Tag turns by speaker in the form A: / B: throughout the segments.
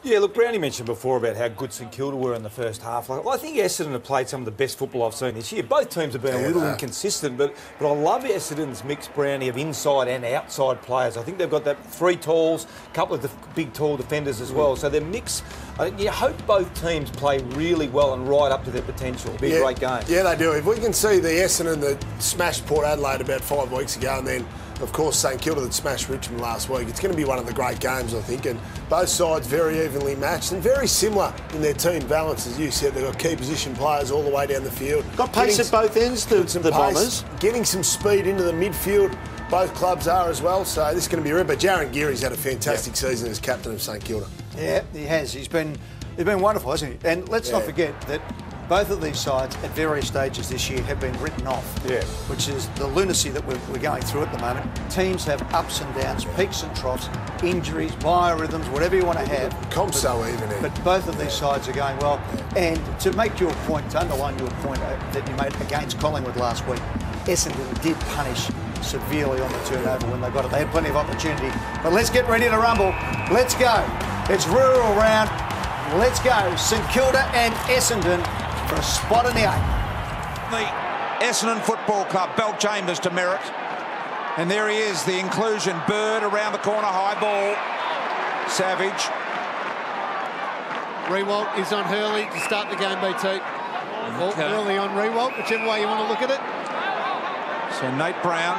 A: Yeah, look, Brownie mentioned before about how good St Kilda were in the first half. I think Essendon have played some of the best football I've seen this year. Both teams have been a little inconsistent, but I love Essendon's mix, Brownie, of inside and outside players. I think they've got that 3 talls, a couple of the big tall defenders as well. So their mix, you hope both teams play really well and right up to their potential. It'll be a great game. Yeah, they do. If we can see the Essendon that smashed Port Adelaide about 5 weeks ago, and then of course, St Kilda that smashed Richmond last week. It's going to be one of the great games, I think, and both sides very evenly matched and very similar in their team balance, as you said. They've got key position players all the way down the field. Got pace at both ends, the Bombers. Getting some speed into the midfield. Both clubs are as well, so this is going to be a ripper. Jaron Geary's had a fantastic season as captain of St Kilda. Yeah, he has. He's been wonderful, hasn't he? And let's not forget that both of these sides at various stages this year have been written off, which is the lunacy that we're going through at the moment. Teams have ups and downs, peaks and troughs, injuries, biorhythms, whatever you want to have. Comp's so even. But both of these sides are going well. And to make your point, to underline your point that you made against Collingwood last week, Essendon did punish severely on the turnover when they got it. They had plenty of opportunity. But let's get ready to rumble. Let's go. It's rural round. Let's go. St Kilda and Essendon for a spot in the 8.
B: The Essendon Football Club, Bell Chambers to Merritt. And there he is, the inclusion. Bird around the corner, high ball. Savage.
C: Rewalt is on Hurley to start the game, BT. Or Hurley on Rewalt, whichever way you want to look at it.
B: So Nate Brown,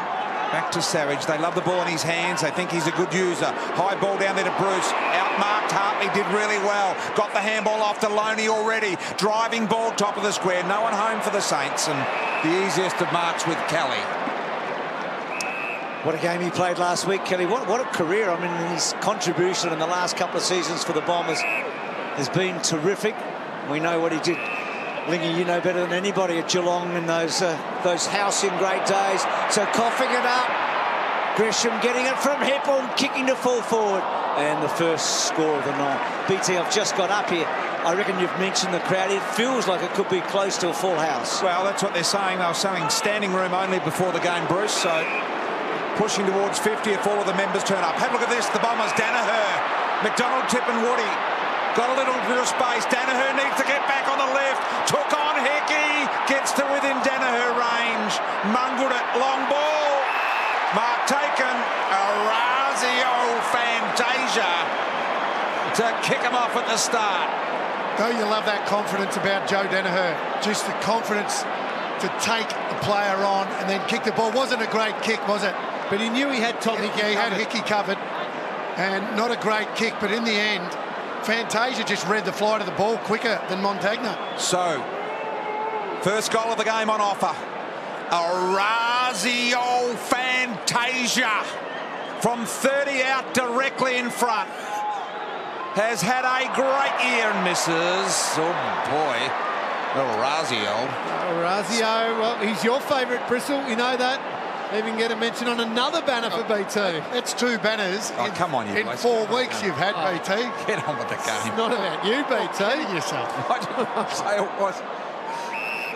B: back to Savage. They love the ball in his hands. They think he's a good user. High ball down there to Bruce. Outmarked Hartley, did really well. Got the handball off to Loney already. Driving ball top of the square. No one home for the Saints. And the easiest of marks with Kelly.
D: What a game he played last week, Kelly. What a career. I mean, his contribution in the last couple of seasons for the Bombers has been terrific. We know what he did. Lingy, you know better than anybody at Geelong in those halcyon great days. So coughing it up. Gresham getting it from Heppel, kicking to full forward. And the first score of the night. BT, I've just got up here. I reckon you've mentioned the crowd. It feels like it could be close to a full house.
B: Well, that's what they're saying. They were saying standing room only before the game, Bruce. So pushing towards 50 if all of the members turn up. Have a look at this. The Bombers, Danaher. McDonald-Tipungwuti. Got a little bit of space. Danaher needs to get back on the left. Took on Hickey. Gets to within Danaher range. Mungled it. Long ball. Mark taken. Orazio Fantasia to kick him off at the start.
C: Don't you love that confidence about Joe Danaher? Just the confidence to take a player on and then kick the ball. Wasn't a great kick, was it? But he knew he had Hickey covered. And not a great kick, but in the end, Fantasia just read the flight of the ball quicker than Montagna.
B: So, first goal of the game on offer. Orazio Fantasia from 30 out directly in front. Has had a great year and misses. Oh boy, Orazio.
C: Orazio, well, he's your favourite, Bristol, you know that. Even get a mention on another banner for BT. It's 2 banners in 4 weeks you've had, BT.
B: Get on with the game.
C: It's not about you, BT. Yourself.
B: I didn't say it was.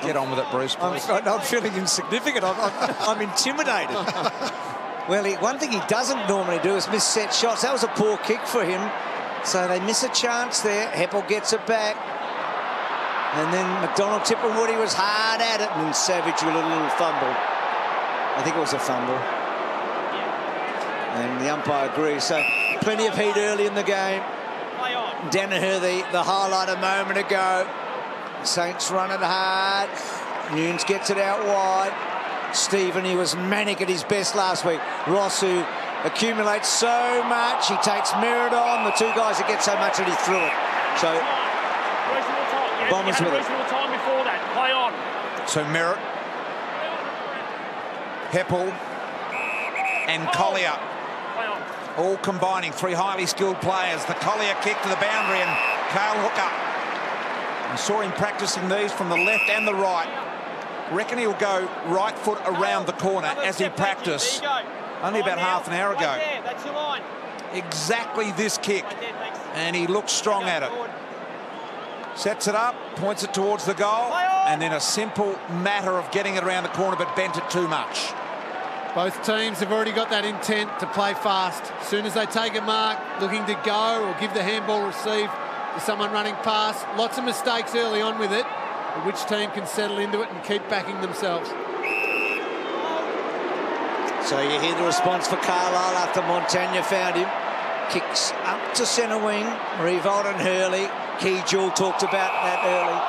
B: Get on with it, Bruce.
D: I'm feeling insignificant. I'm intimidated. Well, one thing he doesn't normally do is miss set shots. That was a poor kick for him. So they miss a chance there. Heppel gets it back. And then McDonald-Tipungwuti was hard at it. And then Savage with a little fumble. I think it was a fumble. And the umpire agrees. So plenty of heat early in the game. Danaher, the highlight a moment ago. Saints run it hard. Nunes gets it out wide. Stephen, he was manic at his best last week. Ross, who accumulates so much. He takes Merritt on. The 2 guys that get so much that he threw it. So Bombers with it.
E: Time before that. Play on.
B: So Merritt, Heppel and Collier all combining. 3 highly skilled players. The Collier kick to the boundary and Cale Hooker. I saw him practicing these from the left and the right. Reckon he'll go right foot around the corner as he practiced only about half an hour ago.
E: That's your line.
B: Exactly this kick. And he looks strong at it. Sets it up, points it towards the goal, and then a simple matter of getting it around the corner, but bent it too much.
C: Both teams have already got that intent to play fast. As soon as they take a mark, looking to go or give the handball receive to someone running past. Lots of mistakes early on with it, but which team can settle into it and keep backing themselves?
D: So you hear the response for Carlisle after Montagna found him. Kicks up to centre wing. Revolt and Hurley. Key Jewel talked about that early.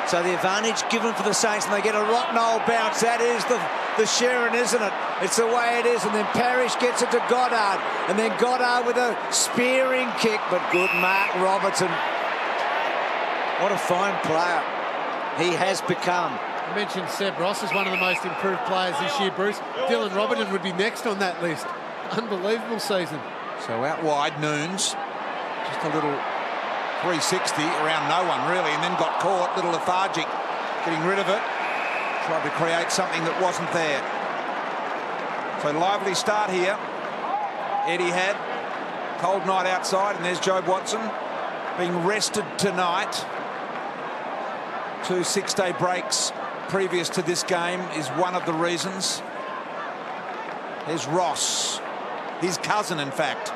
D: So the advantage given for the Saints, and they get a rotten old bounce. That is the Sharon, isn't it? It's the way it is. And then Parrish gets it to Goddard. And then Goddard with a spearing kick. But good Mark Robertson. What a fine player he has become.
C: I mentioned Seb Ross is one of the most improved players this year, Bruce. Dylan Robertson would be next on that list. Unbelievable season.
B: So out wide, Noons. Just a little 360 around no one, really, and then got caught, little lethargic, getting rid of it. Tried to create something that wasn't there. So lively start here. Eddie had. Cold night outside, and there's Jobe Watson being rested tonight. 2 6-day breaks previous to this game is one of the reasons. There's Ross, his cousin, in fact.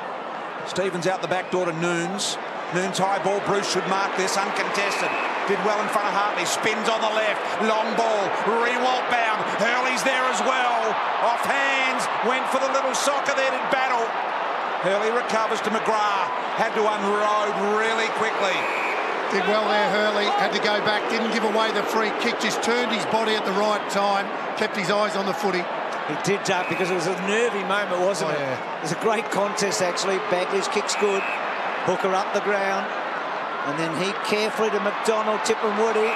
B: Stevens out the back door to Noons. Noons high ball. Bruce should mark this, uncontested. Did well in front of Hartley. Spins on the left. Long ball. Rewalt bound. Hurley's there as well. Off hands. Went for the little soccer there. Did battle. Hurley recovers to McGrath. Had to unload really quickly.
C: Did well there, Hurley. Had to go back. Didn't give away the free kick. Just turned his body at the right time. Kept his eyes on the footy.
D: He did that because it was a nervy moment, wasn't it? It was a great contest, actually. Bagley's kick's good. Hooker up the ground. And then he carefully to McDonald-Tipungwuti.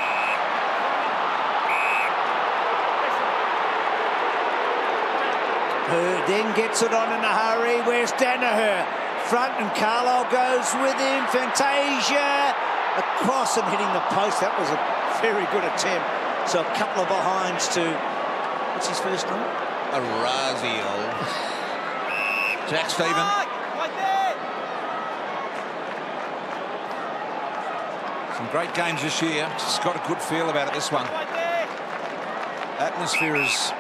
D: Who then gets it on in a hurry. Where's Danaher? Front, and Carlisle goes with him. Fantasia across and hitting the post. That was a very good attempt. So a couple of behinds to, what's his first name?
B: Orazio. Jack Stephen. Some great games this year. Just got a good feel about it, this one. Atmosphere is...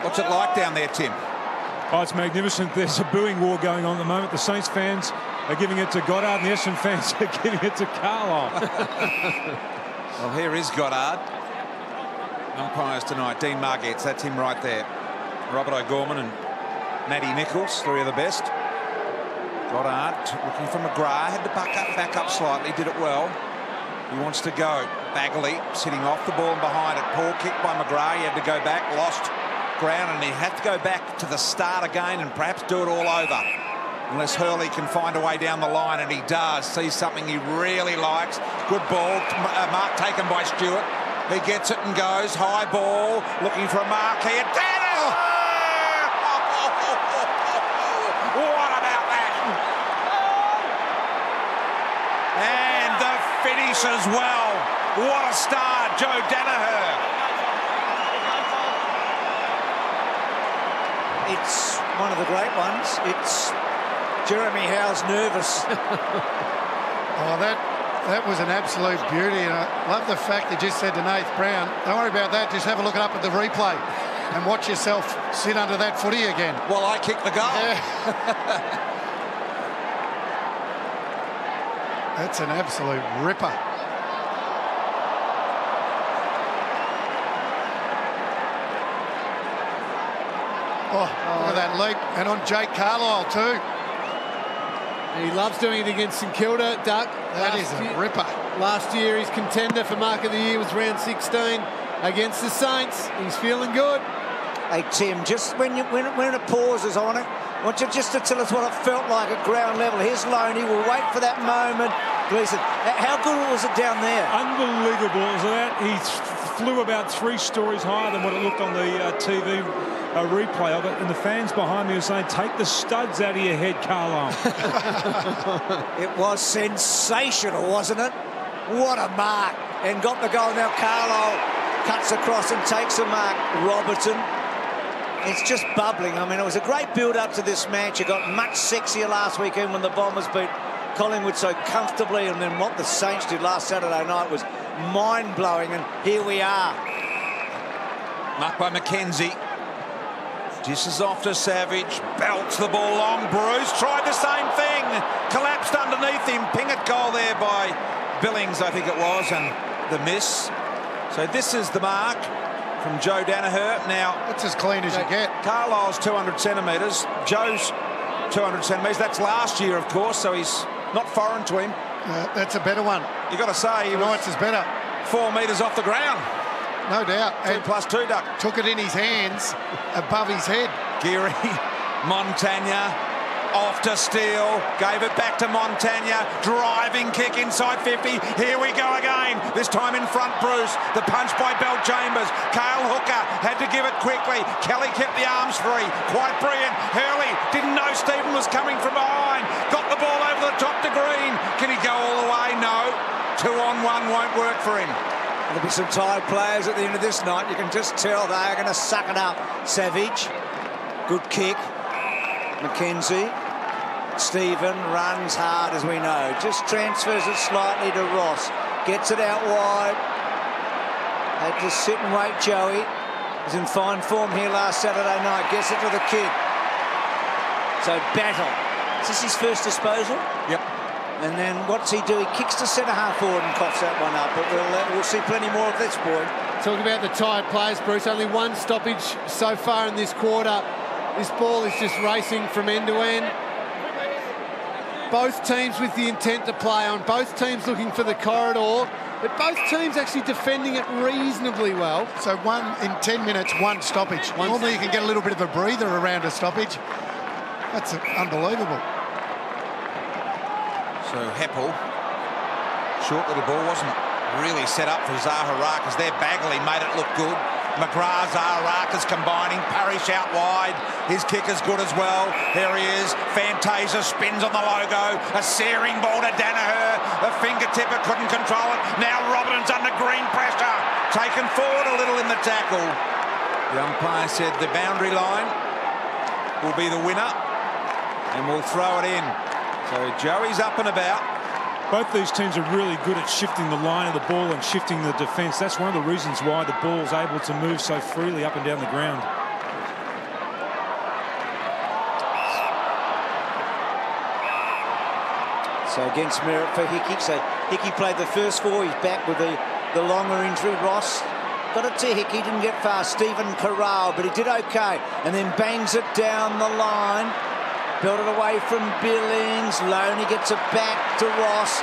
B: What's it like down there, Tim?
F: Oh, it's magnificent. There's a booing war going on at the moment. The Saints fans are giving it to Goddard, and the Essendon fans are giving it to Carlisle.
B: Well, here is Goddard. Umpires tonight, Dean Margetts, that's him right there. Robert O'Gorman and Matty Nichols, 3 of the best. Goddard looking for McGrath, had to back up slightly, did it well. He wants to go. Bagley sitting off the ball and behind it. Poor kick by McGrath, he had to go back, lost ground, and he had to go back to the start again and perhaps do it all over. Unless Hurley can find a way down the line, and he does. Sees something he really likes. Good ball, mark taken by Stewart. He gets it and goes. High ball, looking for a mark here. Daniel! What about that? And the finish as well. What a start, Joe Danaher.
D: It's one of the great ones. It's Jeremy Howe's nervous.
C: Oh, that was an absolute beauty, and I love the fact they just said to Nath Brown, don't worry about that, just have a look up at the replay and watch yourself sit under that footy again.
B: Well, I kicked the goal.
C: Yeah. That's an absolute ripper. Oh, look at that leap, and on Jake Carlisle too.
G: He loves doing it against St Kilda, Doug.
C: That is a ripper.
G: Last year, his contender for Mark of the Year was round 16 against the Saints. He's feeling good.
D: Hey, Tim, just when it pauses on it, I want you just to tell us what it felt like at ground level. Here's Loney. We'll wait for that moment. Gleeson, how good was it down there?
F: Unbelievable. He flew about 3 stories higher than what it looked on the TV replay of it, and the fans behind me were saying, take the studs out of your head, Carlisle.
D: It was sensational, wasn't it? What a mark. And got the goal. Now Carlisle cuts across and takes a mark. Robertson. It's just bubbling. I mean, it was a great build-up to this match. It got much sexier last weekend when the Bombers beat Collingwood so comfortably, and then what the Saints did last Saturday night was mind-blowing, and here we are.
B: Marked by McKenzie. Dishes off to Savage, belts the ball long. Bruce tried the same thing, collapsed underneath him. Ping it goal there by Billings, I think it was, and the miss. So this is the mark from Joe Danaher. Now,
C: it's as clean as you get.
B: Carlisle's 200 centimetres, Joe's 200 centimetres. That's last year, of course, so he's not foreign to him.
C: That's a better one.
B: You got to say,
C: Tonight's is better.
B: 4 metres off the ground.
C: No doubt.
B: 2+2 duck.
C: Took it in his hands above his head.
B: Geary, Montagna, off to Steele, gave it back to Montagna, driving kick inside 50. Here we go again, this time in front Bruce. The punch by Bell-Chambers. Cale Hooker had to give it quickly. Kelly kept the arms free. Quite brilliant. Hurley didn't know Stephen was coming from behind. Got the ball over the top to Green. Can he go all the way? No. 2-on-1 won't work for him.
D: There'll be some tired players at the end of this night. You can just tell they are going to suck it up. Savage, good kick. McKenzie. Stephen runs hard, as we know. Just transfers it slightly to Ross. Gets it out wide. They just sit and wait. Joey was in fine form here last Saturday night. Gets it to the kid. So Battle. Is this his first disposal?
B: Yep.
D: And then what's he do? He kicks to centre-half forward and coughs that one up. But we'll see plenty more of this, boy.
G: Talking about the tired players, Bruce. Only one stoppage so far in this quarter. This ball is just racing from end to end. Both teams with the intent to play on. Both teams looking for the corridor. But both teams actually defending it reasonably well.
C: So in 10 minutes, one stoppage. Normally you can get a little bit of a breather around a stoppage. That's unbelievable.
B: So Heppel, short little ball, wasn't really set up for Zaharakis there. Bagley made it look good. McGrath, Zaharakis combining. Parrish out wide. His kick is good as well. Here he is. Fantasia spins on the logo. A searing ball to Danaher. A fingertipper couldn't control it. Now Robertson's under Green pressure. Taken forward a little in the tackle. The umpire said the boundary line will be the winner, and we'll throw it in. So Joey's up and about.
F: Both these teams are really good at shifting the line of the ball and shifting the defence. That's one of the reasons why the ball's able to move so freely up and down the ground.
D: So against merit for Hickey. So Hickey played the first 4. He's back with the longer injury. Ross got it to Hickey, didn't get far. Stephen Corral, but he did okay. And then bangs it down the line. Belted away from Billings. Loney gets it back to Ross.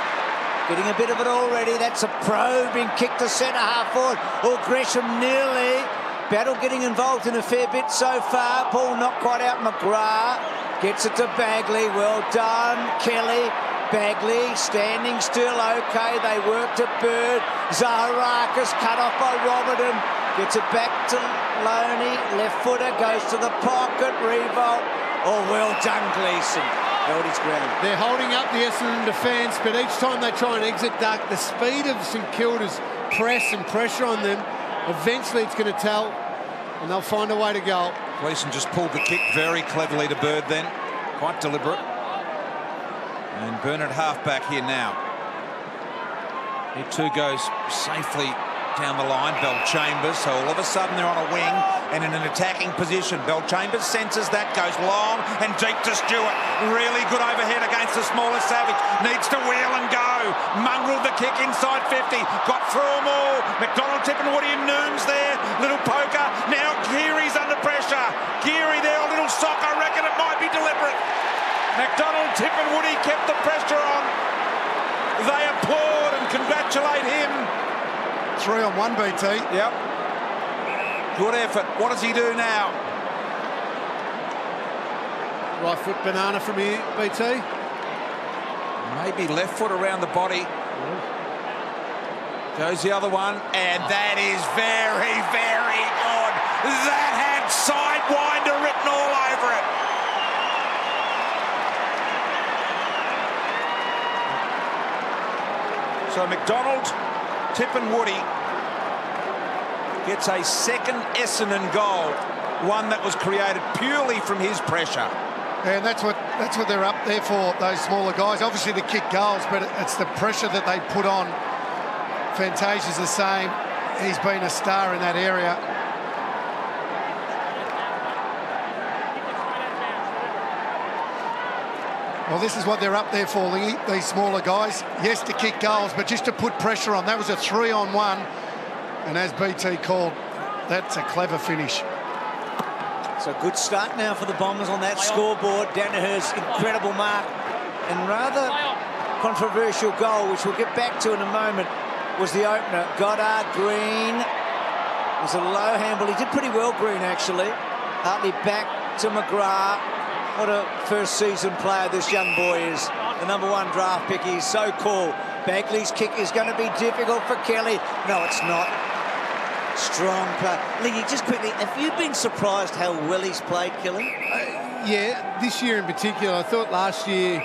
D: Getting a bit of it already. That's a probing kick to centre-half forward. Oh, Gresham nearly. Battle getting involved in a fair bit so far. Ball not quite out. McGrath gets it to Bagley. Well done. Kelly. Bagley standing still. Okay, they work to Bird. Zaharakis cut off by Robertson. Gets it back to Loney. Left footer goes to the pocket. Revolt. Oh, well done, Gleeson. Held his ground.
G: They're holding up the Essendon defence, but each time they try and exit duck, the speed of St Kilda's press and pressure on them, eventually it's going to tell, and they'll find a way to go.
B: Gleeson just pulled the kick very cleverly to Bird then. Quite deliberate. And Bernard half-back here now. He too goes safely down the line. Bell-Chambers, so all of a sudden they're on a wing and in an attacking position. Bell-Chambers senses that, goes long and deep to Stewart. Really good overhead against the smaller Savage. Needs to wheel and go. Mongrelled the kick inside 50. Got through them all. McDonald-Tipungwuti and Nooms there. Little poker. Now Geary's under pressure. Geary there, a little sock. I reckon it might be deliberate. McDonald-Tipungwuti kept the pressure on. They applaud and congratulate him.
C: 3-on-1, BT.
B: Yep. Good effort. What does he do now?
G: Right foot banana from here, BT.
B: Maybe left foot around the body. Goes the other one, and that is very, very good. That had sidewinder written all over it. So McDonald-Tipungwuti gets a second Essendon goal, one that was created purely from his pressure.
C: And that's what they're up there for, those smaller guys. Obviously they kick goals, but it's the pressure that they put on. Fantasia's the same. He's been a star in that area. Well, this is what they're up there for, Lingy, these smaller guys. Yes, to kick goals, but just to put pressure on. That was a 3-on-1. And as BT called, that's a clever finish.
D: So a good start now for the Bombers on that scoreboard. Danaher's incredible mark. And rather controversial goal, which we'll get back to in a moment, was the opener. Goddard, Green. It was a low handball. He did pretty well, Green, actually. Hartley back to McGrath. What a first-season player this young boy is. The #1 draft pick. He's so cool. Bagley's kick is going to be difficult for Kelly. No, it's not. Strong play. Lingy, just quickly, have you been surprised how well he's played, Kelly?
G: Yeah, this year in particular. I thought last year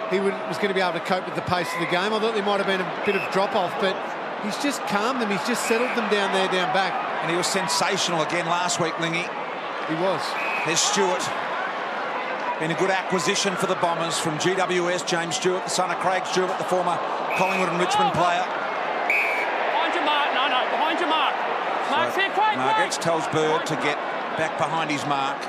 G: he was going to be able to cope with the pace of the game. I thought there might have been a bit of drop-off, but he's just calmed them. He's just settled them down there, down back.
B: And he was sensational again last week, Lingy.
G: He was.
B: There's Stewart. Been a good acquisition for the Bombers from GWS. James Stewart, the son of Craig Stewart, the former Collingwood and Richmond player.
E: Behind your mark. No, behind your mark. Mark's here, Craig.
B: Margets tells Bird to get back behind his mark.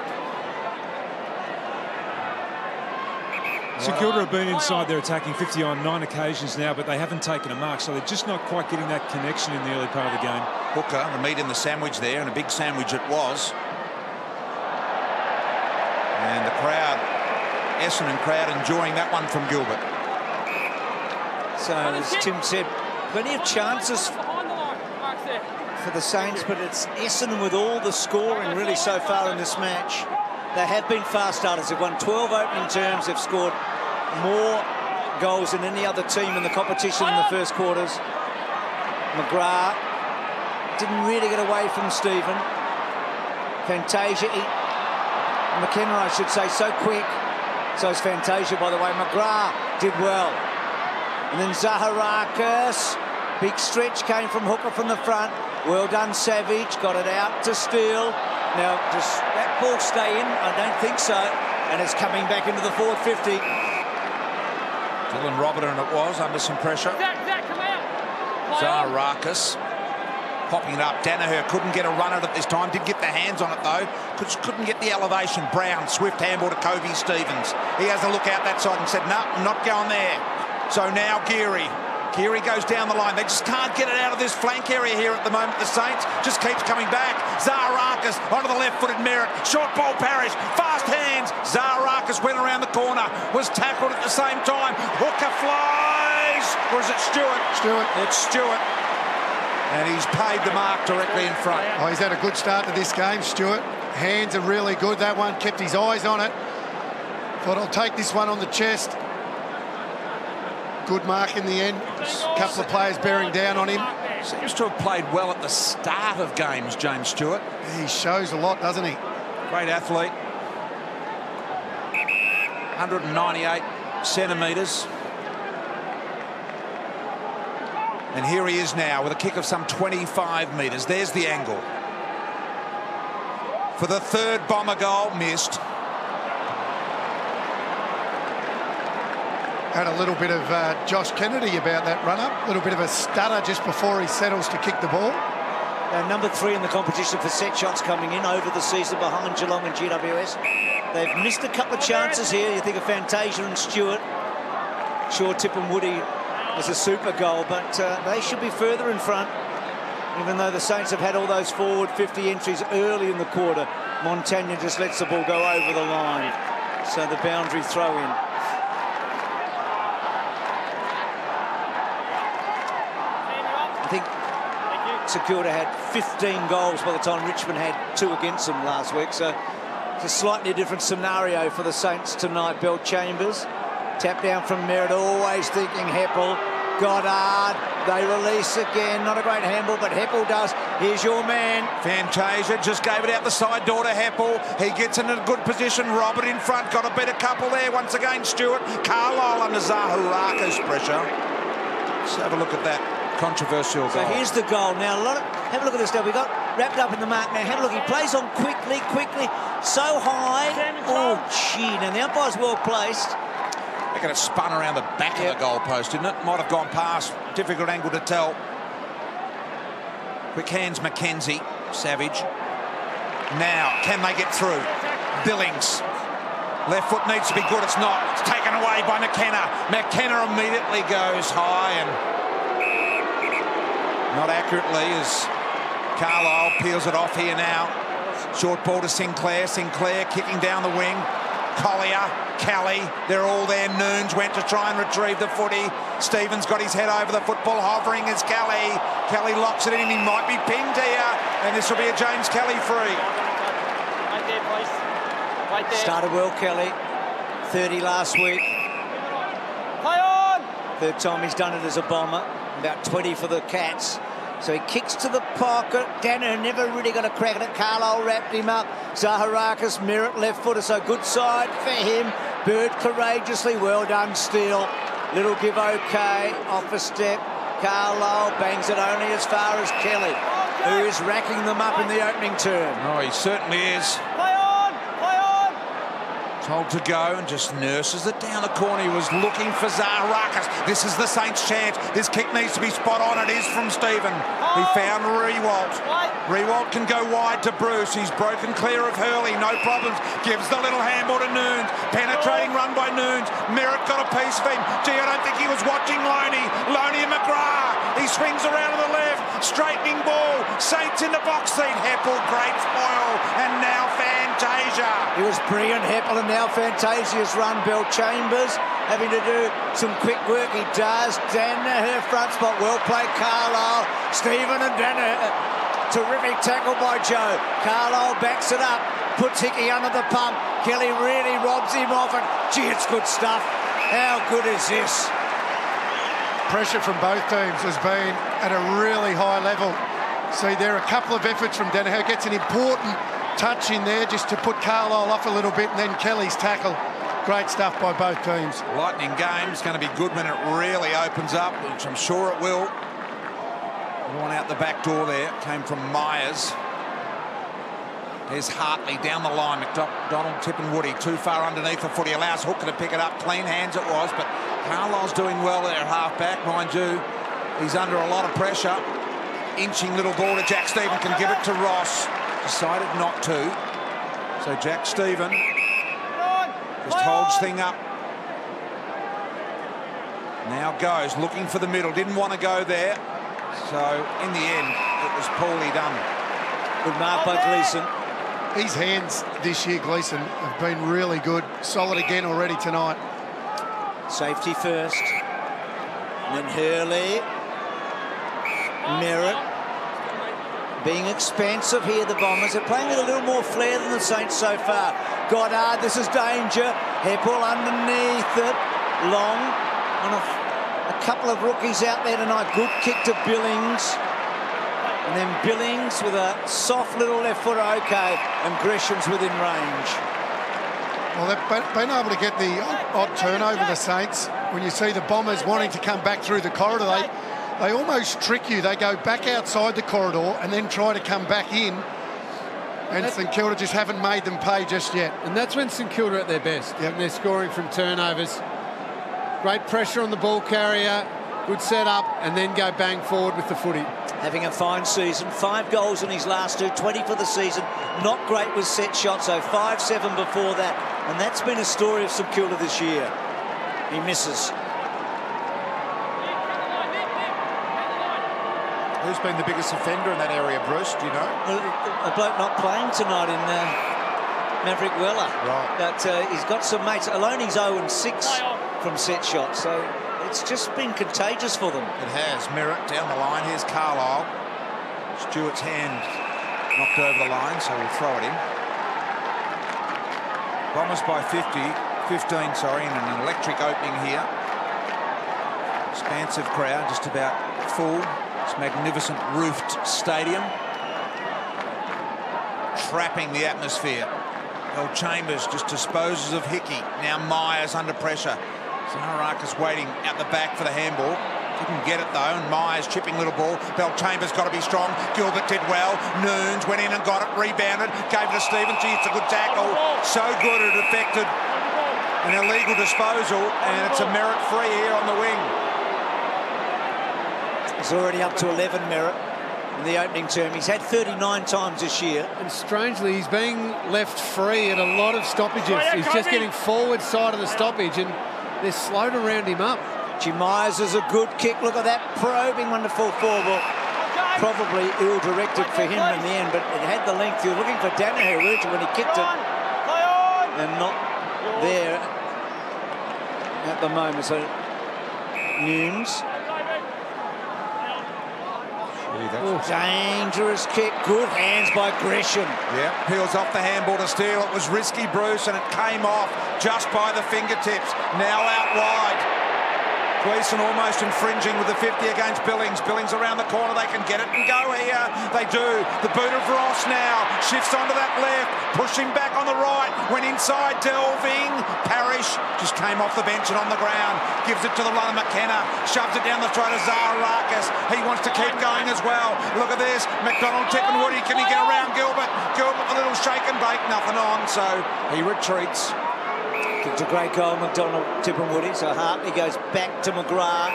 F: St Kilda have been inside their attacking 50 on 9 occasions now, but they haven't taken a mark, so they're just not quite getting that connection in the early part of the game.
B: Hooker, the meat in the sandwich there, and a big sandwich it was. And the crowd, Essendon crowd, enjoying that one from Gilbert.
D: So, as Tim said, plenty of chances for the Saints, but it's Essendon with all the scoring really so far in this match. They have been fast starters. They've won 12 opening terms. They've scored more goals than any other team in the competition in the first quarters. McGrath didn't really get away from Stephen. Fantasia, McKenna, I should say, so quick. So is Fantasia, by the way. McGrath did well. And then Zaharakis. Big stretch came from Hooker from the front. Well done, Savage. Got it out to Steele. Now, does that ball stay in? I don't think so. And it's coming back into the forward 50.
B: Dylan Robertson it was, under some pressure.
E: Zach, come out.
B: Zaharakis popping it up. Danaher couldn't get a run at it this time. Did get the hands on it, though. Couldn't get the elevation. Brown, swift handball to Covey Stevens. He has a look out that side and said, no, I'm not going there. So now Geary. Geary goes down the line. They just can't get it out of this flank area here at the moment. The Saints just keeps coming back. Zaharakis onto the left-footed Merritt. Short ball, Parrish. Fast hands. Zaharakis went around the corner. Was tackled at the same time. Hooker flies. Or is it Stewart?
C: Stewart.
B: It's Stewart. And he's paid the mark directly in front.
C: Oh, he's had a good start to this game, Stewart. Hands are really good. That one kept his eyes on it. Thought I'll take this one on the chest. Good mark in the end. A couple of players bearing down on him.
B: Seems to have played well at the start of games, James Stewart.
C: He shows a lot, doesn't he?
B: Great athlete. 198 centimetres. And here he is now with a kick of some 25 metres. There's the angle. For the third Bomber goal, missed.
C: Had a little bit of Josh Kennedy about that run-up. A little bit of a stutter just before he settles to kick the ball.
D: Number 3 in the competition for set shots coming in over the season behind Geelong and GWS. They've missed a couple of chances here. You think of Fantasia and Stewart. Sure, Tipungwuti was a super goal, but they should be further in front. Even though the Saints have had all those forward 50 entries early in the quarter, Montagna just lets the ball go over the line. So the boundary throw in. I think St Kilda had 15 goals by the time Richmond had 2 against them last week. So it's a slightly different scenario for the Saints tonight. Bell Chambers. Tap down from Merritt, always thinking Heppel. Goddard, they release again. Not a great handball, but Heppel does. Here's your man.
B: Fantasia just gave it out the side door to Heppel. He gets in a good position. Robert in front, got a better couple there. Once again, Stewart. Carlisle under Zaharakis pressure. Let's have a look at that controversial goal.
D: So here's the goal. Now, have a look at this now. We got wrapped up in the mark. Now, have a look. He plays on quickly, so high. Oh, gee. Now, the umpire's well placed.
B: They're going to spun around the back of the goal post, didn't it? Might have gone past. Difficult angle to tell. Quick hands, Mackenzie. Savage. Now, can they get through? Billings. Left foot needs to be good. It's not. It's taken away by McKenna. McKenna immediately goes high and not accurately as Carlisle peels it off here now. Short ball to Sinclair. Sinclair kicking down the wing. Collier, Kelly, they're all there. Noons went to try and retrieve the footy. Stevens got his head over the football. Hovering is Kelly. Kelly locks it in. He might be pinned here. And this will be a James Kelly free.
E: Right there, please. Right there.
D: Started well, Kelly. 30 last week.
E: Play on!
D: Third time he's done it as a Bomber. About 20 for the Cats. So he kicks to the pocket. Danaher never really got a crack at it. Carlisle wrapped him up. Zaharakis, Merritt left footer, so good side for him. Bird courageously, well done, Steele. Little give okay, off a step. Carlisle bangs it only as far as Kelly, who is racking them up in the opening term.
B: Oh, he certainly is.
E: Play on! Play on!
B: Told to go and just nurses it down the corner. He was looking for Zaharakis. This is the Saints' chance. This kick needs to be spot on. It is from Stephen. He found Rewalt. Rewalt can go wide to Bruce. He's broken clear of Hurley. No problems. Gives the little handball to Noons. Penetrating run by Noons. Merritt got a piece of him. Gee, I don't think he was watching Loney. Loney and McGrath. He swings around to the left. Straightening ball. Saints in the box seat. Heppel, great spoil. And now Fantasia.
D: He was brilliant, Heppel, and now Fantasia's run. Bell Chambers having to do some quick work. He does. Danaher front spot. Well played, Carlisle. Stephen and Danaher. Terrific tackle by Joe. Carlisle backs it up. Puts Hickey under the pump. Kelly really robs him off it. Gee, it's good stuff. How good is this?
C: Pressure from both teams has been at a really high level. See, there are a couple of efforts from Danaher. Gets an important touch in there just to put Carlisle off a little bit, and then Kelly's tackle. Great stuff by both teams.
B: Lightning game's going to be good when it really opens up, which I'm sure it will. One out the back door there. Came from Myers. There's Hartley down the line. McDonald-Tipungwuti too far underneath the footy. Allows Hooker to pick it up. Clean hands it was, but Carlisle's doing well there at half-back. Mind you, he's under a lot of pressure. Inching little ball to Jack Stephen. Can give it to Ross. Decided not to. So Jack Stephen just holds thing up. Now goes, looking for the middle. Didn't want to go there. So in the end, it was poorly done.
D: Good mark by Gleeson.
C: His hands this year, Gleeson, have been really good. Solid again already tonight.
D: Safety first. And then Hurley. Merritt. Being expansive here, the Bombers. They're playing with a little more flair than the Saints so far. Goddard, this is danger. Heppel underneath it. Long on a couple of rookies out there tonight. Good kick to Billings. And then Billings with a soft little left footer, okay. And Gresham's within range.
C: Well, they've been able to get the odd turnover, the Saints. When you see the Bombers wanting to come back through the corridor, they almost trick you. They go back outside the corridor and then try to come back in. And St Kilda just haven't made them pay just yet.
G: And that's when St Kilda are at their best. Yep. And they're scoring from turnovers. Great pressure on the ball carrier. Good setup, and then go bang forward with the footy.
D: Having a fine season. 5 goals in his last 2, 20 for the season. Not great with set shots, so 5-7 before that. And that's been a story of St Kilda this year. He misses.
H: Who's been the biggest offender in that area, Bruce? Do you know?
D: A bloke not playing tonight in Maverick Weller.
H: Right.
D: But he's got some mates. Aloni's 0-6 from set shots, so it's just been contagious for them.
B: It has. Merritt down the line. Here's Carlisle. Stewart's hand knocked over the line, so we'll throw it in. Bombers by 15, sorry, in an electric opening here. Expansive crowd, just about full. This magnificent roofed stadium. Trapping the atmosphere. Bell Chambers just disposes of Hickey. Now Myers under pressure. Zaharakis waiting at the back for the handball. Didn't get it though, and Myers chipping little ball. Bell Chambers got to be strong. Gilbert did well. Noons went in and got it, rebounded, gave it to Stevens. Gee, it's a good tackle. So good it affected an illegal disposal, and it's a Merritt free here on the wing.
D: He's already up to 11, Merritt. in the opening term. He's had 39 times this year.
G: And strangely, he's being left free at a lot of stoppages. He's just getting forward side of the stoppage, and they're slow to round him up.
D: Jim Myers is a good kick. Look at that probing, wonderful forward. Probably ill-directed for him in the end, but it had the length. You're looking for Danaher when he kicked it, and not there at the moment. So Nunes. Dangerous kick. Good hands by Gresham.
B: Yeah, peels off the handball to Steele. It was risky, Bruce, and it came off just by the fingertips. Now out wide. Gleeson almost infringing with the 50 against Billings. Billings around the corner. They can get it and go here. They do. The boot of Ross now shifts onto that left. Pushing back on the right. Went inside, delving. Parrish just came off the bench and on the ground. Gives it to the runner McKenna. Shoves it down the throat of Zaharakis. He wants to keep going as well. Look at this. McDonald-Tipungwuti. Can he get around Gilbert? Gilbert with a little shake and bake. Nothing on. So he retreats.
D: It's a great goal, McDonald-Tipungwuti. So Hartley goes back to McGrath.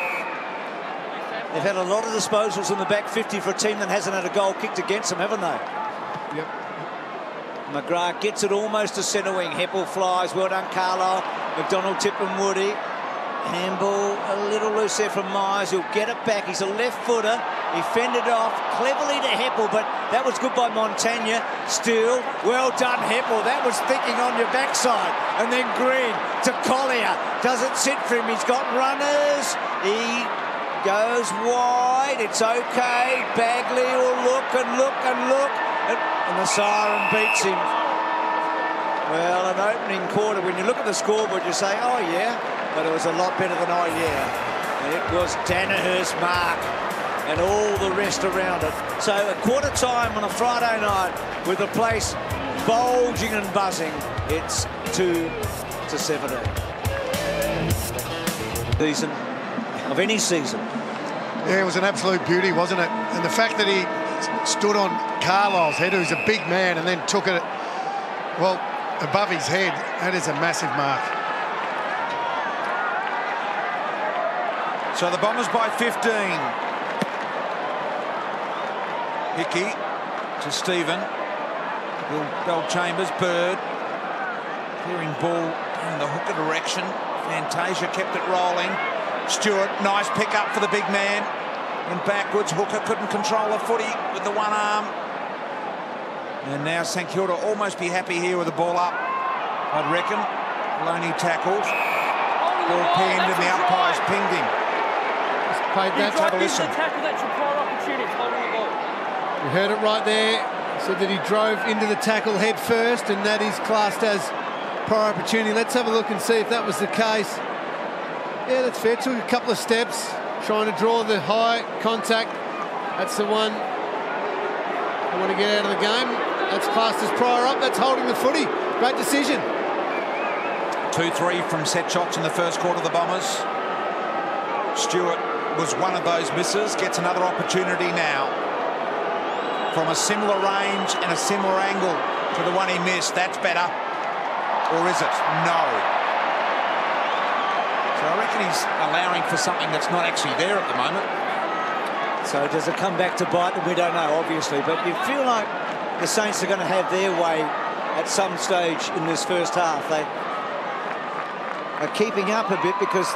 D: They've had a lot of disposals in the back 50 for a team that hasn't had a goal kicked against them, haven't they?
G: Yep.
D: McGrath gets it almost to centre wing. Heppel flies. Well done, Carlisle. McDonald-Tipungwuti. Handball a little loose there from Myers. He'll get it back. He's a left footer. He fended off cleverly to Heppel, but that was good by Montagna. Still, well done, Heppel. That was thinking on your backside. And then Green to Collier. Doesn't sit for him. He's got runners. He goes wide. It's okay. Bagley will look and look and look. And the siren beats him. Well, an opening quarter, when you look at the scoreboard, you say, oh, yeah. But it was a lot better than yeah. And it was Danaher's mark and all the rest around it. So at quarter time on a Friday night with the place bulging and buzzing, it's 2-17. Season of any season.
C: Yeah, it was an absolute beauty, wasn't it? And the fact that he stood on Carlisle's head, who's a big man, and then took it, well, above his head, that is a massive mark.
B: So the Bombers by 15. Hickey to Stephen. Bell Chambers, Bird. Clearing ball in the hooker direction. Fantasia kept it rolling. Stewart, nice pick up for the big man. And backwards, Hooker couldn't control the footy with the one arm. And now St Kilda almost be happy here with the ball up, I'd reckon. Loney tackles. Ball pinned and the umpires pinged him.
G: Played that.
B: Have a listen.
G: You heard it right there. Said that he drove into the tackle head first, and that is classed as prior opportunity. Let's have a look and see if that was the case. Yeah, that's fair. Took a couple of steps, trying to draw the high contact. That's the one I want to get out of the game. That's classed as prior up. That's holding the footy. Great decision.
B: 2-3 from set shots in the first quarter of the Bombers. Stewart was one of those misses. Gets another opportunity now. From a similar range and a similar angle to the one he missed. That's better. Or is it? No. So I reckon he's allowing for something that's not actually there at the moment.
D: So does it come back to bite them? We don't know, obviously. But you feel like the Saints are going to have their way at some stage in this first half. They are keeping up a bit because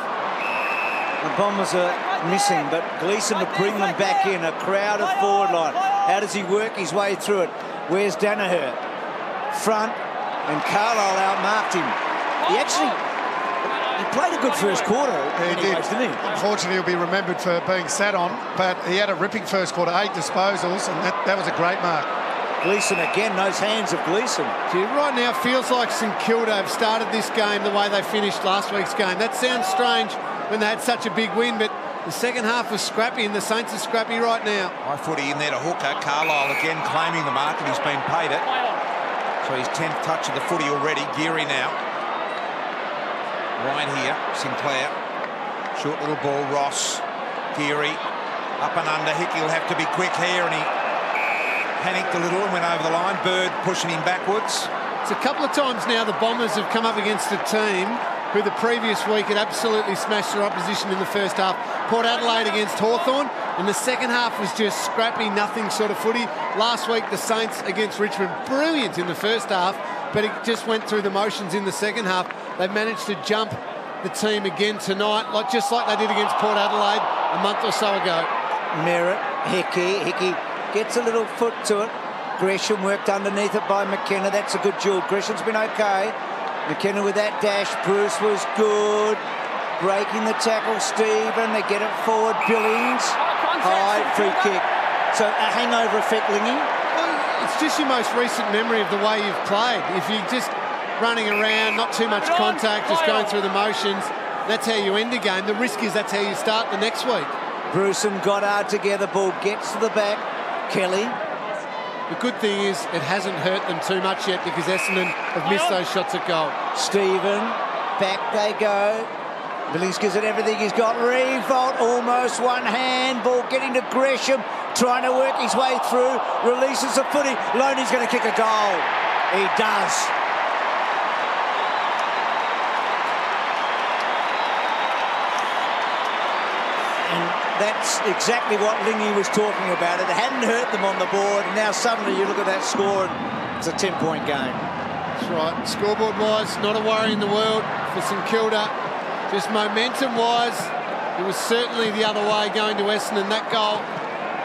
D: the Bombers are missing, but Gleeson to bring them back in. A crowded forward line. How does he work his way through it? Where's Danaher? Front, and Carlisle outmarked him. He played a good first quarter.
C: Yeah, he did.
D: Didn't he?
C: Unfortunately, he'll be remembered for being sat on, but he had a ripping first quarter, 8 disposals, and that was a great mark.
D: Gleeson again, those hands of Gleeson.
G: Gee, right now, feels like St Kilda have started this game the way they finished last week's game. That sounds strange when they had such a big win, but the second half was scrappy, and the Saints are scrappy right now.
B: High footy in there to Hooker. Carlisle again claiming the mark, and he's been paid it. So his 10th touch of the footy already. Geary now. Wide here, Sinclair. Short little ball, Ross. Geary. Up and under. Hickey will have to be quick here, and he panicked a little and went over the line. Bird pushing him backwards.
G: It's a couple of times now the Bombers have come up against a team who the previous week had absolutely smashed their opposition in the first half. Port Adelaide against Hawthorn, and the second half was just scrappy, nothing sort of footy. Last week, the Saints against Richmond, brilliant in the first half, but it just went through the motions in the second half. They managed to jump the team again tonight, just like they did against Port Adelaide a month or so ago.
D: Merritt, Hickey gets a little foot to it. Gresham worked underneath it by McKenna. That's a good duel. Gresham's been okay. McKenna with that dash. Bruce was good. Breaking the tackle, Stephen. They get it forward. Billings. High free kick. So a hangover effect, Lingy.
G: Well, it's just your most recent memory of the way you've played. If you're just running around, not too much contact, just going through the motions, that's how you end a game. The risk is that's how you start the next week.
D: Bruce and Goddard together. Ball gets to the back. Kelly.
G: The good thing is it hasn't hurt them too much yet because Essendon have missed those shots at goal.
D: Stephen, back they go. Billings gives it everything he's got. Revolt, almost one hand. Ball getting to Gresham, trying to work his way through. Releases the footy. Loney's going to kick a goal. He does. That's exactly what Lingy was talking about. It hadn't hurt them on the board, and now suddenly you look at that score and it's a 10-point game.
G: That's right. Scoreboard-wise, not a worry in the world for St Kilda. Just momentum-wise, it was certainly the other way going to Essendon. That goal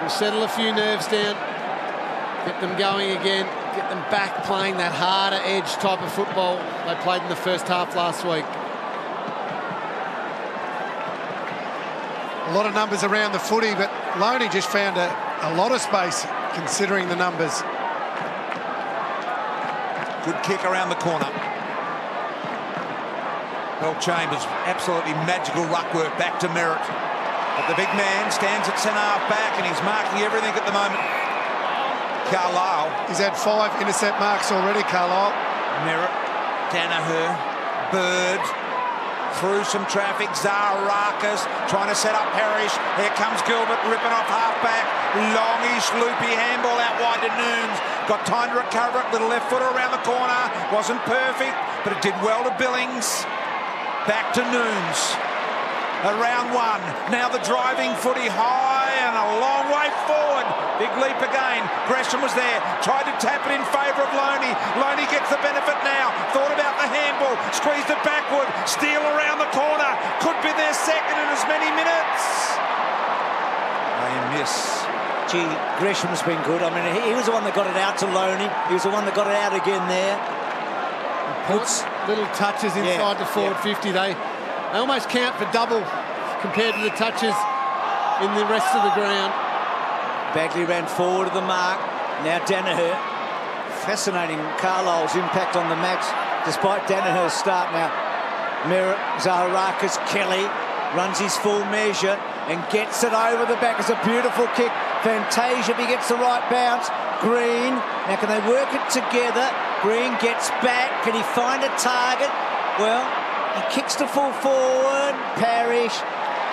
G: will settle a few nerves down, get them going again, get them back playing that harder edge type of football they played in the first half last week.
C: A lot of numbers around the footy, but Loney just found a lot of space considering the numbers.
B: Good kick around the corner. Well, Chambers, absolutely magical ruck work back to Merritt. But the big man stands at centre half back and he's marking everything at the moment. Carlisle.
C: He's had 5 intercept marks already, Carlisle.
B: Merritt, Danaher, Bird. Through some traffic, Zaharakis trying to set up Parrish. Here comes Gilbert ripping off half-back. Longish, loopy handball out wide to Noons. Got time to recover it. Little left footer around the corner. Wasn't perfect, but it did well to Billings. Back to Noons. Around one. Now the driving footy high and a long way forward. Big leap again. Gresham was there. Tried to tap it in favour of Loney. Loney gets the benefit now. Thought about the handball. Squeezed it backward. Steele around the corner. Could be their second in as many minutes. They miss.
D: Gee, Gresham's been good. I mean, he was the one that got it out to Loney. He was the one that got it out again there.
G: Puts little touches inside the forward 50. They almost count for double compared to the touches in the rest of the ground.
D: Bagley ran forward to the mark. Now Danaher. Fascinating Carlisle's impact on the match despite Danaher's start now. Merritt, Zaharakis, Kelly runs his full measure and gets it over the back. It's a beautiful kick. Fantasia, he gets the right bounce. Green, now can they work it together? Green gets back. Can he find a target? Well, he kicks to full forward. Parrish.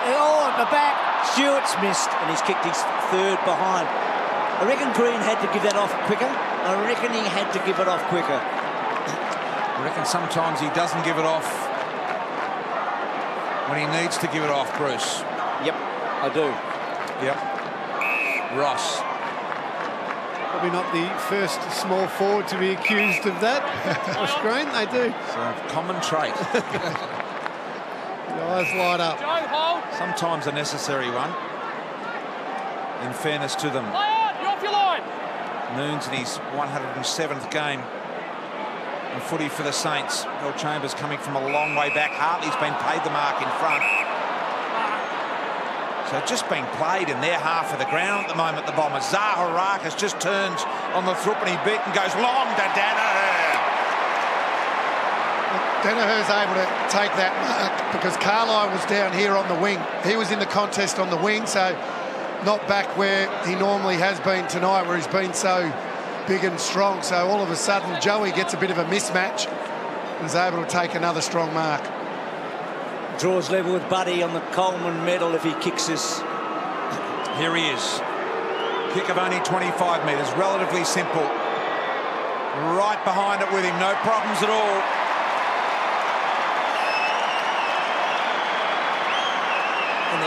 D: Oh, at the back. Stewart's missed, and he's kicked his third behind. I reckon Green had to give that off quicker. I reckon he had to give it off quicker.
B: I reckon sometimes he doesn't give it off when he needs to give it off, Bruce.
D: Yep, I do.
B: Yep. Ross.
G: Probably not the first small forward to be accused of that. Off screen, they do.
B: It's a common trait.
G: The eyes light up.
B: Sometimes a necessary one, in fairness to them.
E: You're off your line.
B: Noons in his 107th game in footy for the Saints. Will Chambers coming from a long way back. Hartley's been paid the mark in front. So just being played in their half of the ground at the moment, the Bombers. Zaharakis just turns on the threepenny bit and goes long to Danaher.
C: Danaher's able to take that mark because Carlisle was down here on the wing. He was in the contest on the wing, so not back where he normally has been tonight, where he's been so big and strong. So all of a sudden, Joey gets a bit of a mismatch and is able to take another strong mark.
D: Draws level with Buddy on the Coleman medal if he kicks this.
B: Here he is. Kick of only 25 metres, relatively simple. Right behind it with him, no problems at all.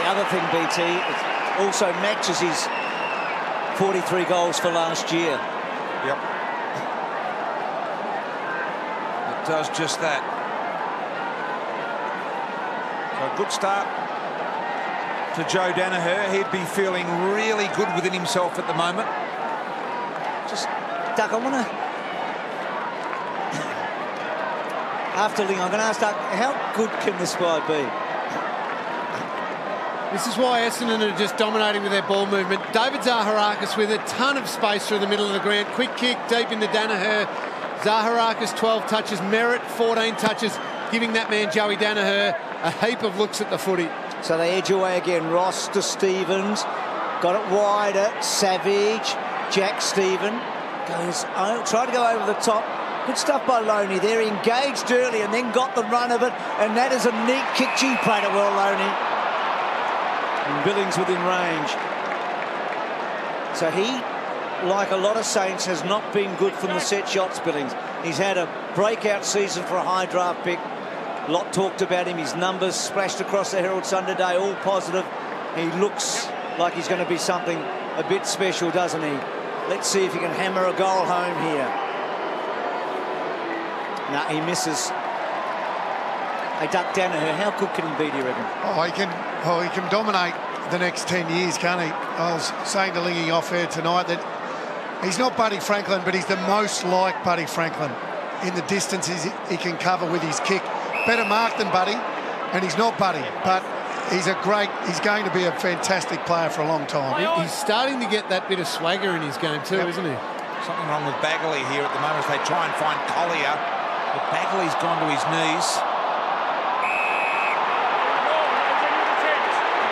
D: other thing, BT, it also matches his 43 goals for last year.
B: Yep. It does just that. So a good start to Joe Danaher. He'd be feeling really good within himself at the moment.
D: Just, Doug, I want to... After Ling, I'm going to ask Doug, how good can this guy be?
G: This is why Essendon are just dominating with their ball movement. David Zaharakis with a ton of space through the middle of the ground. Quick kick deep into Danaher. Zaharakis 12 touches, Merritt 14 touches, giving that man Joey Danaher a heap of looks at the footy.
D: So they edge away again. Ross to Stevens. Got it wider. Savage. Jack Stephen. Goes, tried to go over the top. Good stuff by Loney there. He engaged early and then got the run of it. And that is a neat kick. Gee, played it well, Loney. And Billings within range. So he, like a lot of Saints, has not been good from the set shots, Billings. He's had a breakout season for a high draft pick. A lot talked about him. His numbers splashed across the Herald Sun today, all positive. He looks like he's going to be something a bit special, doesn't he? Let's see if he can hammer a goal home here. No, he misses. Hey, Duck Danaher, how good can he be, do you reckon?
C: Oh, he can dominate the next 10 years, can't he? I was saying to Lingy off air tonight that he's not Buddy Franklin, but he's the most like Buddy Franklin in the distances he can cover with his kick. Better mark than Buddy, and he's not Buddy, but he's going to be a fantastic player for a long time.
G: He's starting to get that bit of swagger in his game too, isn't he?
B: Something wrong with Bagley here at the moment as they try and find Collier. But Bagley's gone to his knees.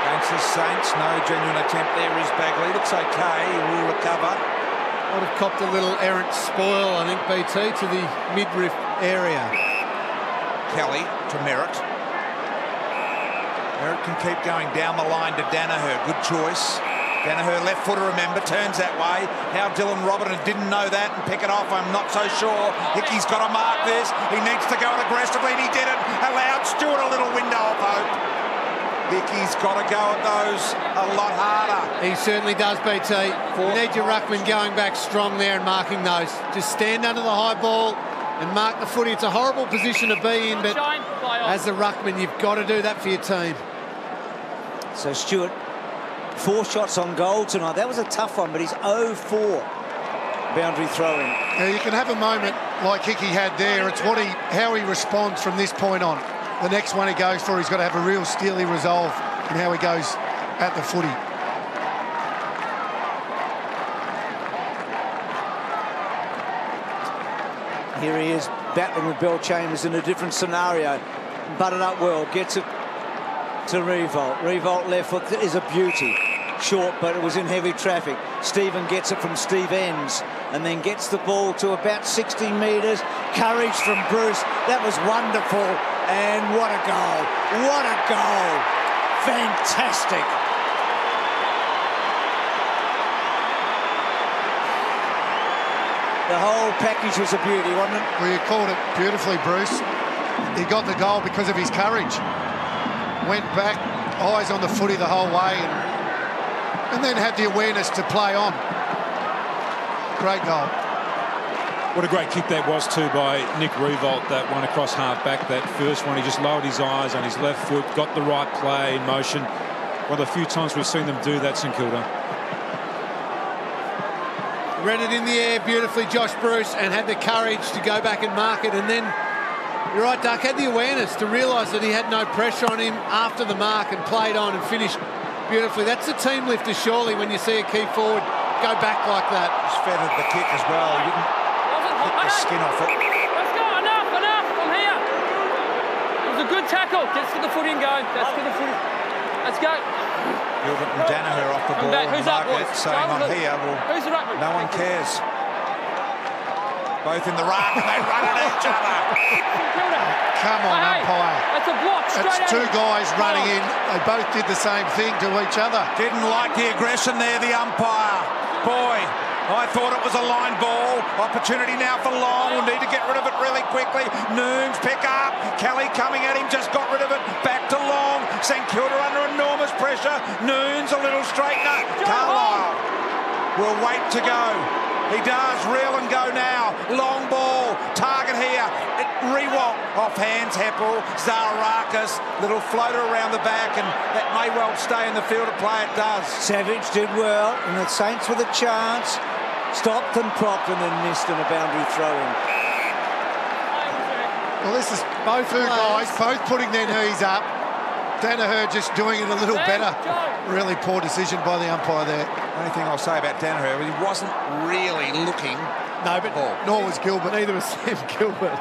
B: Against the Saints, no genuine attempt there is Bagley. Looks okay, he will recover.
G: Might have copped a little errant spoil, I think, BT, to the midriff area.
B: Kelly to Merritt. Merritt can keep going down the line to Danaher. Good choice. Danaher left footer, remember, turns that way. How Dylan Robertson didn't know that and pick it off, I'm not so sure. Hickey's got to mark this. He needs to go aggressively, and he did it. Allowed Stewart a little window of hope. Hickey's got to go at those a lot harder.
G: He certainly does, BT. You need your ruckman going back strong there and marking those. Just stand under the high ball and mark the footy. It's a horrible position to be in, but as a ruckman, you've got to do that for your team.
D: So Stewart, 4 shots on goal tonight. That was a tough one, but he's 0-4 boundary throwing.
C: Now you can have a moment like Hickey had there. It's how he responds from this point on. The next one he goes for, he's got to have a real steely resolve in how he goes at the footy.
D: Here he is battling with Bell Chambers in a different scenario. Butted up well, gets it to Revolt. Revolt left foot is a beauty. Short, but it was in heavy traffic. Stephen gets it from Steve Enns and then gets the ball to about 60 metres. Courage from Bruce. That was wonderful. And what a goal. What a goal. Fantastic. The whole package was a beauty, wasn't it?
C: Well, you called it beautifully, Bruce. He got the goal because of his courage. Went back, eyes on the footy the whole way, and then had the awareness to play on. Great goal.
F: What a great kick that was too by Nick Revolt, that one across half-back, that first one. He just lowered his eyes on his left foot, got the right play in motion. One of the few times we've seen them do that, St Kilda.
G: Read it in the air beautifully, Josh Bruce, and had the courage to go back and mark it. And then, you're right, Duck, had the awareness to realise that he had no pressure on him after the mark and played on and finished beautifully. That's a team lifter, surely, when you see a key forward go back like that.
B: Just feathered the kick as well. He didn't pick the skin off it.
E: Let's go, enough, I'm here. It was a good tackle. Let's get the footy and go. Let's get the footy. Let's go.
B: Gilbert and Danaher off the ball.
E: Who's up, boys?
B: Saying I'm here. Well,
E: who's the ruckman?
B: No one cares. Both in the ruck and they run at each other.
C: Come on, umpire.
E: That's a block.
C: That's 2 guys running in. They both did the same thing to each other.
B: Didn't like the aggression there, the umpire. Boy, I thought it was a line ball. Opportunity now for Long. We'll need to get rid of it really quickly. Noons pick up. Kelly coming at him, just got rid of it. Back to Long. St Kilda under enormous pressure. Noons a little straightener. Carlisle will wait to go. He does reel and go now. Long ball. Target here. Rewalt off hands. Heppel. Zaharakis. Little floater around the back, and that may well stay in the field of play. It does.
D: Savage did well, and the Saints with a chance. Stopped and propped and then missed in a boundary throw-in.
C: Well, this is both guys, both putting their knees up. Danaher just doing it a little better. Really poor decision by the umpire there.
B: Only thing I'll say about Danaher, he wasn't really looking.
C: No, but nor was Gilbert.
G: Neither was Sam Gilbert.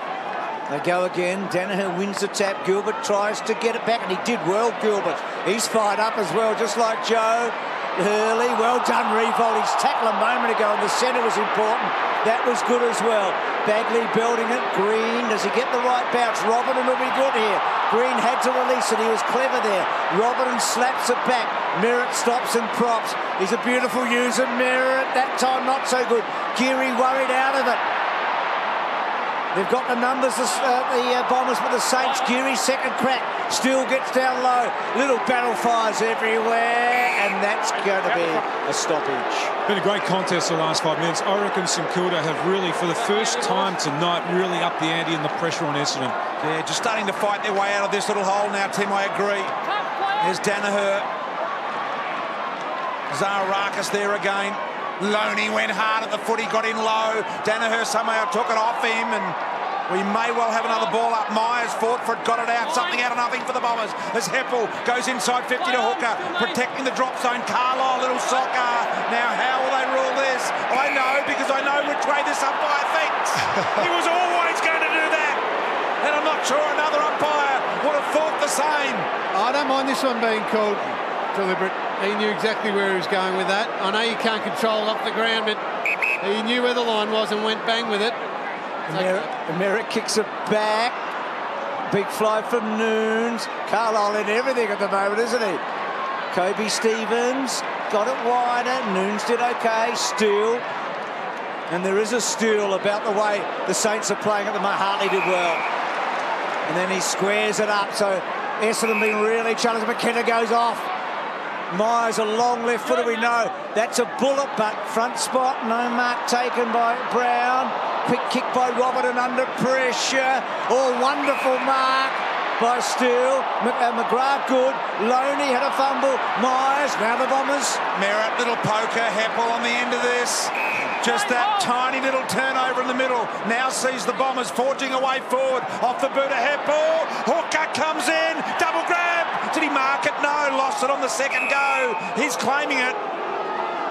D: They go again. Danaher wins the tap. Gilbert tries to get it back, and he did well, Gilbert. He's fired up as well, just like Joe. Hurley, well done, Revolt. His tackle a moment ago in the centre was important. That was good as well. Bagley building it. Green, does he get the right bounce? Robertson will be good here. Green had to release it. He was clever there. Robertson slaps it back. Merritt stops and props. He's a beautiful user. Merritt, that time not so good. Geary worried out of it. They've got the numbers, the Bombers, with the Saints. Geary second crack, still gets down low. Little battle fires everywhere, and that's going to be a stoppage.
F: Been a great contest the last 5 minutes. I reckon St Kilda have really, for the first time tonight, really upped the ante and the pressure on Essendon.
B: Yeah, just starting to fight their way out of this little hole now, Tim, I agree. There's Danaher. Zaharakis there again. Loney went hard at the foot, he got in low. Danaher somehow took it off him, and we may well have another ball up. Myers fought for it, got it out, something out of nothing for the Bombers. As Heppel goes inside 50 to Hooker, protecting the drop zone. Carlisle, little soccer. Now how will they rule this? I know, because I know which way this umpire thinks. He was always going to do that, and I'm not sure another umpire would have thought the same.
G: I don't mind this one being called deliberate. He knew exactly where he was going with that. I know you can't control it off the ground, but he knew where the line was and went bang with it.
D: Merritt kicks it back. Big fly from Noons. Carlisle in everything at the moment, isn't he? Kobe Stevens got it wider. Noons did okay. Steele. And there is a steal about the way the Saints are playing at the moment. Hartley did well. And then he squares it up. So Essendon being really challenged. McKenna goes off. Myers a long left footer, we know that's a bullet, but front spot, no mark taken by Brown. Quick kick by Robertson under pressure. Oh, wonderful mark by Steele. McGrath good. Loney had a fumble. Myers, now the Bombers.
B: Merritt, little poker. Heppel on the end of this. Just that tiny little turnover in the middle. Now sees the Bombers forging away forward. Off the boot of Heppel. Hooker comes in. Double grab. Did he mark it? No. Lost it on the second go. He's claiming it.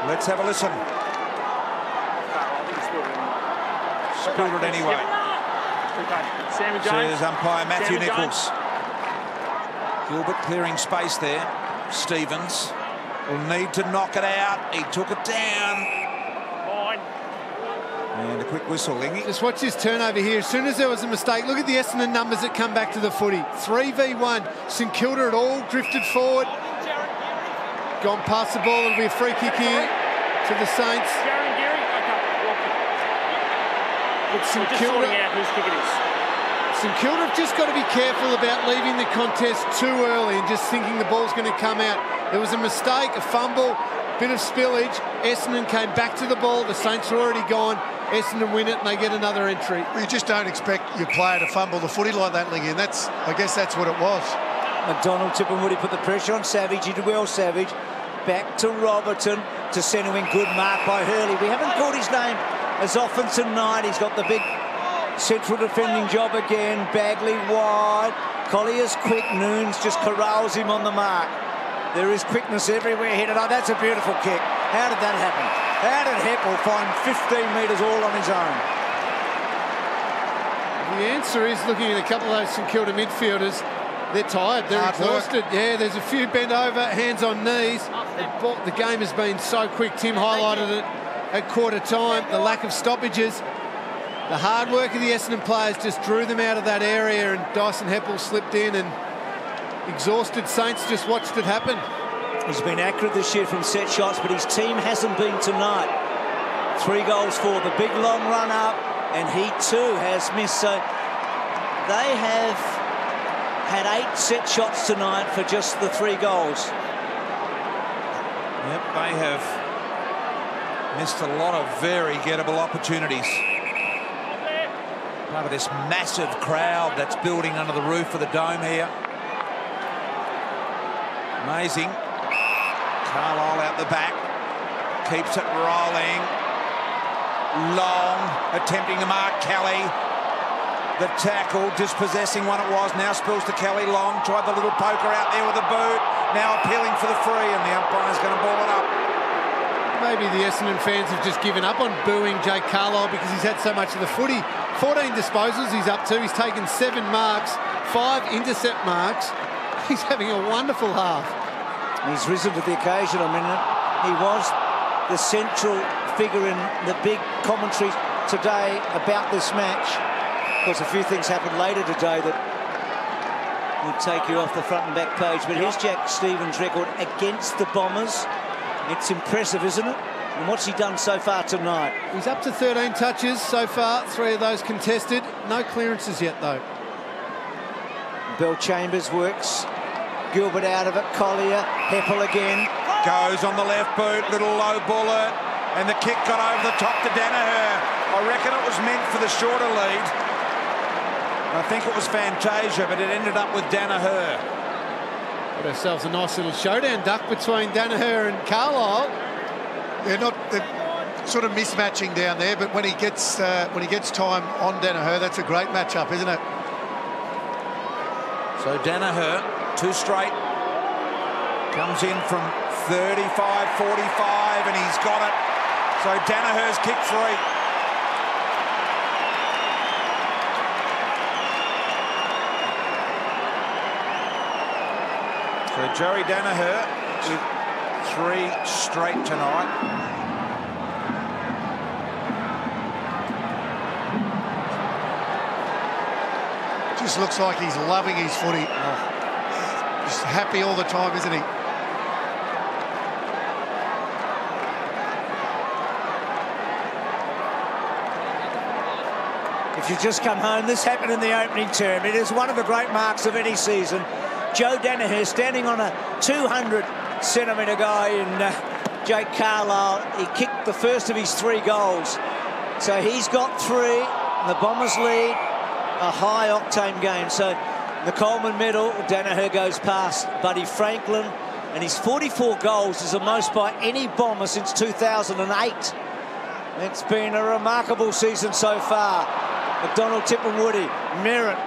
B: Let's have a listen. Spilled it anyway. Says umpire Matthew Nichols. Gilbert clearing space there. Stevens will need to knock it out. He took it down. And a quick whistle, Lingy.
G: Just watch this turnover here. As soon as there was a mistake, look at the Essendon numbers that come back to the footy. 3v1. St Kilda at all drifted forward. Gone past the ball. It'll be a free kick here to the Saints. But St Kilda have just got to be careful about leaving the contest too early and just thinking the ball's going to come out. There was a mistake, a fumble, bit of spillage. Essendon came back to the ball. The Saints are already gone. Essendon win it and they get another entry.
C: Well, you just don't expect your player to fumble the footy like that, Lingy, and I guess that's what it was.
D: McDonald-Tipungwuti put the pressure on Savage. He did well, Savage. Back to Robertson to send him in. Good mark by Hurley. We haven't called his name as often tonight. He's got the big central defending job again. Bagley wide. Collier's quick. Noons just corrals him on the mark. There is quickness everywhere here tonight. That's a beautiful kick. How did that happen? How did Heppel find 15 metres all on his own?
G: The answer is, looking at a couple of those St Kilda midfielders, they're tired, they're exhausted. Yeah, there's a few bent over, hands on knees. The game has been so quick. Tim highlighted it at quarter time, the lack of stoppages. The hard work of the Essendon players just drew them out of that area, and Dyson Heppel slipped in, and exhausted Saints just watched it happen.
D: He's been accurate this year from set shots, but his team hasn't been tonight. 3 goals for the big long run up, and he too has missed. So they have had 8 set shots tonight for just the 3 goals.
B: Yep, they have missed a lot of very gettable opportunities. Part of this massive crowd that's building under the roof of the dome here. Amazing. Carlisle out the back. Keeps it rolling. Long, attempting to mark Kelly. The tackle, dispossessing one it was. Now spills to Kelly. Long tried the little poker out there with a boot. Now appealing for the free, and the umpire's going to ball it up.
G: Maybe the Essendon fans have just given up on booing Jake Carlisle because he's had so much of the footy. 14 disposals he's up to. He's taken 7 marks, 5 intercept marks. He's having a wonderful half.
D: He's risen to the occasion. I mean, he was the central figure in the big commentary today about this match. Of course, a few things happened later today that would take you off the front and back page. But here's Jack Stevens' record against the Bombers. It's impressive, isn't it? And what's he done so far tonight?
G: He's up to 13 touches so far, 3 of those contested. No clearances yet, though.
D: Bell Chambers works. Gilbert out of it. Collier. Heppel again.
B: Goes on the left boot. Little low bullet. And the kick got over the top to Danaher. I reckon it was meant for the shorter lead. I think it was Fantasia, but it ended up with Danaher.
G: Got ourselves a nice little showdown duck between Danaher and Carlisle.
C: They're sort of mismatching down there, but when he gets time on Danaher, that's a great matchup, isn't it?
B: So Danaher, 2 straight, comes in from 35, 45, and he's got it. So Danaher's kick 3. So Joey Danaher with 3 straight tonight.
C: Just looks like he's loving his footy. Just happy all the time, isn't he?
D: If you just come home, this happened in the opening term. It is one of the great marks of any season. Joe Danaher standing on a 200-centimetre guy in Jake Carlisle. He kicked the first of his 3 goals. So he's got 3. The Bombers lead. A high-octane game. So the Coleman medal, Danaher goes past Buddy Franklin. And his 44 goals is the most by any Bomber since 2008. It's been a remarkable season so far. McDonald-Tipungwuti, Merritt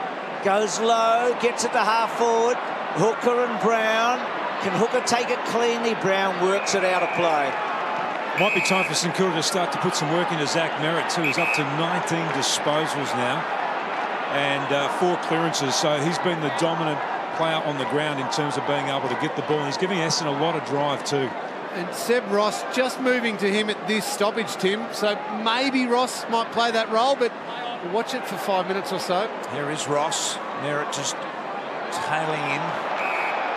D: goes low, gets it to half-forward. Hooker and Brown. Can Hooker take it cleanly? Brown works it out of play.
F: Might be time for St Kilda to start to put some work into Zach Merritt too. He's up to 19 disposals now and 4 clearances. So he's been the dominant player on the ground in terms of being able to get the ball. And he's giving Essendon a lot of drive too.
G: And Seb Ross just moving to him at this stoppage, Tim. So maybe Ross might play that role, but we'll watch it for 5 minutes or so.
B: Here is Ross. Merritt just tailing in.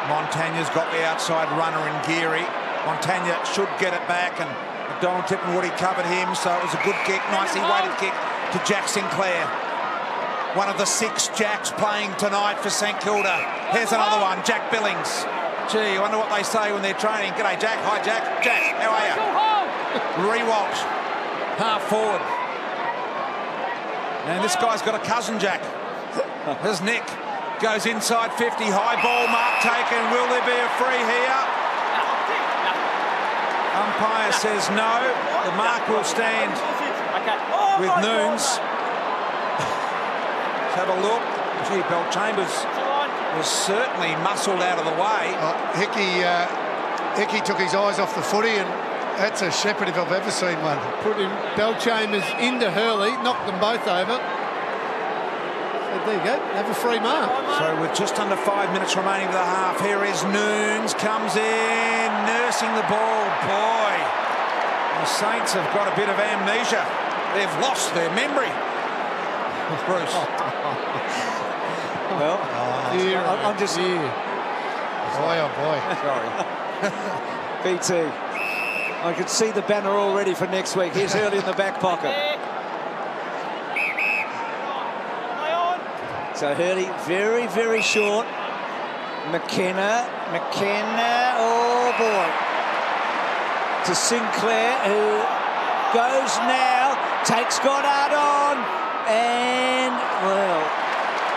B: Montagna's got the outside runner in Geary. Montagna should get it back, and McDonald-Tipungwuti covered him, so it was a good kick. Nicely weighted kick to Jack Sinclair. One of the 6 Jacks playing tonight for St Kilda. Here's another one, Jack Billings. Gee, I wonder what they say when they're training. G'day, Jack. Hi, Jack. Jack, how are you? Rewalt. Half forward. And this guy's got a cousin, Jack. There's Nick. Goes inside 50. High ball mark taken. Will there be a free here? Umpire says no. The mark will stand with Noons. Let's have a look. Gee, Bell Chambers was certainly muscled out of the way.
C: Hickey took his eyes off the footy, and that's a shepherd if I've ever seen one.
G: Put him, Bell Chambers into Hurley, knocked them both over. So there you go, have a free mark.
B: So with just under 5 minutes remaining of the half, here is Noons, comes in, nursing the ball. Boy, the Saints have got a bit of amnesia. They've lost their memory. Bruce.
D: Well, I'm just...
C: Boy, oh boy.
B: Sorry.
D: BT. I can see the banner already for next week. Here's Hurley in the back pocket. So Hurley very, very short. McKenna, oh boy. To Sinclair, who goes now, takes Goddard on, and, well,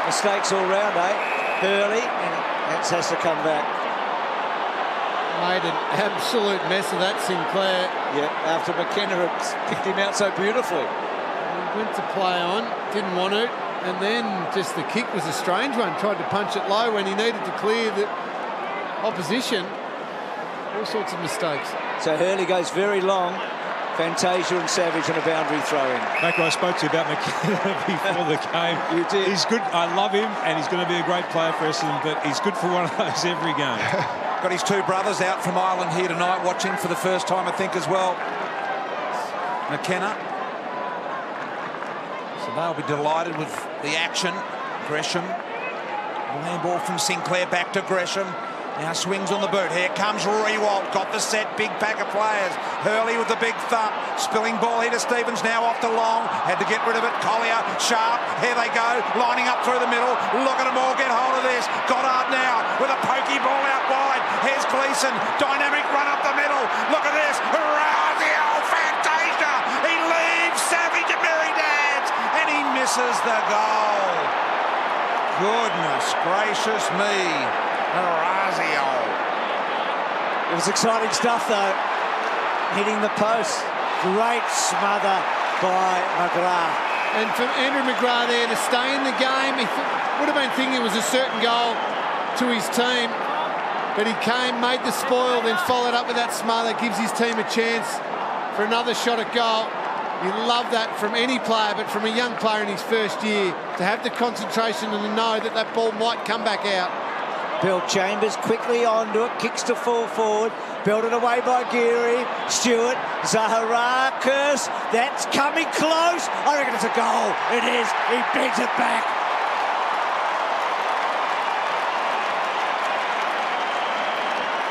D: mistakes all round, eh? Hurley, and that has to come back.
G: Made an absolute mess of that, Sinclair.
D: Yeah, after McKenna had picked him out so beautifully.
G: He went to play on, didn't want to, and then just the kick was a strange one. Tried to punch it low when he needed to clear the opposition. All sorts of mistakes.
D: So Hurley goes very long. Fantasia and Savage on a boundary throw-in.
F: Macro, I spoke to you about McKenna before the game.
D: You did.
F: He's good. I love him, and he's going to be a great player for Essendon, but he's good for one of those every game.
B: Got his two brothers out from Ireland here tonight watching for the first time, I think, as well. McKenna. So they'll be delighted with the action. Gresham. Handball from Sinclair back to Gresham. Now swings on the boot. Here comes Rewalt. Got the set. Big pack of players. Hurley with the big thump. Spilling ball here to Stevens. Now off to Long. Had to get rid of it. Collier. Sharp. Here they go. Lining up through the middle. Look at them all get hold of this. Goddard now with a pokey ball out wide. Here's Gleeson. Dynamic run up the middle. Look at this. Razio. Fantasia. He leaves Savage and Mary Dance. And he misses the goal. Goodness gracious me. Razio.
D: It was exciting stuff, though. Hitting the post. Great smother by McGrath.
G: And from Andrew McGrath there to stay in the game, he would have been thinking it was a certain goal to his team. But he came, made the spoil, then followed up with that smother, gives his team a chance for another shot at goal. You love that from any player, but from a young player in his first year, to have the concentration and to know that that ball might come back out.
D: Bill Chambers quickly onto it, kicks to full forward, belted away by Geary, Stewart, Zaharakis, that's coming close, I reckon it's a goal, it is, he beats it back.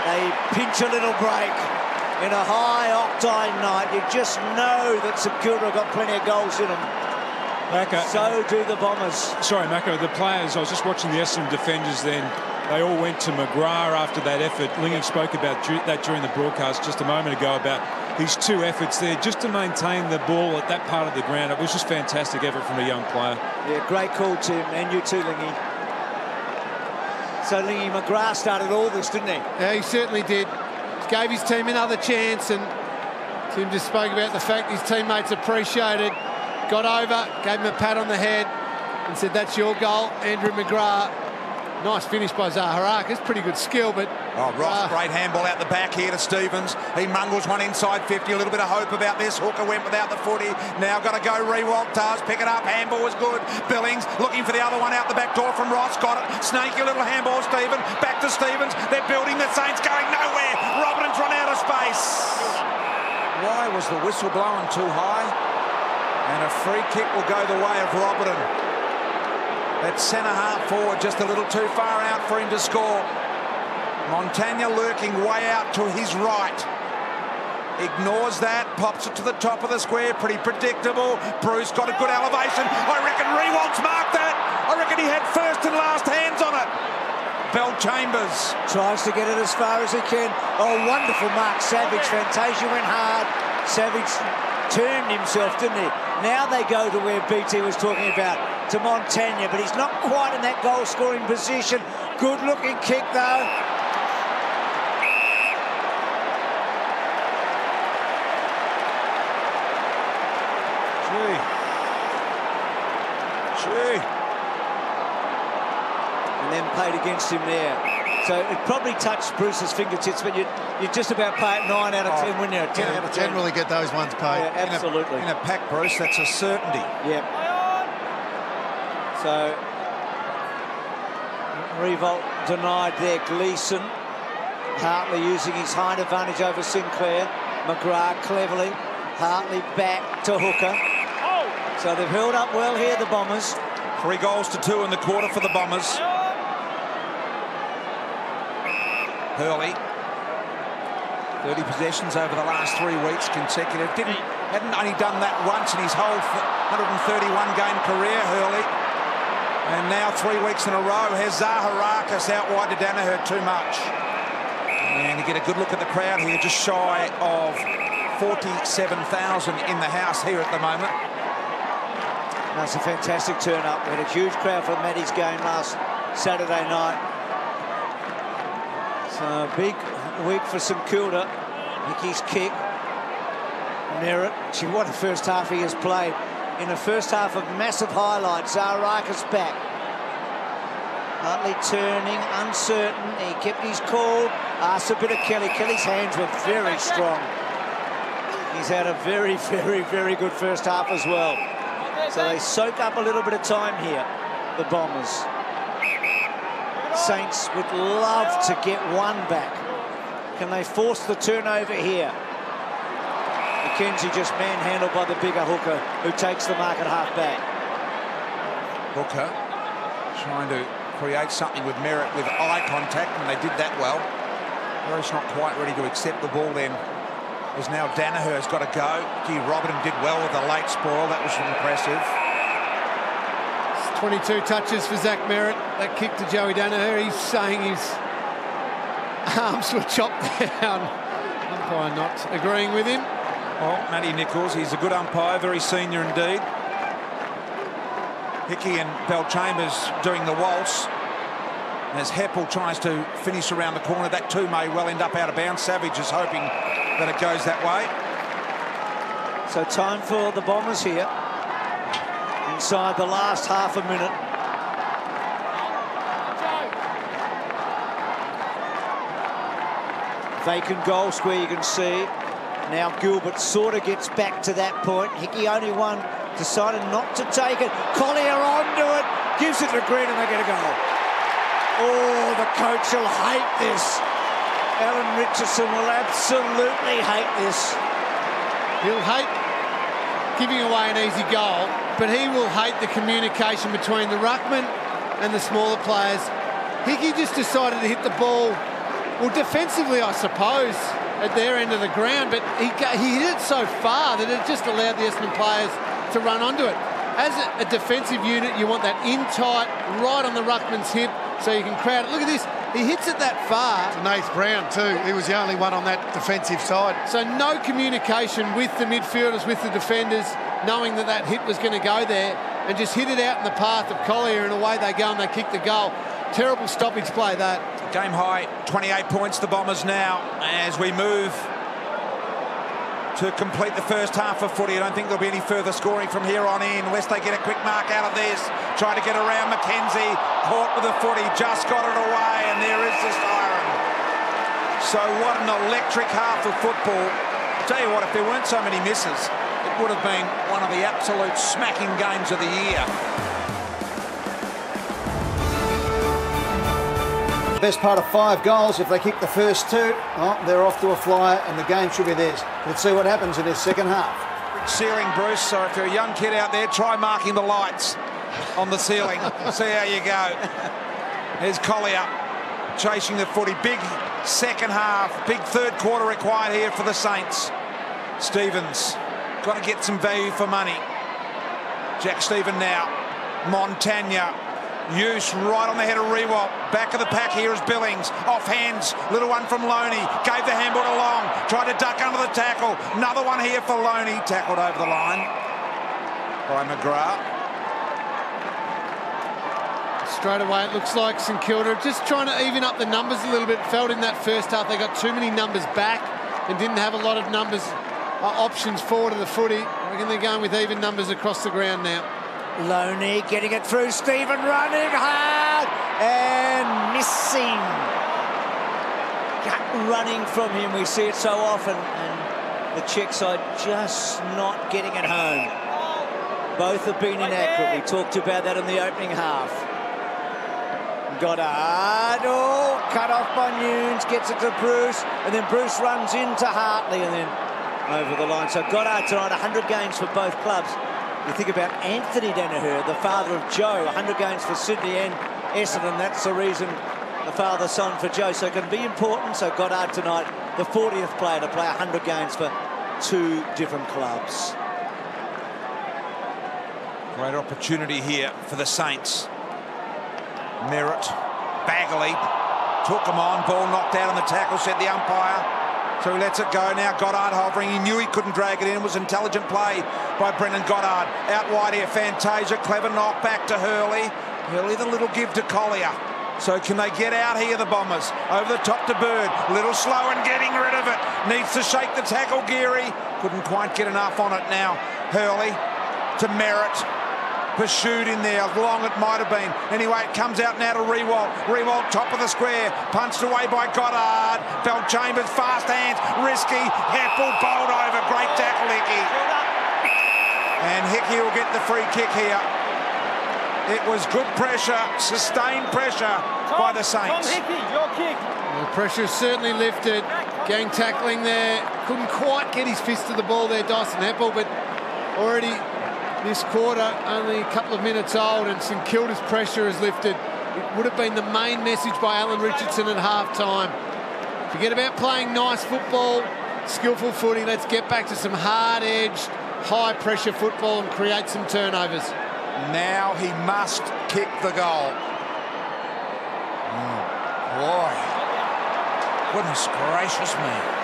D: They pinch a little break in a high-octane night. You just know that St.Kilda have got plenty of goals in them.
F: Macca,
D: so do the Bombers.
F: Sorry, Macca, the players, I was just watching the Essendon defenders then. They all went to McGrath after that effort. Lingy spoke about that during the broadcast just a moment ago about his two efforts there just to maintain the ball at that part of the ground. It was just fantastic effort from a young player.
D: Yeah, great call, Tim, and you too, Lingy. So Lingy, McGrath started all this, didn't he?
G: Yeah, he certainly did. Gave his team another chance, and Tim just spoke about the fact his teammates appreciated. Got over, gave him a pat on the head and said, that's your goal, Andrew McGrath. Nice finish by Zaharakis, pretty good skill, but...
B: Oh, Ross, great handball out the back here to Stevens. He mungles one inside 50, a little bit of hope about this. Hooker went without the footy. Now got to go Rewalt, Tars, pick it up, handball was good. Billings looking for the other one out the back door from Ross, got it. Snaky little handball, Stevens, back to Stevens. They're building, the Saints going nowhere. Robin's run out of space. Why was the whistle blowing too high? And a free kick will go the way of Robinson. That centre-half forward just a little too far out for him to score. Montagna lurking way out to his right. Ignores that, pops it to the top of the square, pretty predictable. Bruce got a good elevation. I reckon Rewalt's marked that. I reckon he had first and last hands on it. Bell Chambers.
D: Tries to get it as far as he can. Oh, wonderful mark, Savage. Fantasia went hard. Savage turned himself, didn't he? Now they go to where BT was talking about, to Montagna, but he's not quite in that goal-scoring position. Good-looking kick, though.
B: Gee.
D: And then paid against him there. So it probably touched Bruce's fingertips, but you'd just about pay it 9 out of 10, wouldn't you? 10 out of 10.
C: Generally get those ones paid.
D: Yeah, absolutely.
B: In a pack, Bruce, that's a certainty.
D: Yep. So Revolt denied there. Gleeson. Hartley using his height advantage over Sinclair. McGrath cleverly. Hartley back to Hooker. So they've held up well here, the Bombers.
B: 3 goals to 2 in the quarter for the Bombers. Hurley. 30 possessions over the last 3 weeks consecutive. Hadn't only done that once in his whole 131-game career, Hurley. And now 3 weeks in a row has Zaharakis out wide to Danaher too much. And you get a good look at the crowd here, just shy of 47,000 in the house here at the moment.
D: That's a fantastic turn-up. We had a huge crowd for Matty's game last Saturday night. So a big week for St Kilda. Hickey's kick. Merritt. Gee, what a first half he has played. In the first half of massive highlights. Zaharakis back. Hartley turning, uncertain. He kept his cool. Asked a bit of Kelly. Kelly's hands were very strong. He's had a very, very, very good first half as well. So they soak up a little bit of time here, the Bombers. Saints would love to get one back. Can they force the turnover here? McKenzie just manhandled by the bigger hooker, who takes the mark at half-back.
B: Hooker trying to create something with Merritt with eye contact, and they did that well. Harris not quite ready to accept the ball then, as now Danaher's got to go. Gee, Robin did well with the late spoil. That was impressive.
G: 22 touches for Zach Merritt. That kick to Joey Danaher. He's saying his arms were chopped down. Umpire not agreeing with him.
B: Well, Matty Nichols, he's a good umpire, very senior indeed. Hickey and Bell-Chambers doing the waltz. As Heppel tries to finish around the corner, that too may well end up out of bounds. Savage is hoping that it goes that way.
D: So time for the Bombers here. Inside the last half a minute. Vacant goal square, you can see. Now Gilbert sort of gets back to that point. Hickey only one, decided not to take it. Collier onto it, gives it to Green, and they get a goal. Oh, the coach will hate this. Alan Richardson will absolutely hate this.
G: He'll hate giving away an easy goal, but he will hate the communication between the ruckman and the smaller players. Hickey just decided to hit the ball, well, defensively, I suppose, at their end of the ground, but he hit it so far that it just allowed the Essendon players to run onto it. As a defensive unit, you want that in tight, right on the ruckman's hip, so you can crowd it. Look at this. He hits it that far.
C: To Nath Brown too. He was the only one on that defensive side.
G: So no communication with the midfielders, with the defenders, knowing that that hit was going to go there, and just hit it out in the path of Collier, and away they go and they kick the goal. Terrible stoppage play, that.
B: Game high, 28 points, the Bombers now, as we move to complete the first half of footy. I don't think there'll be any further scoring from here on in, unless they get a quick mark out of this. Trying to get around McKenzie, caught with the footy, just got it away, and there is the siren. So what an electric half of football. I'll tell you what, if there weren't so many misses, it would have been one of the absolute smacking games of the year.
I: Best part of 5 goals. If they kick the first 2, they're off to a flyer and the game should be theirs. Let's see what happens in this second half.
B: Ceiling, Bruce, so if you're a young kid out there, try marking the lights on the ceiling. See how you go. There's Collier chasing the footy. Big second half, big third quarter required here for the Saints. Stevens, got to get some value for money. Jack Stephen now. Montagna. Use right on the head of Rewalt. Back of the pack here is Billings. Off hands. Little one from Loney. Gave the handball to Long. Tried to duck under the tackle. Another one here for Loney. Tackled over the line by McGrath.
G: Straight away, it looks like St Kilda just trying to even up the numbers a little bit. Felt in that first half they got too many numbers back and didn't have a lot of numbers options forward of the footy. I reckon they're going with even numbers across the ground now.
D: Loney getting it through. Stephen running hard and missing. Gut running from him. We see it so often, and the Czech side just not getting it home. Both have been inaccurate. We talked about that in the opening half. Goddard, oh, cut off by Nunes, gets it to Bruce, and then Bruce runs into Hartley and then over the line. So Goddard tonight, 100 games for both clubs. You think about Anthony Danaher, the father of Joe, 100 games for Sydney and Essendon. That's the reason the father-son for Joe. So it can be important. So Goddard tonight the 40th player to play 100 games for 2 different clubs.
B: Great opportunity here for the Saints. Merritt, Bagley, took him on, ball knocked out on the tackle, said the umpire. So he lets it go now. Goddard hovering. He knew he couldn't drag it in. It was intelligent play by Brendan Goddard. Out wide here, Fantasia. Clever knock back to Hurley. Hurley, the little give to Collier. So can they get out here, the Bombers? Over the top to Bird. Little slow in getting rid of it. Needs to shake the tackle, Geary. Couldn't quite get enough on it now. Hurley to Merritt. Pursued in there, long it might have been. Anyway, it comes out now to Rewalt. Rewalt, top of the square, punched away by Goddard. Bell Chambers, fast hands, risky. Heppel bowled over, great tackle, Hickey. And Hickey will get the free kick here. It was good pressure, sustained pressure by the Saints.
E: Tom Hickey, your kick.
G: The pressure certainly lifted. Gang tackling there. Couldn't quite get his fist to the ball there, Dyson Heppel, but already this quarter, only a couple of minutes old, and St Kilda's pressure has lifted. It would have been the main message by Alan Richardson at half-time. Forget about playing nice football, skillful footy. Let's get back to some hard-edged, high-pressure football and create some turnovers.
B: Now he must kick the goal. Oh, boy. Goodness gracious me.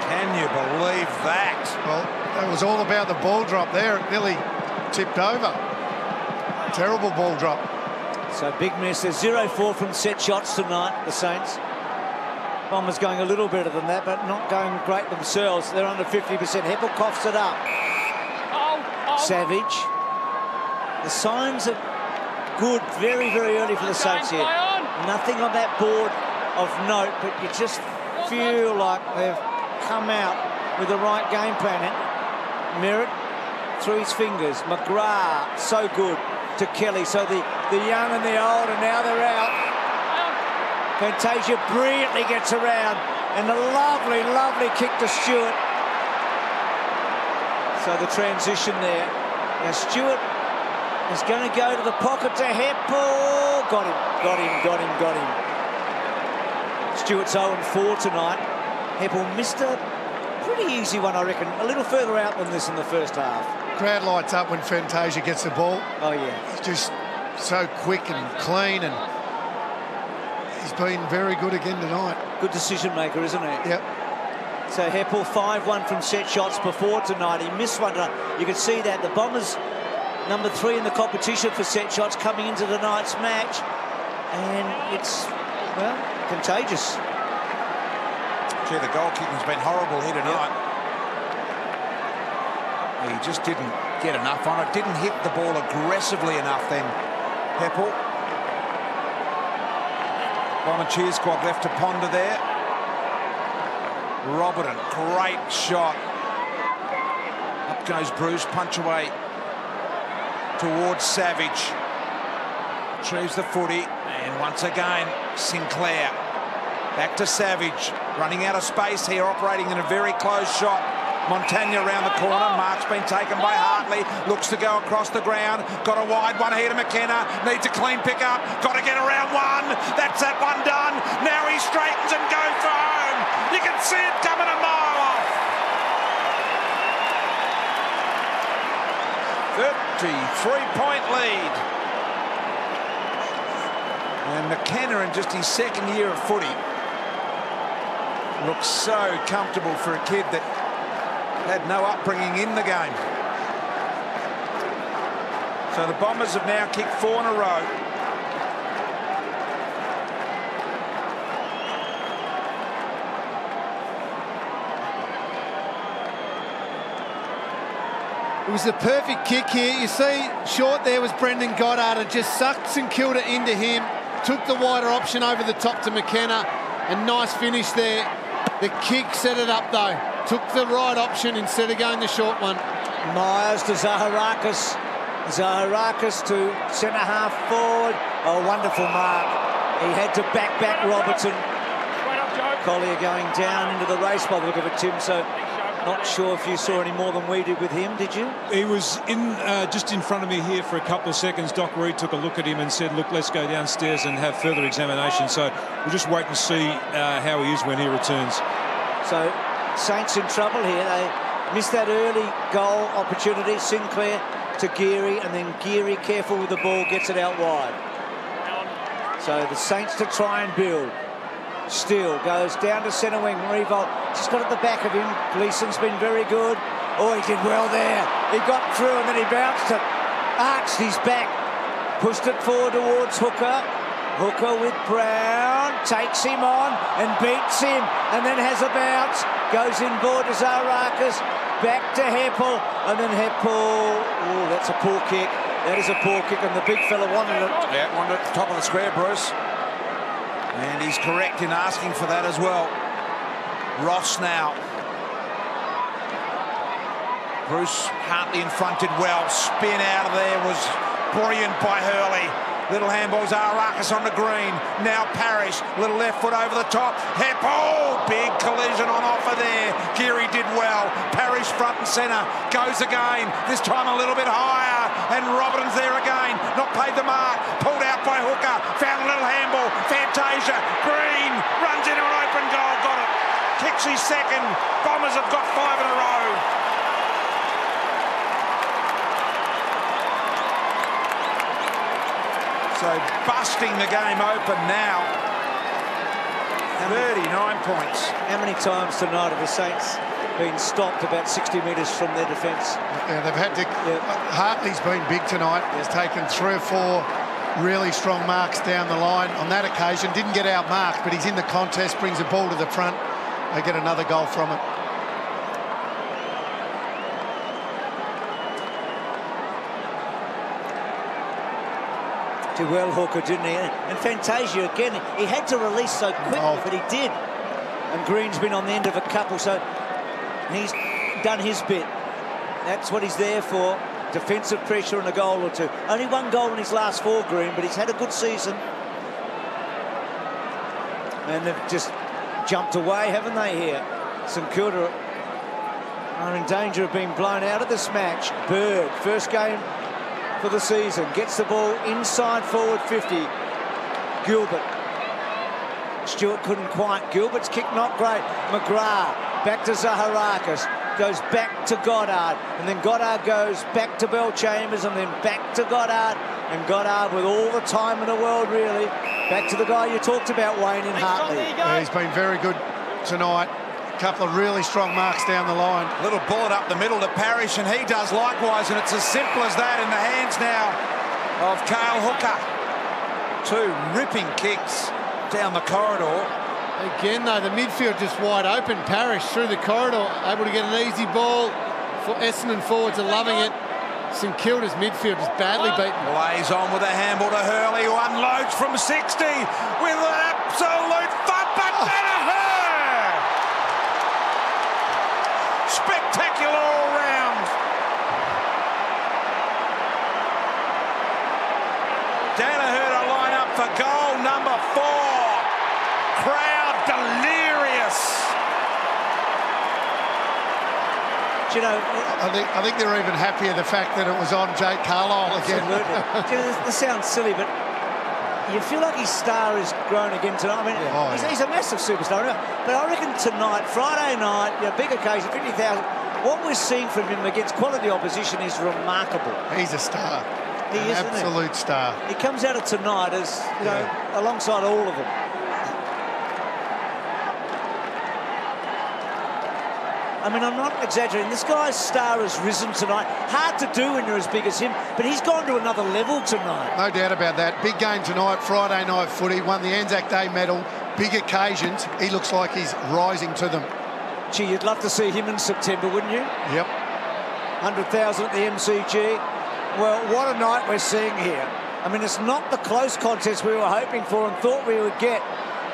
B: Can you believe that?
C: Well, it was all about the ball drop there. It nearly tipped over. Terrible ball drop.
D: So big miss. There's 0-4 from set shots tonight, the Saints. Bombers going a little better than that, but not going great themselves. They're under 50%. Heppel coughs it up. Savage. The signs are good very, very early for the Saints here. Nothing on that board of note, but you just feel like they've come out with the right game plan. Merritt through his fingers. McGrath, so good to Kelly. So the young and the old, and now they're out. Fantasia brilliantly gets around, and a lovely, lovely kick to Stewart. So the transition there. Now Stewart is going to go to the pocket to Heppel. Got him. Stewart's 0-4 tonight. Heppel missed a pretty easy one, I reckon. A little further out than this in the first half.
C: Crowd lights up when Fantasia gets the ball.
D: Oh, yeah.
C: He's just so quick and clean, and he's been very good again tonight.
D: Good decision maker, isn't he?
C: Yep.
D: So Heppel 5-1 from set shots before tonight. He missed one tonight. You can see that. The Bombers, number 3 in the competition for set shots coming into tonight's match. And it's, well, contagious.
B: Gee, the goal kicking's been horrible here tonight. Yep. He just didn't get enough on it. Didn't hit the ball aggressively enough then, Heppel. Volunteer squad left to ponder there. Robertson, great shot. Up goes Bruce, punch away towards Savage. Retrieves the footy, and once again, Sinclair. Back to Savage, running out of space here, operating in a very close shot. Montagna around the corner, mark's been taken by Hartley, looks to go across the ground, got a wide one here to McKenna, needs a clean pick-up, got to get around one, that's that one done, now he straightens and goes for home, you can see it coming a mile off. 33-point lead. And McKenna, in just his second year of footy, looks so comfortable for a kid that had no upbringing in the game. So the Bombers have now kicked 4 in a row.
G: It was the perfect kick here. You see, short there was Brendan Goddard, and just sucked St Kilda into him, took the wider option over the top to McKenna, and nice finish there. The kick set it up though. Took the right option instead of going the short one.
D: Myers to Zaharakis. Zaharakis to centre-half forward. A wonderful mark. He had to back Robertson. Collier going down into the race by the look of it, Tim. So Not sure if you saw any more than we did with him, did you?
F: He was in just in front of me here for a couple of seconds. Doc Reed took a look at him and said, look, let's go downstairs and have further examination. So we'll just wait and see how he is when he returns.
D: So Saints in trouble here. They missed that early goal opportunity. Sinclair to Geary, and then Geary, careful with the ball, gets it out wide. So the Saints to try and build. Steele goes down to centre wing. Revolt just got at the back of him. Gleeson's been very good. Oh, he did well there. He got through and then he bounced it. Arched his back. Pushed it forward towards Hooker. Hooker with Brown. Takes him on and beats him. And then has a bounce. Goes inboard to Zaharakis. Back to Heppel. And then Heppel. Oh, that's a poor kick. That is a poor kick, and the big fella wanted it.
B: Yeah, wanted it at the top of the square, Bruce. And he's correct in asking for that as well. Ross now. Bruce Hartley in front did well. Spin out of there was brilliant by Hurley. Little handball, Zaharakis on the green. Now Parrish, little left foot over the top. Heppel, big collision on offer there. Geary did well. Parrish front and centre, goes again. This time a little bit higher. And Robertson's there again. Not paid the mark. Pulled out by Hooker. Found a little handball. Fantasia. Green runs into an open goal. Got it. Kicks his second. Bombers have got 5 in a row. So busting the game open now. 39 points.
D: How many times tonight have the Saints been stopped about 60 metres from their defence?
C: Yeah, they've had to. Yeah. Hartley's been big tonight. He's taken 3 or 4 really strong marks down the line. On that occasion, didn't get outmarked, but he's in the contest, brings the ball to the front. They get another goal from it.
D: Did well, Hooker, didn't he? And Fantasia again, he had to release so quickly, but he did. And Green's been on the end of a couple, so he's done his bit. That's what he's there for. Defensive pressure and a goal or two. Only 1 goal in his last 4, Green, but he's had a good season. And they've just jumped away, haven't they, here? St Kilda are in danger of being blown out of this match. Bird, first game for the season, gets the ball inside forward 50. Gilbert. Stewart couldn't quite. Gilbert's kick not great. McGrath back to Zaharakis. Goes back to Goddard. And then Goddard goes back to Bell Chambers and then back to Goddard. And Goddard with all the time in the world, really. Back to the guy you talked about, Wayne, in Hartley.
C: Yeah, he's been very good tonight. A couple of really strong marks down the line.
B: Little bullet up the middle to Parrish, and he does likewise, and it's as simple as that in the hands now of Cale Hooker. 2 ripping kicks down the corridor.
G: Again, though, the midfield just wide open. Parrish through the corridor, able to get an easy ball. For Essendon forwards are loving it. St Kilda's midfield is badly beaten.
B: Lays on with a handball to Hurley, who unloads from 60 with an absolute thump. Danaher! Spectacular all round. Danaher to line up for goal number 4. Crowd delirious.
D: Do you know,
C: I think they're even happier the fact that it was on Jake Carlisle again.
D: Do you know, this sounds silly, but you feel like his star has grown again tonight. I mean, he's a massive superstar. But I reckon tonight, Friday night, big occasion, 50,000, what we're seeing from him against quality opposition is remarkable.
C: He's a star.
D: He is, isn't
C: absolute star.
D: He comes out of tonight as, you know, alongside all of them. I mean, I'm not exaggerating. This guy's star has risen tonight. Hard to do when you're as big as him, but he's gone to another level tonight.
C: No doubt about that. Big game tonight, Friday night footy. Won the Anzac Day medal. Big occasions. He looks like he's rising to them.
D: Gee, you'd love to see him in September, wouldn't you?
C: Yep.
D: 100,000 at the MCG. Well, what a night we're seeing here. I mean, it's not the close contest we were hoping for and thought we would get.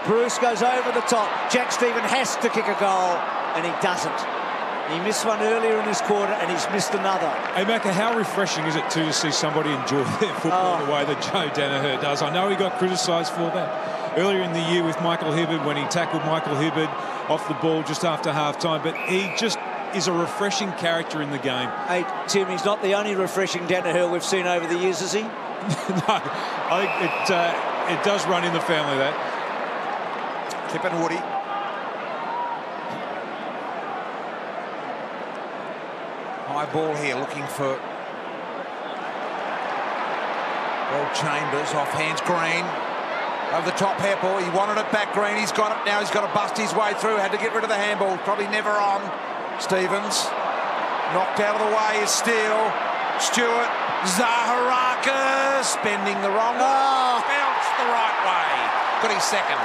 D: Bruce goes over the top. Jack Stephen has to kick a goal, and he doesn't. He missed one earlier in this quarter, and he's missed another.
F: Hey, Macca, how refreshing is it, too, to see somebody enjoy their football the way that Joe Danaher does? I know he got criticised for that earlier in the year with Michael Hibberd when he tackled Michael Hibberd off the ball just after half-time, but he just is a refreshing character in the game.
D: Hey, Tim, he's not the only refreshing Danaher we've seen over the years, is he?
F: No, I think it does run in the family, that.
B: Tipungwuti. High ball here, looking for Chambers, off hands Green. Over the top handball, he wanted it back Green, he's got it now, he's got to bust his way through, had to get rid of the handball, probably never on. Stevens, knocked out of the way is Steele. Stewart, Zaharakis, bending the wrong way, bounced the right way. Got his second.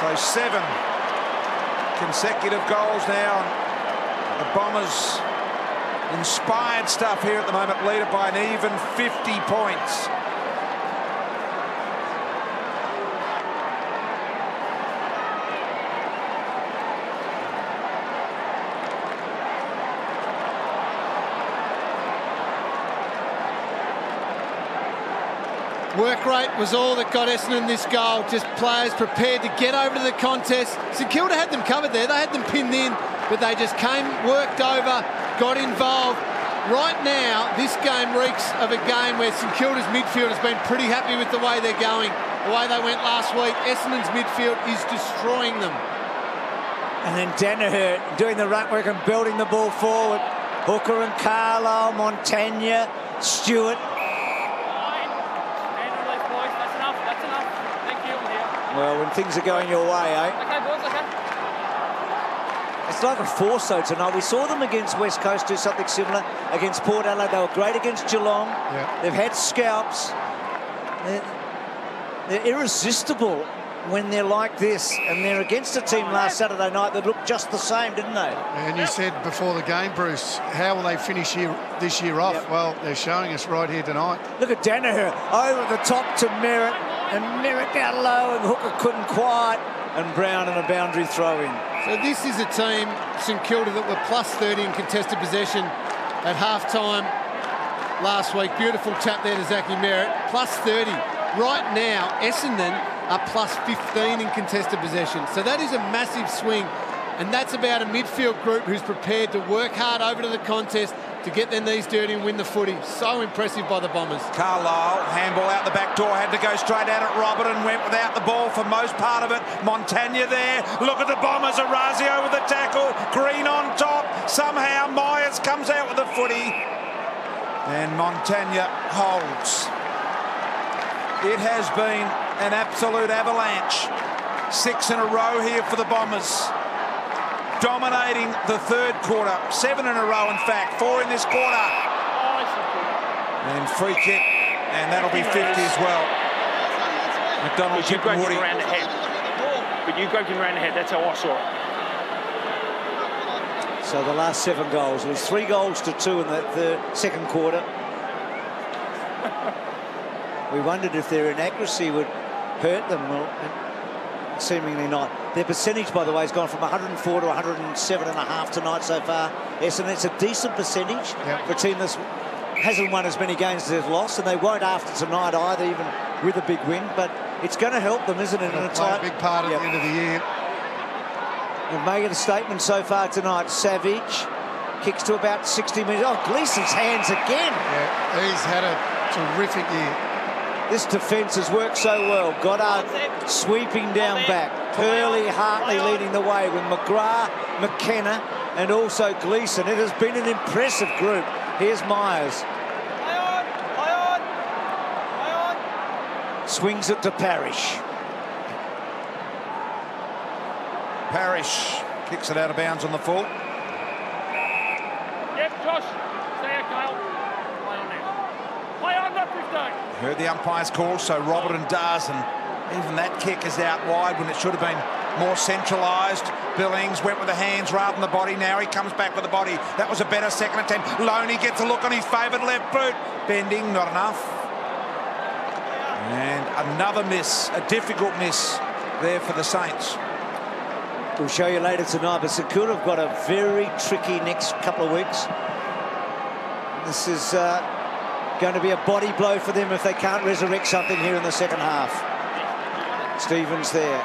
B: So 7 consecutive goals now. The Bombers inspired stuff here at the moment, leaded by an even 50 points.
G: Work rate was all that got Essendon this goal. Just players prepared to get over to the contest. St Kilda had them covered there. They had them pinned in, but they just came, worked over, got involved. Right now, this game reeks of a game where St Kilda's midfield has been pretty happy with the way they're going, the way they went last week. Essendon's midfield is destroying them.
D: And then Danaher doing the ruck work and building the ball forward. Hooker and Carlisle, Montagna, Stewart. Well, when things are going your way, eh?
E: Okay, boys, okay.
D: It's like a force, though, tonight. We saw them against West Coast do something similar against Port Adelaide. They were great against Geelong. Yeah. They've had scalps. They're irresistible when they're like this, and they're against a team last Saturday night that looked just the same, didn't they?
C: And you said before the game, Bruce, how will they finish this year off? Yep. Well, they're showing us right here tonight.
D: Look at Danaher over the top to Merritt, and Merritt down low, and Hooker couldn't quite, and Brown and a boundary throw in.
G: So this is a team, St Kilda, that were plus 30 in contested possession at half-time last week. Beautiful tap there to Zachy Merritt. Plus 30. Right now, Essendon are plus 15 in contested possession. So that is a massive swing. And that's about a midfield group who's prepared to work hard over to the contest to get their knees dirty and win the footy. So impressive by the Bombers.
B: Carlisle, handball out the back door, had to go straight out at Robert and went without the ball for most part of it. Montagna there. Look at the Bombers. Orazio with the tackle. Green on top. Somehow Myers comes out with the footy. And Montagna holds. It has been an absolute avalanche. 6 in a row here for the Bombers. Dominating the third quarter. 7 in a row, in fact. 4 in this quarter. And free kick. And that'll be 50 as well. McDonald-Tipungwuti.
E: But you grabbed him around the head. That's how I saw it.
D: So the last 7 goals. It was 3 goals to 2 in the second quarter. We wondered if their inaccuracy would hurt them. Well, seemingly not. Their percentage, by the way, has gone from 104 to 107.5 tonight so far. Essendon, it's a decent percentage for a team that hasn't won as many games as they've lost, and they won't after tonight either, even with a big win. But it's going to help them, isn't it?
C: It'll play a big part at the end of the year.
D: They've made a statement so far tonight. Savage kicks to about 60 metres. Oh, Gleeson's hands again.
C: Yeah, he's had a terrific year.
D: This defence has worked so well. Goddard sweeping down back. Hurley, Hartley leading the way with McGrath, McKenna and also Gleeson. It has been an impressive group. Here's Myers. Swings it to Parrish.
B: Parrish kicks it out of bounds on the full.
E: Yep, Josh. Stay out, Kyle. Play on now. Play on, not 15.
B: Heard the umpire's call, so Robert and Dars, and even that kick is out wide when it should have been more centralised. Billings went with the hands rather than the body. Now he comes back with the body. That was a better second attempt. Loney gets a look on his favoured left boot. Bending, not enough. And another miss, a difficult miss there for the Saints.
D: We'll show you later tonight, but St Kilda have got a very tricky next couple of weeks. This is going to be a body blow for them if they can't resurrect something here in the second half. Stevens there.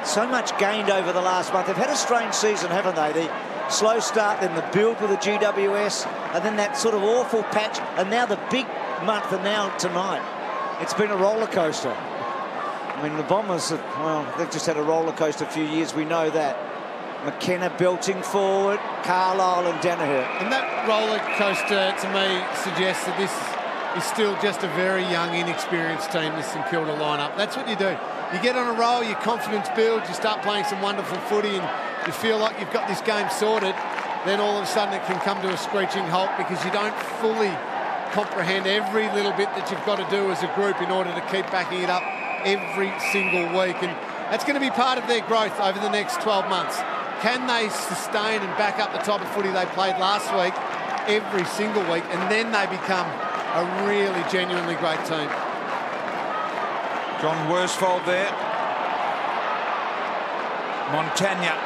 D: So much gained over the last month. They've had a strange season, haven't they? The slow start, then the build with the GWS, and then that sort of awful patch, and now the big month, and now tonight. It's been a roller coaster. I mean, the Bombers, well, they've just had a roller coaster a few years, we know that. McKenna belting forward, Carlisle and Danaher.
G: And that roller coaster, to me, suggests that this is still just a very young, inexperienced team, this St Kilda lineup. That's what you do. You get on a roll, your confidence builds, you start playing some wonderful footy and you feel like you've got this game sorted, then all of a sudden it can come to a screeching halt because you don't fully comprehend every little bit that you've got to do as a group in order to keep backing it up every single week. And that's going to be part of their growth over the next 12 months. Can they sustain and back up the type of footy they played last week every single week, and then they become a really genuinely great team.
B: John Worsfold there. Montagna,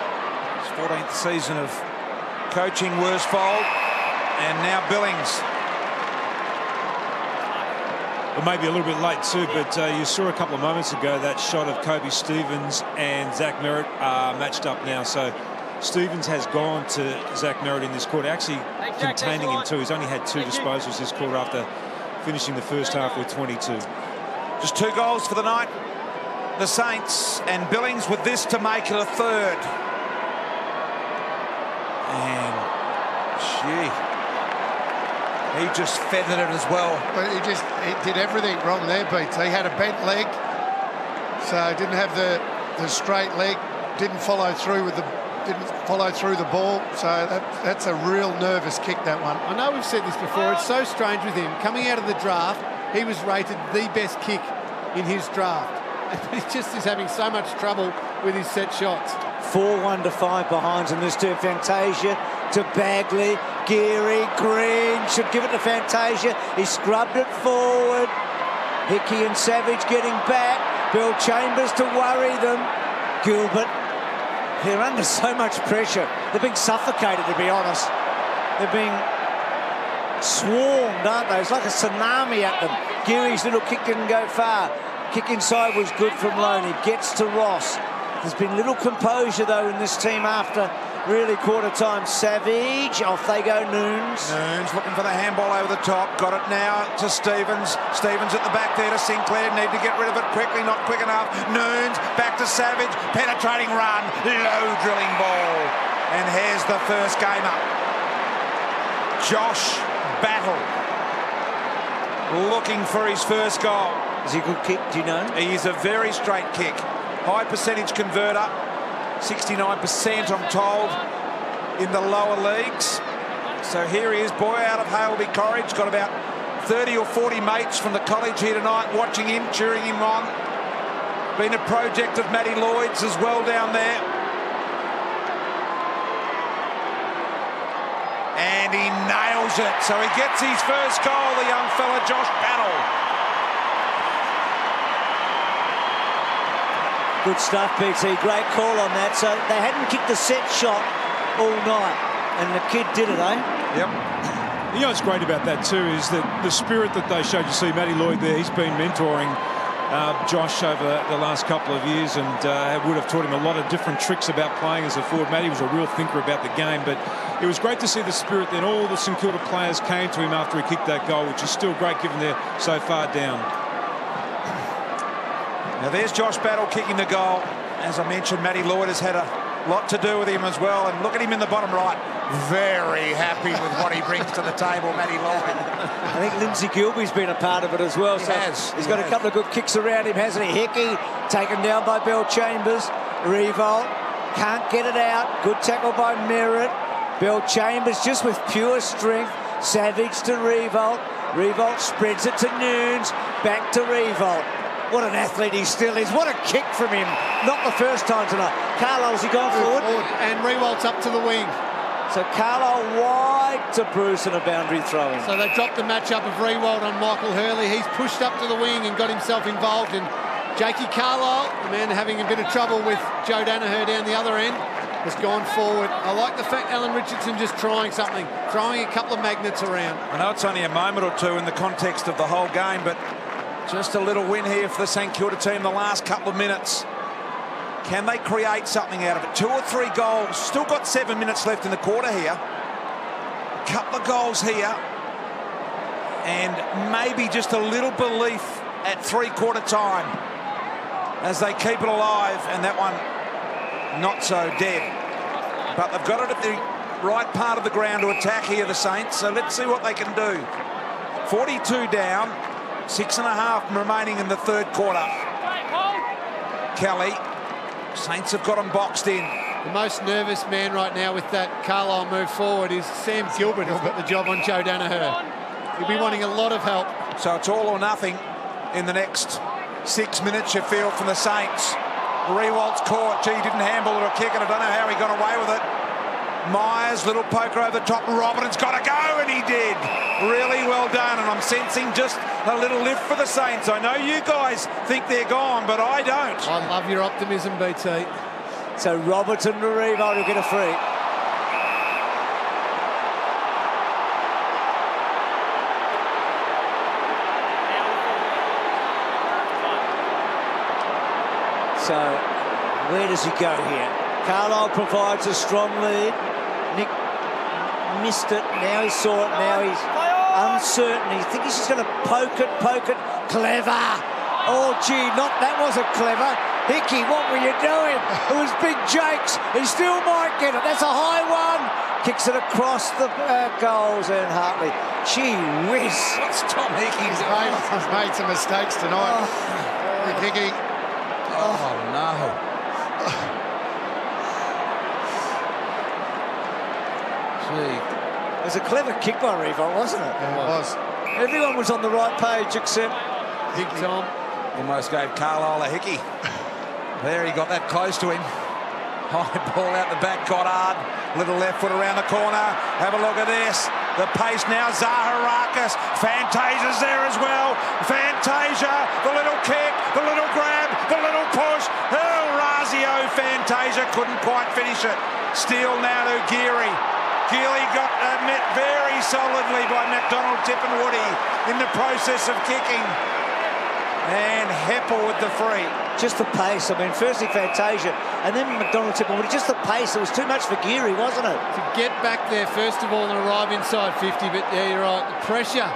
B: his 14th season of coaching Worsfold, and now Billings.
F: Well, maybe a little bit late too, but you saw a couple of moments ago that shot of Kobe Stevens and Zach Merritt are matched up now. So Stevens has gone to Zach Merritt in this quarter, actually containing him too. He's only had 2 disposals this quarter after finishing the first half with 22.
B: Just 2 goals for the night. The Saints, and Billings with this to make it a third. And, gee, he just feathered it as well.
C: But he did everything wrong there, Pete. He had a bent leg, so didn't have the straight leg, didn't follow through the ball. So that's a real nervous kick, that one.
G: I know we've said this before. It's so strange with him. Coming out of the draft, he was rated the best kick in his draft. He just is having so much trouble with his set shots.
D: 4-1 to 5 behinds in this turn. Fantasia to Bagley. Geary, Green should give it to Fantasia. He scrubbed it forward. Hickey and Savage getting back. Bill Chambers to worry them. Gilbert, they're under so much pressure. They're being suffocated, to be honest. They're being swarmed, aren't they? It's like a tsunami at them. Geary's little kick didn't go far. Kick inside was good from Loney. Gets to Ross. There's been little composure, though, in this team after really quarter time. Savage, off they go, Noons.
B: Noons looking for the handball over the top. Got it now to Stevens. Stevens at the back there to Sinclair. Need to get rid of it quickly, not quick enough. Noons back to Savage. Penetrating run. Low drilling ball. And here's the first game up. Josh Battle looking for his first goal.
D: Is he a good kick, do you know?
B: He's a very straight kick. High percentage converter. 69%, I'm told, in the lower leagues. So here he is, boy out of Hailby Corridge. Got about 30 or 40 mates from the college here tonight watching him, cheering him on. Been a project of Matty Lloyd's as well down there. And he nails it. So he gets his first goal, the young fella, Josh Battle.
D: Good stuff, BT. Great call on that. So they hadn't kicked a set shot all night, and the kid did it, eh?
B: Yep.
F: You know what's great about that too is that the spirit that they showed. You see Matty Lloyd there. He's been mentoring Josh over the last couple of years, and would have taught him a lot of different tricks about playing as a forward. Matty was a real thinker about the game, but it was great to see the spirit. Then all the St Kilda players came to him after he kicked that goal, which is still great given they're so far down.
B: Now there's Josh Battle kicking the goal. As I mentioned, Matty Lloyd has had a lot to do with him as well. And look at him in the bottom right. Very happy with what he brings to the table, Matty Lloyd.
D: I think Lindsay Gilby's been a part of it as well. He's got a couple of good kicks around him, hasn't he? Hickey taken down by Bill Chambers. Revolt can't get it out. Good tackle by Merritt. Bill Chambers just with pure strength. Savage to Revolt. Revolt spreads it to Noons. Back to Revolt. What an athlete he still is. What a kick from him. Not the first time tonight. Carlisle's he gone forward?
G: And Rewalt's up to the wing.
D: So Carlisle wide to Bruce and a boundary throw-in.
G: So they dropped the matchup of Rewalt on Michael Hurley. He's pushed up to the wing and got himself involved. And Jakey Carlisle, the man having a bit of trouble with Joe Danaher down the other end, has gone forward. I like the fact Alan Richardson just trying something, throwing a couple of magnets around.
B: I know it's only a moment or two in the context of the whole game, but just a little win here for the St Kilda team the last couple of minutes. Can they create something out of it? 2 or 3 goals. Still got 7 minutes left in the quarter here. A couple of goals here. And maybe just a little belief at three-quarter time as they keep it alive. And that one not so dead. But they've got it at the right part of the ground to attack here, the Saints. So let's see what they can do. 42 down. 6.5 remaining in the third quarter. Kelly. Saints have got them boxed in.
G: The most nervous man right now with that Carlisle move forward is Sam Gilbert, who's got the job on Joe Danaher. He'll be wanting a lot of help.
B: So it's all or nothing in the next 6 minutes, you feel, from the Saints. Rewalt's caught. Gee, he didn't handle it or kick it. I don't know how he got away with it. Myers, little poker over the top. Robin's got to go, and he did. Really well done, and I'm sensing just a little lift for the Saints. I know you guys think they're gone, but I don't.
G: I love your optimism, BT.
D: So Robertson to Revolt will get a free. So where does he go here? Carlisle provides a strong lead. Nick missed it. Now he saw it. Now he's uncertain. He thinks he's just going to poke it. Clever. Oh, gee, that wasn't clever. Hickey, what were you doing? It was Big Jakes. He still might get it. That's a high one. Kicks it across the goals, and Hartley. Gee whiz.
B: What's Tom Hickey?
C: He's made some mistakes tonight. Hickey.
B: Oh, no. Gee.
D: It was a clever kick by Revolt, wasn't it?
C: Yeah, it was.
D: Everyone was on the right page except
G: Big Tom.
B: Almost gave Carlisle a hickey. There, he got that close to him. High ball out the back, Goddard. Little left foot around the corner. Have a look at this. The pace now, Zaharakis. Fantasia's there as well. Fantasia, the little kick, the little grab, the little push. Oh, Razio Fantasia couldn't quite finish it. Steal now to Geary. Geary got met very solidly by McDonald-Tipungwuti in the process of kicking. And Heppel with the free.
D: just the pace. I mean, firstly Fantasia and then McDonald-Tipungwuti, just the pace. It was too much for Geary, wasn't it?
G: To get back there, first of all, and arrive inside 50, but yeah, you're right. The pressure,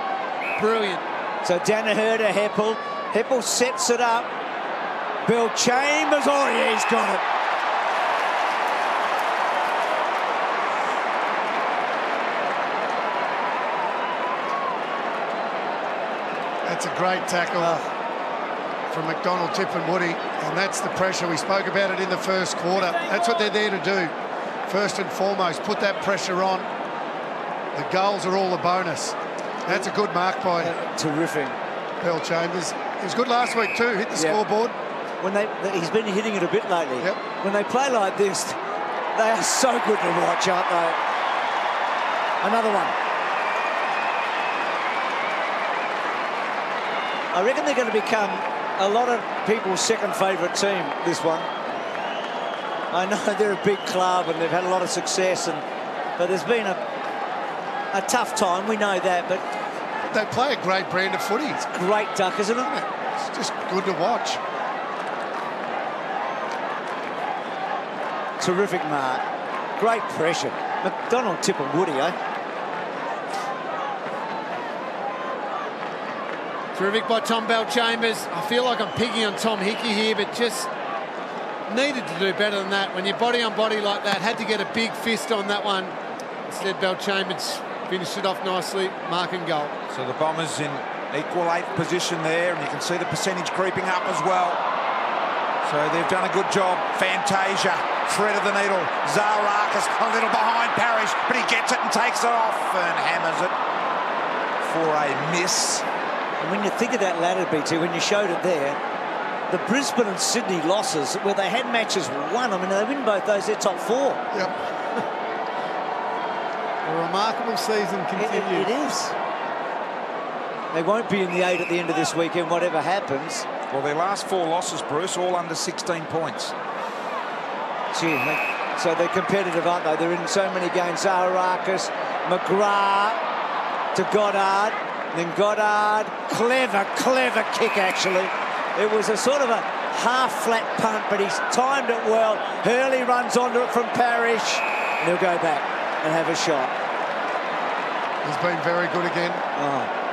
G: brilliant.
D: So Danaher to Heppel. Heppel sets it up. Bill Chambers, oh yeah, he's got it.
C: That's a great tackle from McDonald-Tipungwuti, and that's the pressure. We spoke about it in the first quarter. That's what they're there to do. First and foremost, put that pressure on. The goals are all a bonus. That's a good mark by
D: terrific
C: Bill Chambers. He was good last week too, hit the scoreboard.
D: When he's been hitting it a bit lately.
C: Yep.
D: When they play like this, they are so good to watch, aren't they? Another one. I reckon they're going to become a lot of people's second favourite team, this one. I know they're a big club and they've had a lot of success, but there's been a tough time, we know that, but
C: they play a great brand of footy.
D: It's great duck, isn't it?
C: It's just good to watch.
D: Terrific mark. Great pressure. McDonald-Tipungwuti, eh?
G: Terrific by Tom Bell-Chambers. I feel like I'm picking on Tom Hickey here, but just needed to do better than that. When you're body on body like that, had to get a big fist on that one. Instead, Bell-Chambers finished it off nicely, mark and goal.
B: So the Bombers in equal 8th position there, and you can see the percentage creeping up as well. So they've done a good job. Fantasia, thread of the needle. Zaharakis a little behind Parrish, but he gets it and takes it off and hammers it for a miss.
D: And when you think of that ladder, BT, when you showed it there, the Brisbane and Sydney losses, where they had matches won, I mean, they win both those, they're top 4.
C: Yep.
G: A remarkable season continues.
D: It is. They won't be in the 8 at the end of this weekend, whatever happens.
B: Well, their last 4 losses, Bruce, all under 16 points.
D: Gee, So they're competitive, aren't they? They're in so many games. Zaharakis, McGrath to Goddard, then Goddard. Clever kick, actually. It was a sort of a half-flat punt, but he's timed it well. Hurley runs onto it from Parrish, and he'll go back and have a shot.
C: He's been very good again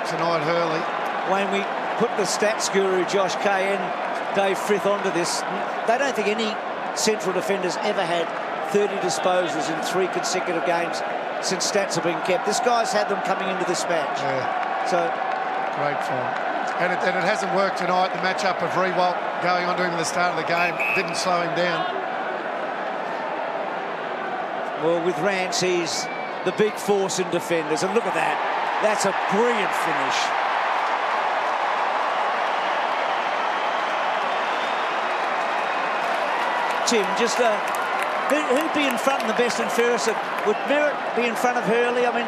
C: tonight, Hurley.
D: When we put the stats guru, Josh Kay, and Dave Frith onto this, they don't think any central defenders ever had 30 disposals in 3 consecutive games since stats have been kept. This guy's had them coming into this match.
C: Yeah.
D: So
C: great form. And it hasn't worked tonight. The matchup of Rewalt going on to him at the start of the game didn't slow him down.
D: Well, with Rance, he's the big force in defenders. And look at that. That's a brilliant finish. Tim, just who'd be in front in the best and fairest? Would Merritt be in front of Hurley? I mean,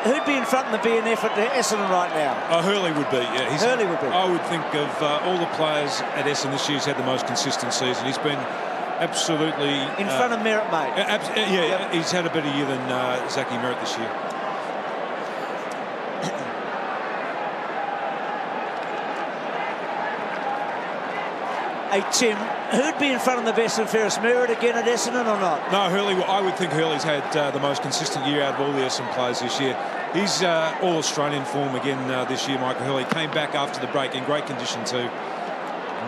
D: who'd be in front in the BNF at Essendon right now?
F: Hurley would be, yeah.
D: Hurley would be.
F: I would think of all the players at Essendon this year, he's had the most consistent season. He's been absolutely...
D: in front of Merritt, mate.
F: Yeah, he's had a better year than Zachy Merritt this year.
D: Hey, Tim, who'd be in front of the best and fairest? Merritt again at Essendon or not?
F: No, Hurley, I would think Hurley's had the most consistent year out of all the Essendon players this year. He's all-Australian form again this year, Michael Hurley. Came back after the break in great condition too.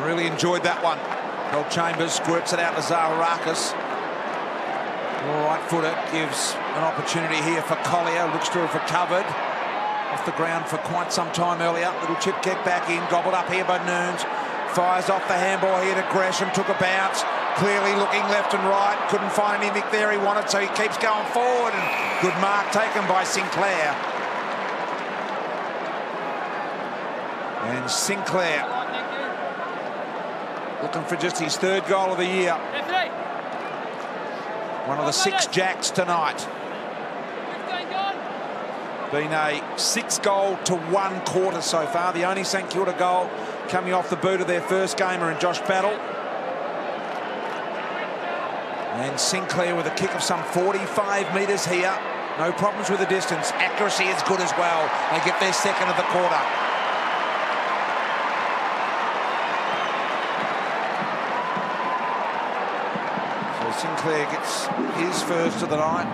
B: Really enjoyed that one. Bill Chambers squirts it out to Zaharakis. Right footer gives an opportunity here for Collier. Looks to have recovered off the ground for quite some time earlier. Little chip kick back in, gobbled up here by Noons. Fires off the handball here to Gresham, took a bounce, clearly looking left and right, couldn't find anything there he wanted, so he keeps going forward, and good mark taken by Sinclair. And Sinclair looking for just his 3rd goal of the year. One of the 6 jacks tonight. Been a 6-goal to 1 quarter so far. The only St Kilda goal coming off the boot of their first gamer in Josh Battle. And Sinclair with a kick of some 45 metres here. No problems with the distance. Accuracy is good as well. They get their 2nd of the quarter. So Sinclair gets his first of the night.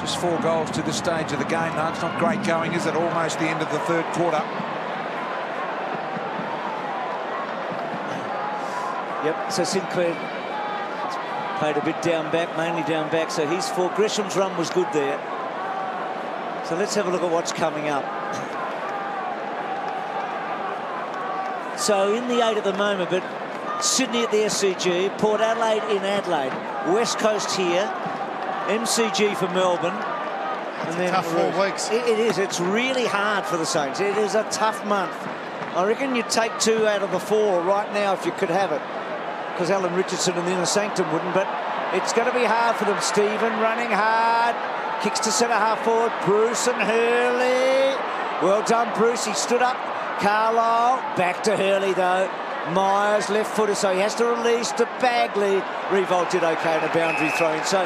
B: Just 4 goals to this stage of the game. No, it's not great going, is it? Almost the end of the 3rd quarter.
D: Yep, so Sinclair played a bit down back, mainly down back, so his 4. Gresham's run was good there. So let's have a look at what's coming up. So in the 8 at the moment, but Sydney at the SCG, Port Adelaide in Adelaide, West Coast here, MCG for Melbourne. And then
C: tough 4 weeks.
D: It is. It's really hard for the Saints. It is a tough month. I reckon you'd take 2 out of the 4 right now if you could have it, because Alan Richardson and the Inner Sanctum wouldn't, but it's going to be hard for them. Stephen running hard, kicks to centre half forward, Bruce and Hurley. Well done, Bruce. He stood up. Carlisle back to Hurley though. Myers left footer, so he has to release to Bagley. Revolt did okay in a boundary throw in. So,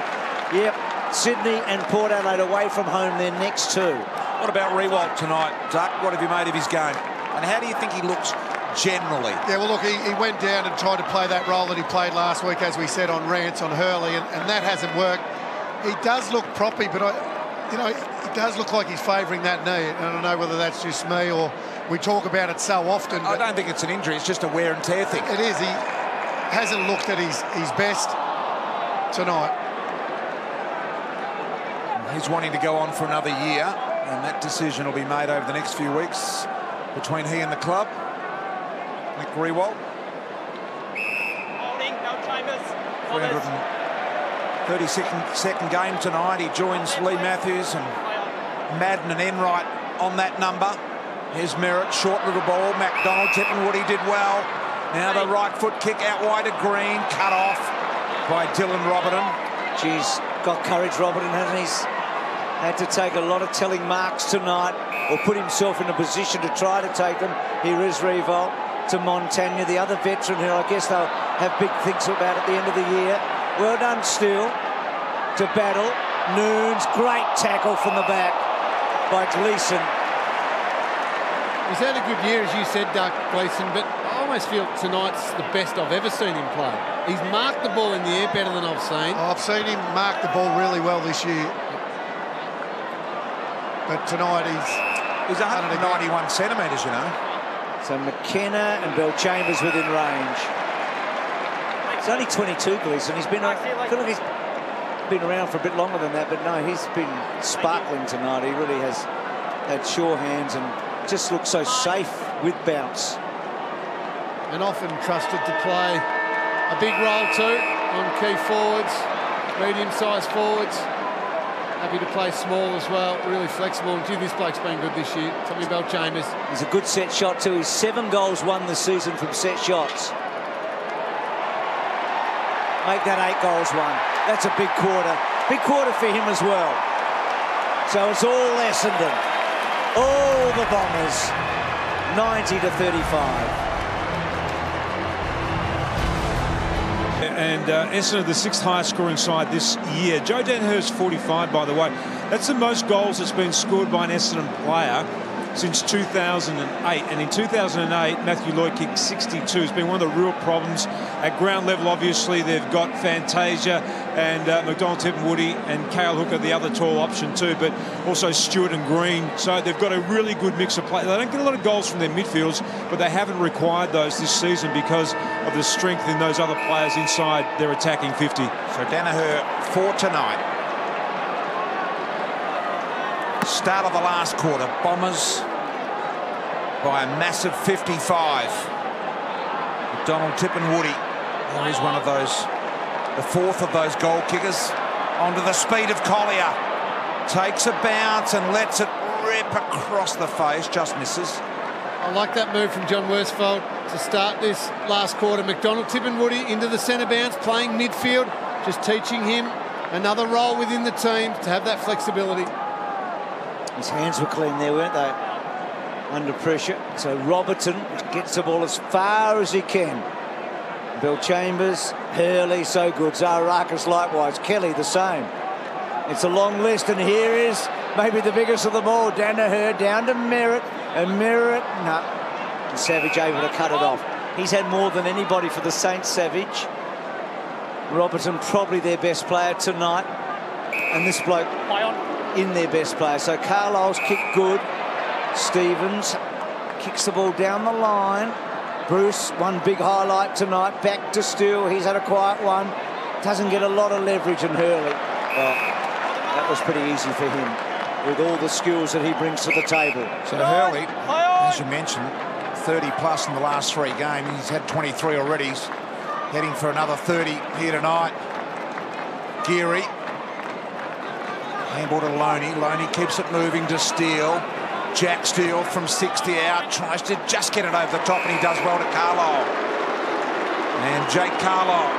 D: yep, Sydney and Port Adelaide away from home, their next 2.
B: What about Rewalt tonight, Duck? What have you made of his game? And how do you think he looks generally?
C: Yeah, well, look, he went down and tried to play that role that he played last week, as we said, on Rance, on Hurley, and that hasn't worked. He does look proppy, but, it does look like he's favouring that knee. And I don't know whether that's just me or we talk about it so often.
B: I don't think it's an injury. It's just a wear and tear thing.
C: It is. He hasn't looked at his best tonight.
B: He's wanting to go on for another year, and that decision will be made over the next few weeks between he and the club. Nick Rewalt.
E: Holding, no Chambers.
B: 332nd game tonight. He joins Lee Matthews and Madden and Enright on that number. Here's Merritt, short little ball. McDonald-Tipungwuti did well. Now the right foot kick out wide to Green, cut off by Dylan Robertson.
D: Geez, got courage, Robertson, hasn't he? He's had to take a lot of telling marks tonight, or put himself in a position to try to take them. Here is Revolt to Montagna, the other veteran who I guess they'll have big things about at the end of the year. Well done, Steele. To battle. Noons, great tackle from the back by Gleeson.
G: He's had a good year, as you said, Doug Gleeson, but I almost feel tonight's the best I've ever seen him play. He's marked the ball in the air better than I've seen.
C: I've seen him mark the ball really well this year. But tonight
B: he's 191 centimetres, you know.
D: So McKenna and Bell Chambers within range. He's only 22, Gleeson. I feel like he's been around for a bit longer than that, but no, he's been sparkling tonight. He really has had sure hands and just looks so safe with bounce.
G: And often trusted to play a big role too on key forwards, medium-sized forwards. Happy to play small as well, really flexible. And gee, this bloke's been good this year. Tommy Bell Chambers.
D: He's a good set shot too. He's 7 goals won this season from set shots. Make that 8 goals won. That's a big quarter. Big quarter for him as well. So it's all Essendon. All the Bombers. 90 to 35.
F: And Essendon, the 6th highest scoring side this year. Joe Danaher's 45, by the way. That's the most goals that's been scored by an Essendon player since 2008. And in 2008, Matthew Lloyd kicked 62. It's been one of the real problems. At ground level, obviously, they've got Fantasia and McDonald-Tipungwuti and Cale Hooker, the other tall option too, but also Stewart and Green. So they've got a really good mix of play. They don't get a lot of goals from their midfielders, but they haven't required those this season because of the strength in those other players inside their attacking 50.
B: So Danaher for tonight. Start of the last quarter. Bombers by a massive 55. McDonald-Tipungwuti. There is one of those, the 4th of those goal kickers. Onto the speed of Collier. Takes a bounce and lets it rip across the face. Just misses.
G: I like that move from John Worsfold to start this last quarter. McDonald-Tipungwuti into the centre bounce, playing midfield, just teaching him another role within the team to have that flexibility.
D: His hands were clean there, weren't they? Under pressure. So Robertson gets the ball as far as he can. Bell Chambers, Hurley, so good. Zaharakis likewise. Kelly the same. It's a long list, and here is maybe the biggest of them all. Danaher down to Merritt, and Merritt, no. And Savage able to cut it off. He's had more than anybody for the Saints, Savage. Robertson probably their best player tonight, and this bloke in their best player. So Carlisle's kick good. Stevens kicks the ball down the line. Bruce, one big highlight tonight. Back to Steele. He's had a quiet one. Doesn't get a lot of leverage. And Hurley, well, that was pretty easy for him with all the skills that he brings to the table.
B: So Hurley, as you mentioned, 30 plus in the last 3 games. He's had 23 already. He's heading for another 30 here tonight. Geary. Handball to Loney. Loney keeps it moving to Steele. Jack Steele from 60 out, tries to just get it over the top, and he does well to Carlisle. And Jake Carlisle.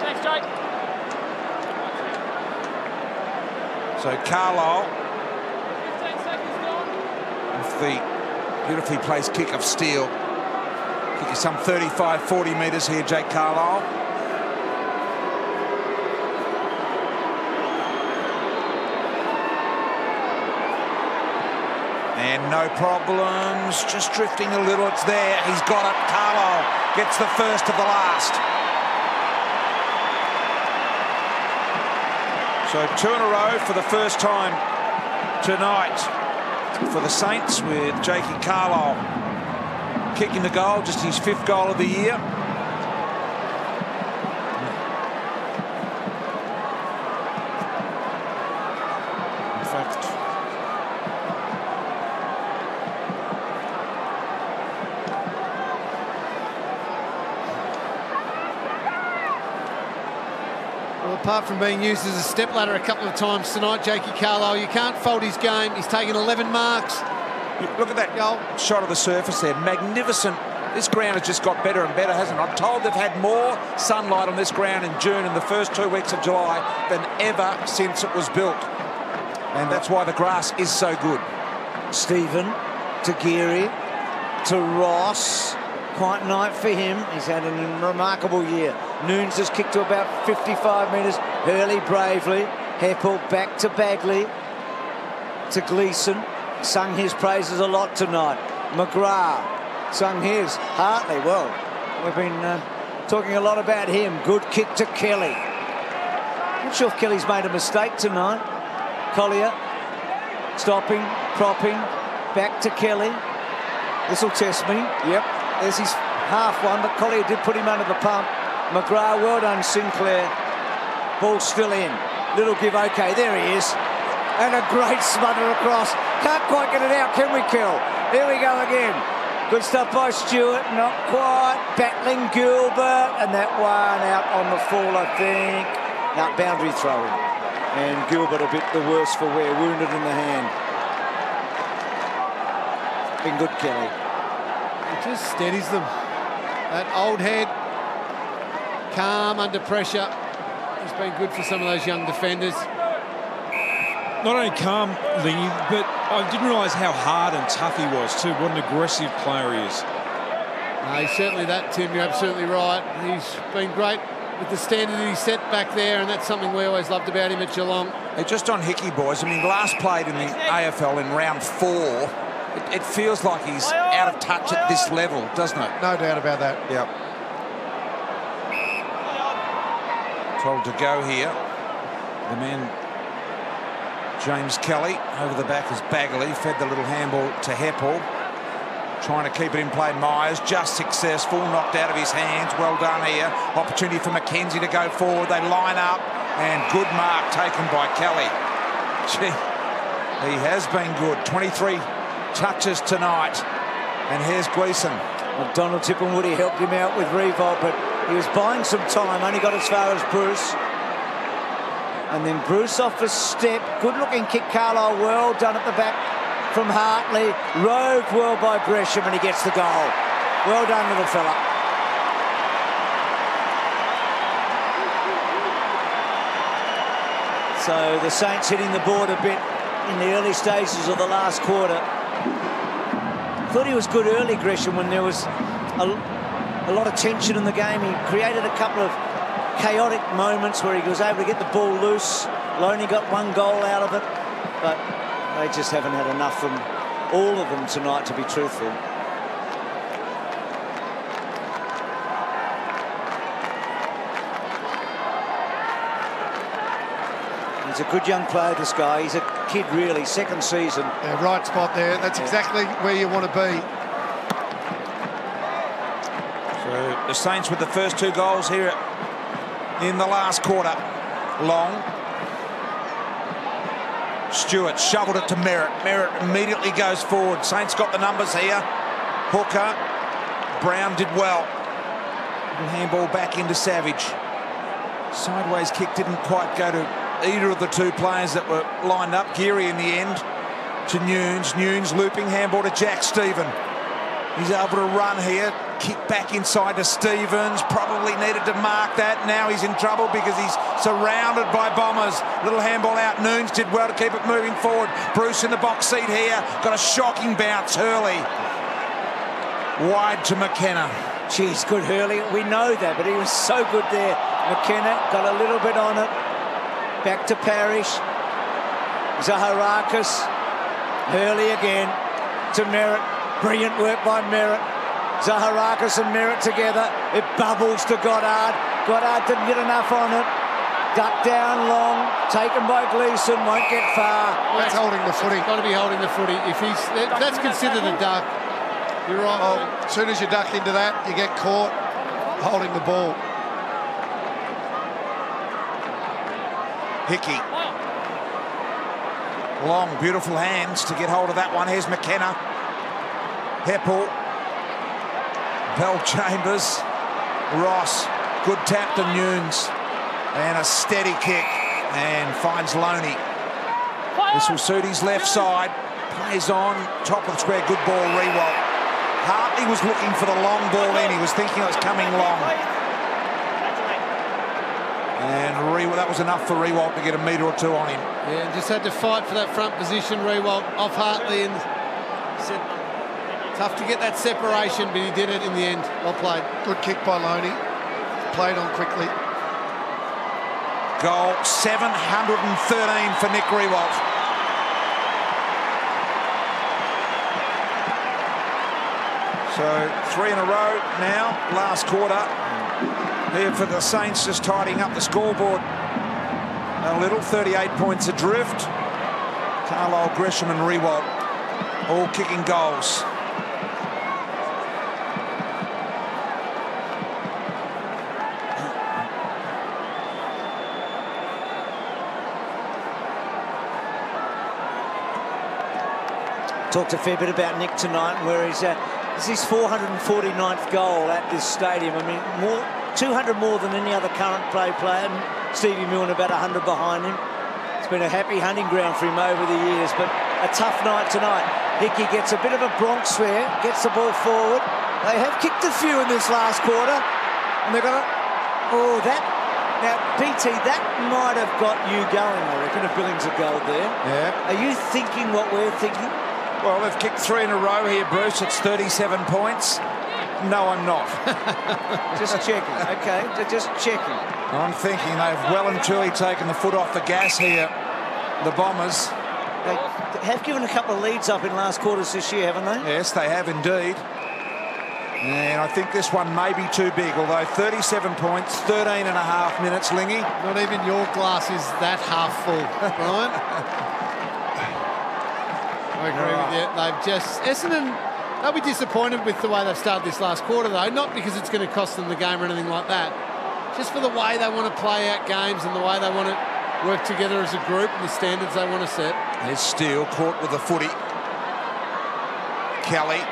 E: Thanks, Jake.
B: So Carlisle,
E: 15 seconds gone.
B: with the beautifully placed kick of Steele. Kick is some 35, 40 metres here, Jake Carlisle. And no problems, just drifting a little, it's there, he's got it, Carlisle gets the first of the last. So 2 in a row for the first time tonight for the Saints, with Jakey Carlisle kicking the goal, just his 5th goal of the year. In fact,
G: Apart from being used as a stepladder a couple of times tonight, Jakey Carlisle, you can't fault his game. He's taken 11 marks.
B: look at that goal shot of the surface there, magnificent. This ground has just got better and better, hasn't it? I'm told they've had more sunlight on this ground in June in the first 2 weeks of July than ever since it was built. And that's why the grass is so good.
D: Stephen to Geary to Ross. quiet night for him. He's had a remarkable year. Nunes has kicked to about 55 metres. Hurley bravely. Heppel back to Bagley. To Gleeson. Sung his praises a lot tonight. McGrath sung his. Hartley, well, we've been talking a lot about him. Good kick to Kelly. Not sure if Kelly's made a mistake tonight. Collier stopping, propping, back to Kelly. This will test me. Yep, there's his half one, but Collier did put him under the pump. McGrath, well done, Sinclair. Ball still in. Little give, okay, there he is. And a great smother across. Can't quite get it out, can we, Kel? Here we go again. Good stuff by Stewart, not quite. Battling Gilbert, and that one out on the fall, I think. Now, boundary throwing. And Gilbert a bit the worse for wear, wounded in the hand. Been good, Kelly.
G: It just steadies them. That old head, calm under pressure. It's been good for some of those young defenders.
F: Not only calm, Lingy, but I didn't realise how hard and tough he was too. What an aggressive player he is.
G: No, he's certainly that, Tim. You're absolutely right. He's been great with the standard that he set back there, and that's something we always loved about him at Geelong.
B: Hey, just on Hickey, boys, I mean, last played in the AFL in round 4. It feels like he's out of touch at this level, doesn't it?
C: No doubt about that.
B: Yep. Told to go here. The man, James Kelly, over the back is Bagley. Fed the little handball to Heppel. Trying to keep it in play. Myers, just successful. Knocked out of his hands. Well done here. Opportunity for McKenzie to go forward. They line up. And good mark taken by Kelly. Gee, he has been good. 23 touches tonight. And here's Gleeson.
D: McDonald-Tipungwuti helped him out with Revolt, but he was buying some time. Only got as far as Bruce. And then Bruce off a step. Good-looking kick, Carlisle. Well done at the back from Hartley. Roved well by Gresham, and he gets the goal. Well done, little fella. So the Saints hitting the board a bit in the early stages of the last quarter. Thought he was good early, Gresham, when there was a lot of tension in the game. He created a couple of chaotic moments where he was able to get the ball loose. Loney got one goal out of it, but they just haven't had enough from all of them tonight, to be truthful. He's a good young player, this guy. He's a kid, really, second season.
C: Yeah, right spot there. That's exactly where you want to be.
B: So the Saints with the first 2 goals here in the last quarter. Long. Stewart shoveled it to Merritt. Merritt immediately goes forward. Saints got the numbers here. Hooker. Brown did well. Handball back into Savage. Sideways kick didn't quite go to either of the 2 players that were lined up. Geary in the end to Nunes. Nunes looping handball to Jack Stephen. He's able to run here. Kick back inside to Stevens. Probably needed to mark that. Now he's in trouble because he's surrounded by Bombers. Little handball out. Nunes did well to keep it moving forward. Bruce in the box seat here. Got a shocking bounce. Hurley wide to McKenna.
D: Geez, good Hurley. We know that, but he was so good there. McKenna got a little bit on it. Back to Parrish. Zaharakis. Hurley again to Merritt. Brilliant work by Merritt. Zaharakis and Merritt together. It bubbles to Goddard. Goddard didn't get enough on it. Duck down long. Taken by Gleeson. Won't get far.
C: That's holding the footy.
G: Got to be holding the footy. If he's that's considered a duck. You're right.
C: Well, as soon as you duck into that, you get caught holding the ball.
B: Hickey. Long, beautiful hands to get hold of that one. Here's McKenna. Heppel. Bell Chambers. Ross. Good tap to Nunes. And a steady kick. And finds Loney. This will suit his left side. Plays on. Top of the square. Good ball. Rewalt. Hartley was looking for the long ball in. He was thinking it was coming long. And that was enough for Rewalt to get a metre or 2 on him.
G: Yeah, just had to fight for that front position, Rewalt, off Hartley, and said, Tough to get that separation, but he did it in the end. Well played.
C: Good kick by Loney. Played on quickly.
B: Goal 713 for Nick Riewoldt. So 3 in a row now, last quarter. Here for the Saints, just tidying up the scoreboard a little. 38 points adrift. Carlisle, Gresham and Riewoldt all kicking goals.
D: Talked a fair bit about Nick tonight, where he's at. This is his 449th goal at this stadium. I mean, 200 more than any other current player. Stevie Milne about 100 behind him. It's been a happy hunting ground for him over the years, but a tough night tonight. Hickey gets a bit of a Bronx there, gets the ball forward. They have kicked a few in this last quarter, and they're going to... Oh, that... Now, PT, that might have got you going, I reckon, if Billings had goal there.
B: Yeah.
D: Are you thinking what we're thinking?
B: Well, they've kicked 3 in a row here, Bruce. It's 37 points. No, I'm not.
D: Just checking. OK, just checking.
B: I'm thinking they've well and truly taken the foot off the gas here, the Bombers.
D: They have given a couple of leads up in last quarters this year, haven't they?
B: Yes, they have indeed. And I think this one may be too big, although 37 points, 13 and a half minutes, Lingy.
G: Not even your glass is that half full, Brian. I agree with you. They've just... Essendon, they'll be disappointed with the way they've started this last quarter, though. Not because it's going to cost them the game or anything like that. Just for the way they want to play out games and the way they want to work together as a group and the standards they want to set.
B: There's Steele caught with the footy. Kelly,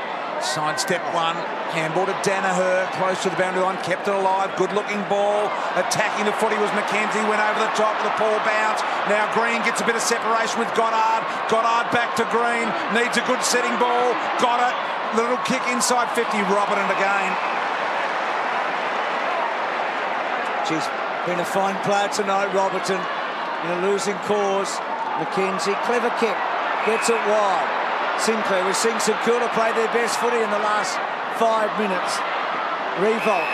B: sidestep one. Handball to Danaher, close to the boundary line, kept it alive, good-looking ball. Attacking the footy was McKenzie, went over the top with a poor bounce. Now Green gets a bit of separation with Goddard. Goddard back to Green, needs a good setting ball. Got it, little kick inside 50, Robertson again.
D: She's been a fine player tonight, Robertson, in a losing cause. McKenzie, clever kick, gets it wide. Sinclair, we've seen St.Kilda play their best footy in the last 5 minutes. Riewoldt.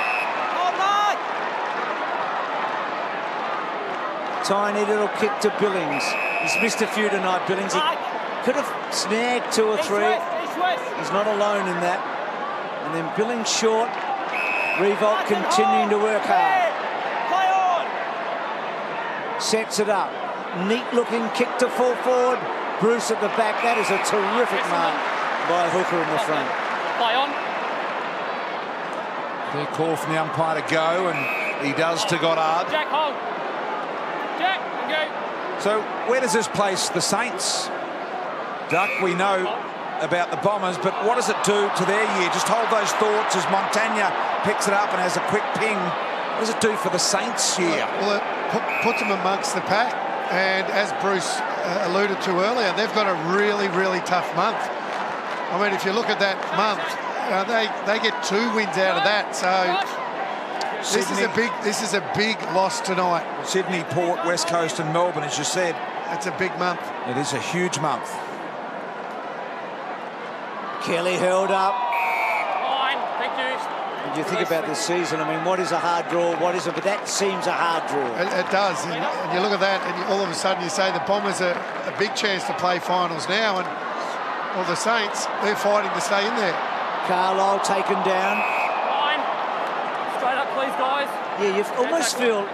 D: Tiny little kick to Billings. He's missed a few tonight, Billings. He could have snagged 2 or 3. He's not alone in that. And then Billings short. Riewoldt continuing to work hard. Sets it up. Neat looking kick to full forward. Bruce at the back. That is a terrific mark by Hooker in the front.
E: Play on.
B: Fair call from the umpire to go, and he does to Goddard.
E: Jack, hold. Jack, go.
B: So where does this place the Saints? Duck, we know about the Bombers, but what does it do to their year? Just hold those thoughts as Montagna picks it up and has a quick ping. What does it do for the Saints year?
C: Well, it puts them amongst the pack, and as Bruce alluded to earlier, they've got a really, really tough month. I mean, if you look at that month, they get 2 wins out of that. So this is a big loss tonight.
B: Sydney, Port, West Coast, and Melbourne, as you said.
C: It's a big month.
B: It is a huge month.
D: Kelly held up.
E: Fine, thank you.
D: What do you think about this season? I mean, what is a hard draw? What isn't? But that seems a hard draw.
C: It does. And you look at that, and all of a sudden you say the Bombers are a big chance to play finals now, and well, the Saints, they're fighting to stay in there.
D: Carlisle taken down.
E: Fine. Straight up, please, guys.
D: Yeah, you almost feel,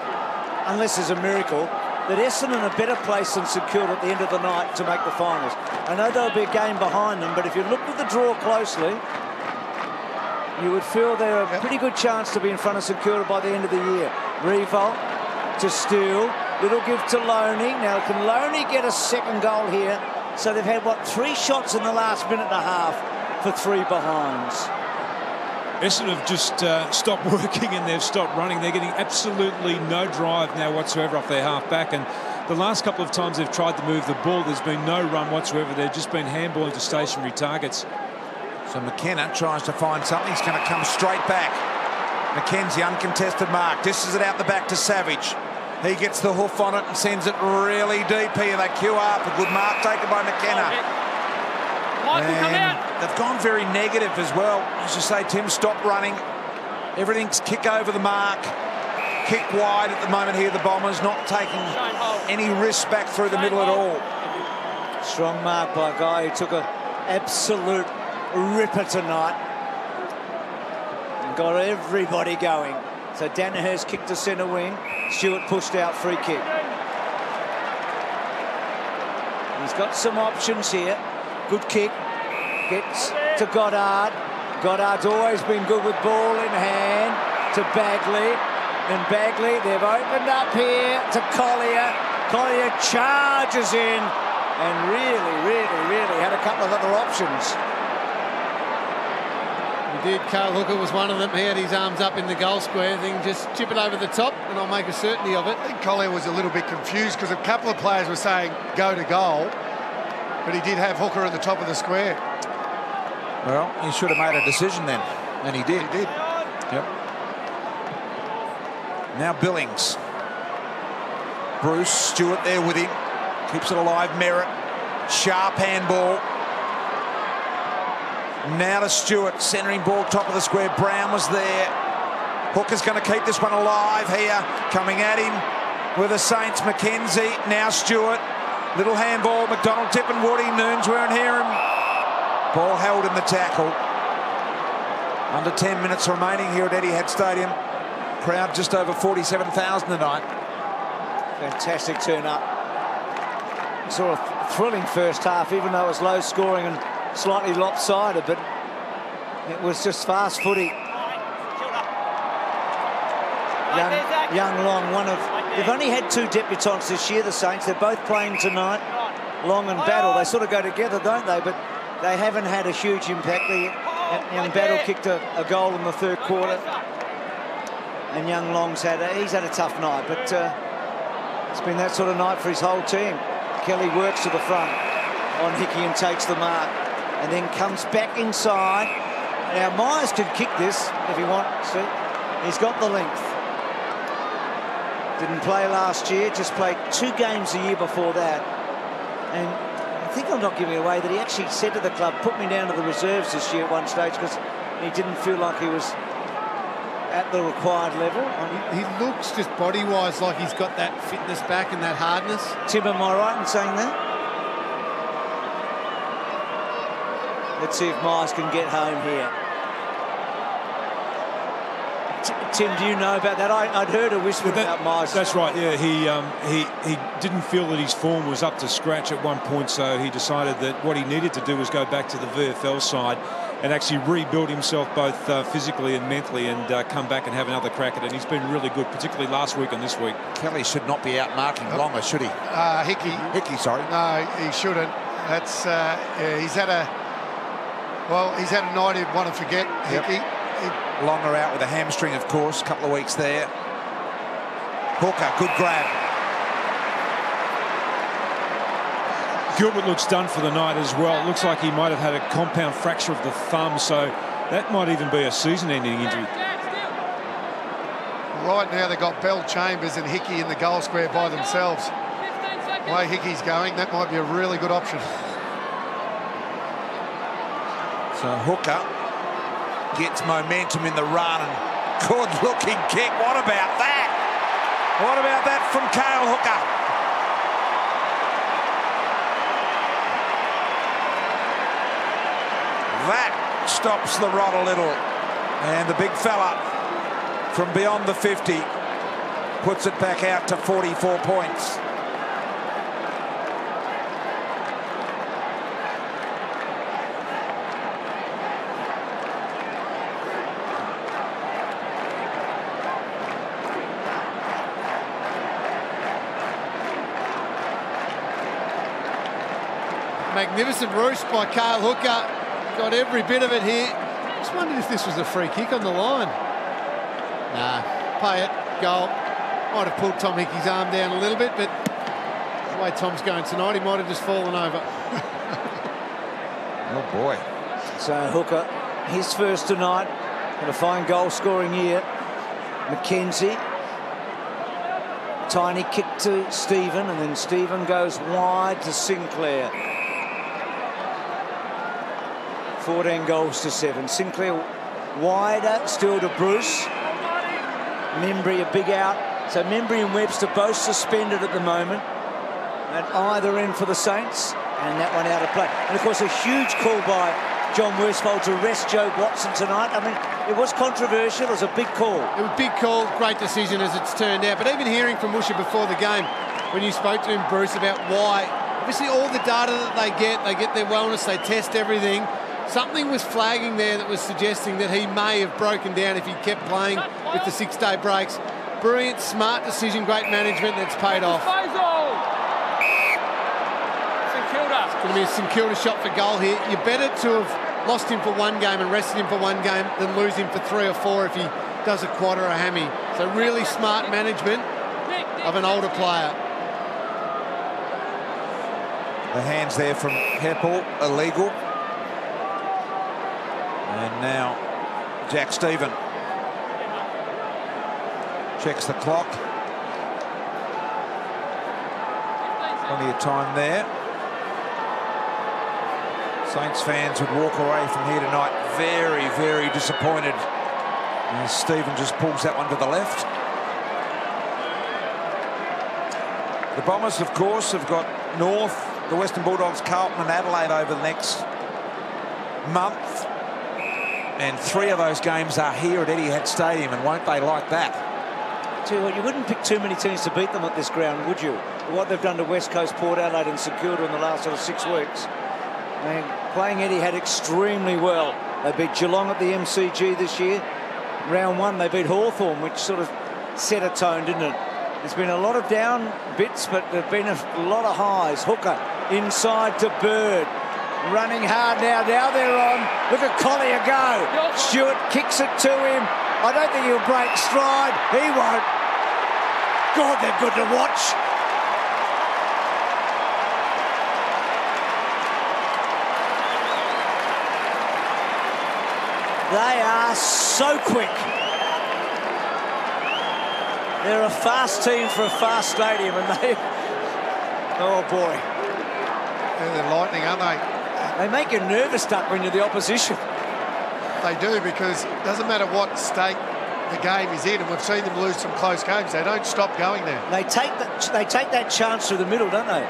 D: unless there's a miracle, that Essendon are a better place than St Kilda at the end of the night to make the finals. I know there'll be a game behind them, but if you look at the draw closely, you would feel they're a pretty good chance to be in front of St Kilda by the end of the year. Riewoldt to Steele. Little give to Loney. Now, can Loney get a second goal here? So they've had, what, 3 shots in the last minute and a half for 3 behinds.
F: Essendon have just stopped working and they've stopped running. They're getting absolutely no drive now whatsoever off their half-back. And the last couple of times they've tried to move the ball, there's been no run whatsoever. They've just been handballing to stationary targets.
B: So McKenna tries to find something. He's going to come straight back. McKenzie, uncontested mark. Dishes it out the back to Savage. He gets the hoof on it and sends it really deep here. They queue up. A good mark taken by McKenna.
E: Michael, come out.
B: they've gone very negative as well. As you say, Tim, stop running. Everything's kick over the mark. Kick wide at the moment here, the Bombers, not taking any risks back through the middle at all.
D: Strong mark by a guy who took an absolute ripper tonight. And got everybody going. So Danaher's kicked to centre wing. Stewart pushed out, free kick. He's got some options here. Good kick. Gets to Goddard. Goddard's always been good with ball in hand. To Bagley. And Bagley, they've opened up here to Collier. Collier charges in and really had a couple of other options.
G: He did. Carl Hooker was one of them. He had his arms up in the goal square. Thing, just chip it over the top and I'll make a certainty of it.
C: I think Collier was a little bit confused because a couple of players were saying go to goal, but he did have Hooker at the top of the square.
B: Well, he should have made a decision then, and he did.
C: He did.
B: Yep. Now Billings. Bruce Stewart there with him. Keeps it alive, Merritt. Sharp handball. Now to Stewart. Centering ball, top of the square. Brown was there. Hooker's going to keep this one alive here. Coming at him with the Saints. McKenzie. Now Stewart. Little handball. McDonald-Tipungwuti. Noons weren't here. Ball held in the tackle. Under 10 minutes remaining here at Etihad Stadium. Crowd just over 47,000 tonight.
D: Fantastic turn up. Saw a thrilling first half, even though it was low scoring and slightly lopsided, but it was just fast footy. Young Long, they've only had 2 debutants this year, the Saints. They're both playing tonight. Long and Battle, they sort of go together, don't they? But they haven't had a huge impact. Young Battle kicked a goal in the third quarter. And Young Long's he's had a tough night, but it's been that sort of night for his whole team. Kelly works to the front on Hickey and takes the mark, and then comes back inside. Now Myers could kick this if he wants to. He's got the length. Didn't play last year, just played 2 games a year before that. And I think I'm not giving away that he actually said to the club, put me down to the reserves this year at one stage because he didn't feel like he was at the required level.
G: He looks just body-wise like he's got that fitness back and that hardness.
D: Tim, am I right in saying that? Let's see if Myers can get home here. Tim, do you know about that? I'd heard a whisper about Myers.
F: That's right, yeah. He didn't feel that his form was up to scratch at one point, so he decided that what he needed to do was go back to the VFL side and actually rebuild himself both physically and mentally and come back and have another crack at it. And he's been really good, particularly last week and this week.
B: Kelly should not be out marking Longer, should he? Hickey, sorry.
C: No, he shouldn't. That's he's had a night he'd want to forget. Hickey.
B: Yep. Longer out with a hamstring, of course. A couple of weeks there. Hooker, good grab.
F: Gilbert looks done for the night as well. It looks like he might have had a compound fracture of the thumb, so that might even be a season-ending injury.
C: Right now they've got Bell, Chambers and Hickey in the goal square by themselves. The way Hickey's going, that might be a really good option.
B: So Hooker gets momentum in the run and good-looking kick. What about that? What about that from Cale Hooker? That stops the rod a little. And the big fella from beyond the 50 puts it back out to 44 points.
G: Magnificent roost by Cale Hooker. Got every bit of it here. Just wondered if this was a free kick on the line. Nah, pay it, goal. Might have pulled Tom Hickey's arm down a little bit, but the way Tom's going tonight, he might have just fallen over.
B: Oh boy.
D: So Hooker, his first tonight, in a fine goal scoring year. McKenzie. Tiny kick to Stephen, and then Stephen goes wide to Sinclair. 14 goals to 7. Sinclair wider still to Bruce. Membry a big out. So Membry and Webster both suspended at the moment. At either end for the Saints. And that one out of play. And of course a huge call by John Worsfold to rest Joe Watson tonight. I mean, it was controversial. It was a big call.
G: It was a big call, great decision as it's turned out. But even hearing from Musha before the game, when you spoke to him, Bruce, about why, obviously all the data that they get their wellness, they test everything. Something was flagging there that was suggesting that he may have broken down if he kept playing with the 6-day breaks. Brilliant, smart decision, great management, that's paid off.
E: St.Kilda.
G: It's going to be a St Kilda shot for goal here. You're better to have lost him for one game and rested him for one game than lose him for 3 or 4 if he does a quad or a hammy. So really smart management of an older player.
B: The hands there from Heppel, illegal. And now Jack Stephen checks the clock. Plenty of time there. Saints fans would walk away from here tonight very, very disappointed as Stephen just pulls that one to the left. The Bombers, of course, have got North, the Western Bulldogs, Carlton and Adelaide over the next month. And 3 of those games are here at Etihad Stadium, and won't they like that?
D: Tell you what, you wouldn't pick too many teams to beat them at this ground, would you? What they've done to West Coast, Port Adelaide and St Kilda in the last sort of 6 weeks. And playing Etihad extremely well. They beat Geelong at the MCG this year. Round 1 they beat Hawthorn, which sort of set a tone, didn't it? There's been a lot of down bits, but there've been a lot of highs. Hooker inside to Bird. Running hard now they're on. Look at Collier go. Stewart kicks it to him. I don't think he'll break stride. He won't. God, they're good to watch. They are so quick. They're a fast team for a fast stadium, and they... Oh, boy.
C: They're lightning, aren't they?
D: They make you nervous, Duck, when you're the opposition.
C: They do, because it doesn't matter what state the game is in, and we've seen them lose some close games. They don't stop going there.
D: They take that chance through the middle, don't they?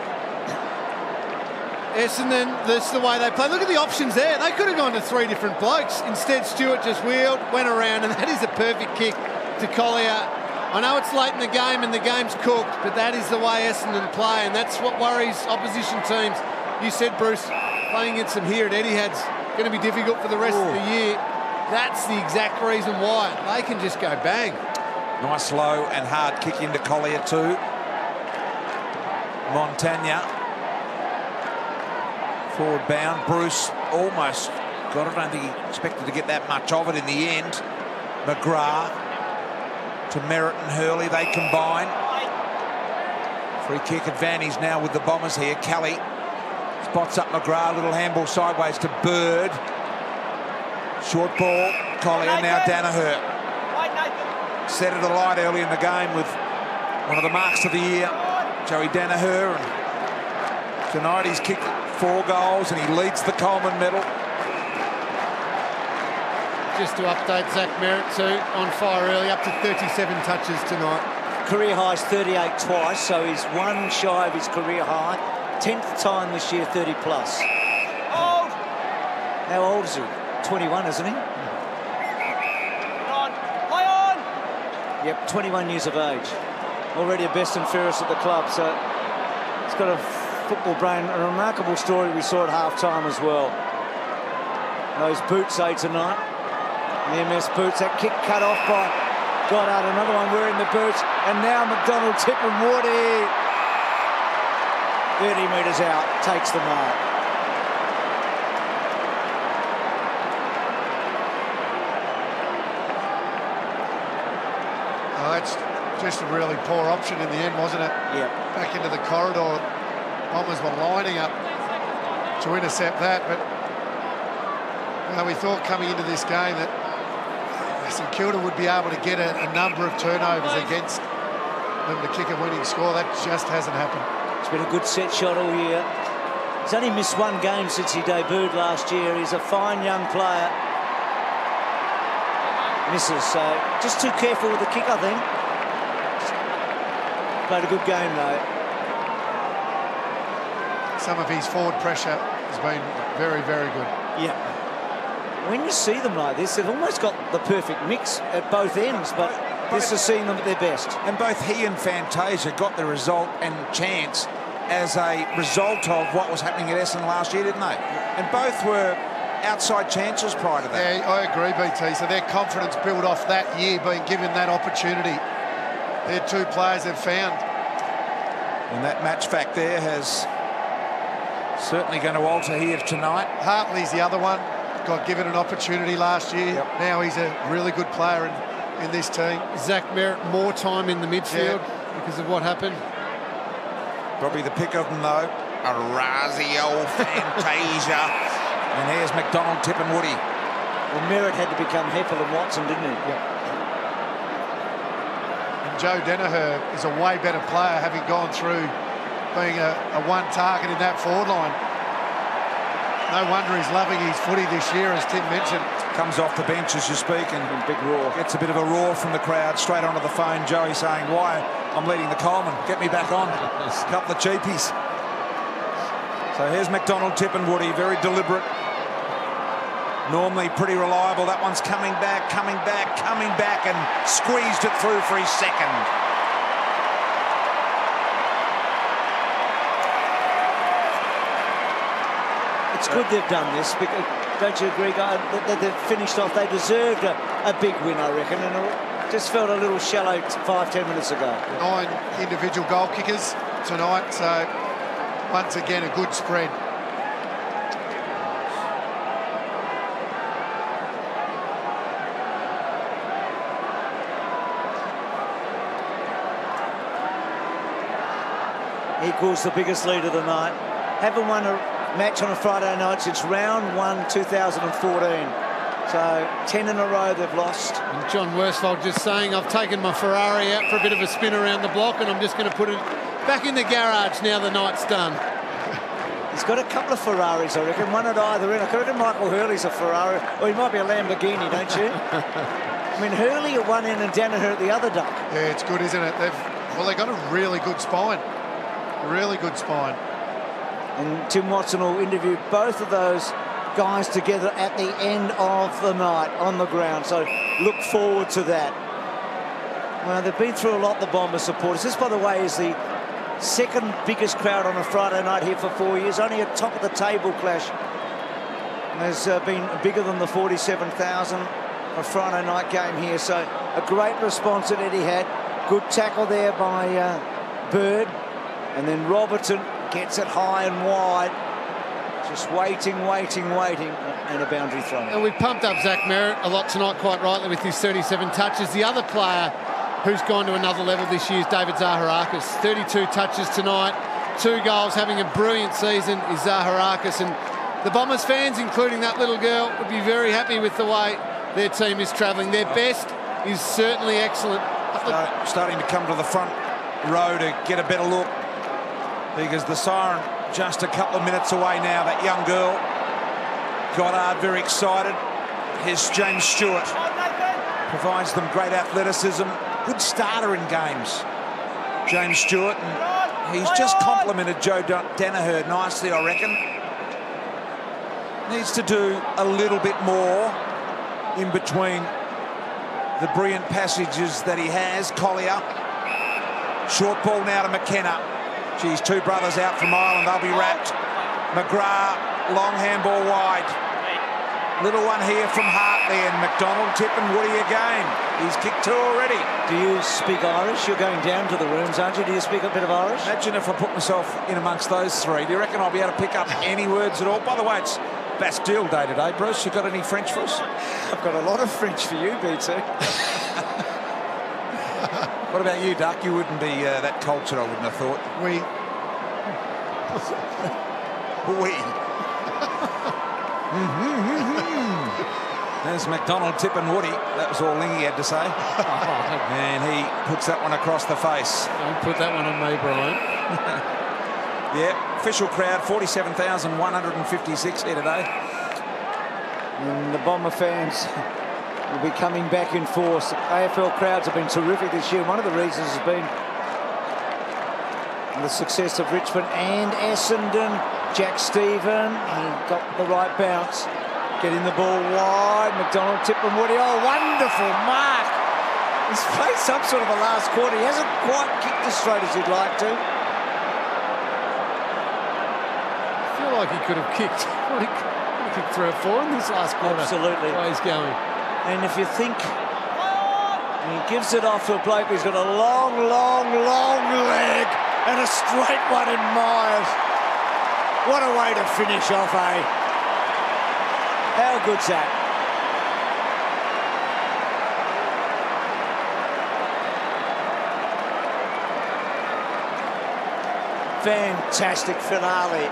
G: Essendon, that's the way they play. Look at the options there. They could have gone to 3 different blokes. Instead, Stewart just wheeled, went around, and that is a perfect kick to Collier. I know it's late in the game and the game's cooked, but that is the way Essendon play, and that's what worries opposition teams. You said, Bruce, playing against them here at Etihad's going to be difficult for the rest of the year. That's the exact reason why. They can just go bang.
B: Nice low and hard kick into Collier too. Montagna. Forward bound. Bruce almost got it. I don't think he expected to get that much of it in the end. McGrath to Merritt and Hurley. They combine. Free kick advantage now with the Bombers here. Kelly spots up McGrath. Little handball sideways to Bird. Short ball. Collier now Danaher. Set it alight early in the game with one of the marks of the year, Joey Danaher. And tonight he's kicked 4 goals and he leads the Coleman medal.
G: Just to update Zach Merritt too, on fire early, up to 37 touches tonight.
D: Career high's 38 twice, so he's 1 shy of his career high. 10th time this year, 30 plus.
E: Old.
D: How old is he? 21, isn't he?
E: Play on.
D: Yep, 21 years of age. Already a best and fairest at the club, so he's got a football brain. A remarkable story we saw at half-time as well. Those boots, tonight. The MS boots, that kick cut off by Goddard, another one wearing the boots, and now McDonald-Tipungwuti. 30 metres out, takes the mark.
C: Oh, that's just a really poor option in the end, wasn't it?
D: Yep.
C: Back into the corridor. Bombers were lining up to intercept that, but we thought coming into this game that St Kilda would be able to get a number of turnovers against them to kick a winning score. That just hasn't happened.
D: It's been a good set shot all year. He's only missed one game since he debuted last year. He's a fine young player. Misses, so just too careful with the kick, I think. Played a good game, though.
C: Some of his forward pressure has been very, very good.
D: Yeah. When you see them like this, they've almost got the perfect mix at both ends, but this is seeing them at their best.
B: And both he and Fantasia got the result and chance as a result of what was happening at Essendon last year, didn't they? And both were outside chances prior to that.
C: Yeah, I agree, BT. So their confidence built off that year being given that opportunity. They're two players they've found.
B: And that match fact there has certainly going to alter here tonight.
C: Hartley's the other one. Got given an opportunity last year. Yep. Now he's a really good player in this team.
G: Zach Merritt, more time in the midfield because of what happened.
B: Probably the pick of them, though. Orazio, Fantasia. And here's McDonald-Tipungwuti.
D: Well, Merritt had to become Heppel and Watson, didn't he?
C: Yep. And Joe Danaher is a way better player, having gone through being a one target in that forward line. No wonder he's loving his footy this year, as Tim mentioned.
B: Comes off the bench as you speak and
D: big roar.
B: Gets a bit of a roar from the crowd straight onto the phone. Joey saying, why? I'm leading the Coleman. Get me back on. A couple of cheapies. So here's McDonald-Tipungwuti, very deliberate. Normally pretty reliable. That one's coming back, and squeezed it through for his second.
D: It's good they've done this, because, don't you agree, guys, that they've finished off? They deserved a big win, I reckon, and it just felt a little shallow 5-10 minutes ago.
C: 9 individual goal kickers tonight, so once again a good spread.
D: Equals the biggest lead of the night. Haven't won a match on a Friday night since round 1 2014. So 10 in a row they've lost.
G: And John Worsfold just saying, I've taken my Ferrari out for a bit of a spin around the block and I'm just going to put it back in the garage now the night's done.
D: He's got a couple of Ferraris, I reckon, one at either end. I reckon Michael Hurley's a Ferrari, or he might be a Lamborghini, don't you? I mean, Hurley at one end and Danaher at the other, Duck.
C: Yeah, it's good, isn't it? They've got a really good spine. Really good spine.
D: And Tim Watson will interview both of those guys together at the end of the night on the ground. So look forward to that. Well, they've been through a lot, the Bombers supporters. This, by the way, is the second biggest crowd on a Friday night here for 4 years. Only a top of the table clash has been bigger than the 47,000 a Friday night game here. So a great response that Eddie had. Good tackle there by Bird. And then Robertson gets it high and wide. Just waiting, and a boundary throw.
G: And we've pumped up Zach Merritt a lot tonight, quite rightly, with his 37 touches. The other player who's gone to another level this year is David Zaharakis. 32 touches tonight, 2 goals, having a brilliant season is Zaharakis. And the Bombers fans, including that little girl, would be very happy with the way their team is travelling. Their best is certainly excellent.
B: Starting to come to the front row to get a better look, because the siren just a couple of minutes away now. That young girl, Goddard, very excited. Here's James Stewart. Provides them great athleticism. Good starter in games, James Stewart. And he's just complimented Joe Danaher nicely, I reckon. Needs to do a little bit more in between the brilliant passages that he has. Collier. Short ball now to McKenna. Geez, 2 brothers out from Ireland. They'll be wrapped. McGrath, long handball wide. Little one here from Hartley, and McDonald-Tipungwuti again. He's kicked 2 already.
D: Do you speak Irish? You're going down to the rooms, aren't you? Do you speak a bit of Irish?
B: Imagine if I put myself in amongst those 3. Do you reckon I'll be able to pick up any words at all? By the way, it's Bastille Day today, Bruce. You got any French for us?
D: I've got a lot of French for you, BT.
B: What about you, Duck? You wouldn't be that cultured, I wouldn't have thought.
C: We.
B: There's McDonald-Tipungwuti. That was all Lingy had to say. And he puts that one across the face.
G: Don't put that one on me, Brian.
B: Yeah, official crowd, 47,156 here today.
D: And the Bomber fans will be coming back in force. AFL crowds have been terrific this year. One of the reasons has been the success of Richmond and Essendon. Jack Stephen, he got the right bounce. Getting the ball wide. McDonald-Tipungwuti, oh, wonderful mark. He's played some sort of a last quarter. He hasn't quite kicked as straight as he'd like to.
G: I feel like he could have kicked. He kicked 3 or 4 in this last quarter.
D: Absolutely.
G: The way he's going.
D: And if you think he gives it off to a bloke who's got a long leg and a straight one in Myers. What a way to finish off, eh? How good's that? Fantastic finale.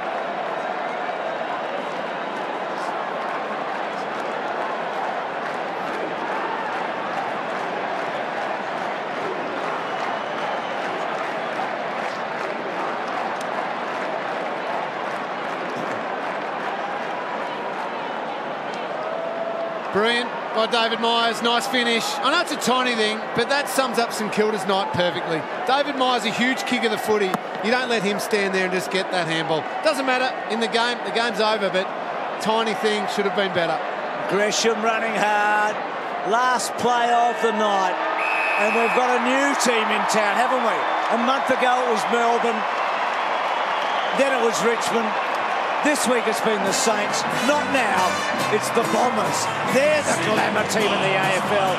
G: Brilliant by David Myers, nice finish. I know it's a tiny thing, but that sums up St Kilda's night perfectly. David Myers, a huge kick of the footy. You don't let him stand there and just get that handball. Doesn't matter in the game's over, but tiny thing should have been better.
D: Gresham running hard, last play of the night. And we've got a new team in town, haven't we? A month ago it was Melbourne, then it was Richmond. This week it's been the Saints. Not now, it's the Bombers. They're the glamour team in the AFL.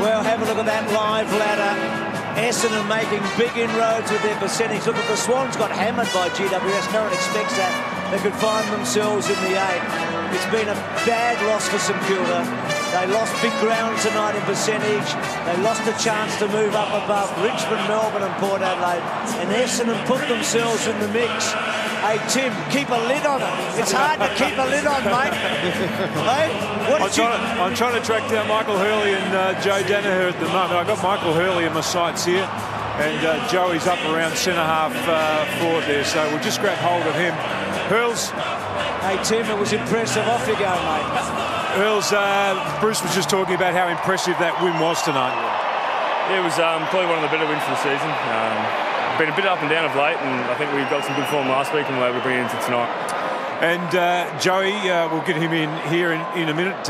D: Well, have a look at that live ladder. Essendon making big inroads with their percentage. Look at the Swans got hammered by GWS. No one expects that. They could find themselves in the 8. It's been a bad loss for St Kilda. They lost big ground tonight in percentage. They lost a chance to move up above Richmond, Melbourne and Port Adelaide. And Essendon put themselves in the mix. Hey, Tim, keep a lid on it. It's hard to keep a lid on, mate. Hey,
F: I'm trying to track down Michael Hurley and Joe Danaher at the moment. I've got Michael Hurley in my sights here, and Joey's up around centre-half forward there, so we'll just grab hold of him. Hurls.
D: Hey, Tim, it was impressive. Off you go, mate.
F: Hurls, Bruce was just talking about how impressive that win was tonight.
J: Yeah, it was probably one of the better wins for the season. Been a bit up and down of late, and I think we got some good form last week and we're able to bring it into tonight.
F: And Joey, we'll get him in here in a minute.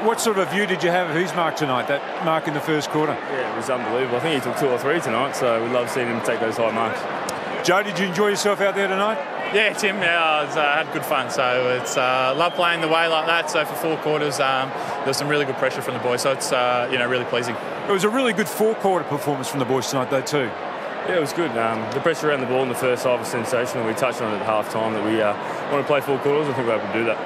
F: What sort of a view did you have of his mark tonight, that mark in the first quarter?
J: Yeah, it was unbelievable. I think he took 2 or 3 tonight, so we love seeing him take those high marks.
F: Joe, did you enjoy yourself out there tonight?
K: Yeah, Tim, I had good fun. So it's love playing the way like that. So for 4 quarters, there was some really good pressure from the boys. So it's really pleasing.
F: It was a really good 4-quarter performance from the boys tonight, though, too.
J: Yeah, it was good. The pressure around the ball in the first half was sensational. We touched on it at half-time that we want to play 4 quarters. I think we're able to do that.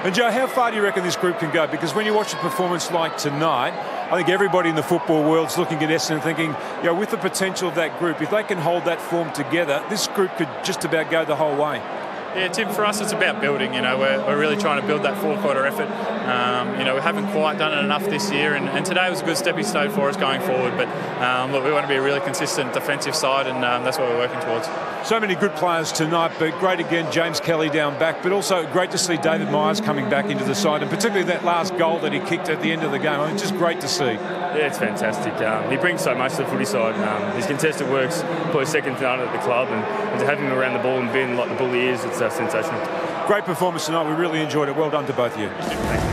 F: And Joe, how far do you reckon this group can go? Because when you watch a performance like tonight, I think everybody in the football world's looking at Essendon thinking, with the potential of that group, if they can hold that form together, this group could just about go the whole way.
K: Yeah, Tim, for us it's about building. We're really trying to build that 4-quarter effort. We haven't quite done it enough this year, and today was a good stepping stone for us going forward. But look, we want to be a really consistent defensive side, and that's what we're working towards.
F: So many good players tonight, but great again, James Kelly down back, but also great to see David Myers coming back into the side, and particularly that last goal that he kicked at the end of the game. It's just great to see.
J: Yeah, it's fantastic. He brings so much to the footy side. His contested work's probably second to none at the club, and to have him around the ball and being like the bull he is, it's sensational.
F: Great performance tonight. We really enjoyed it. Well done to both of you.
J: Thank you.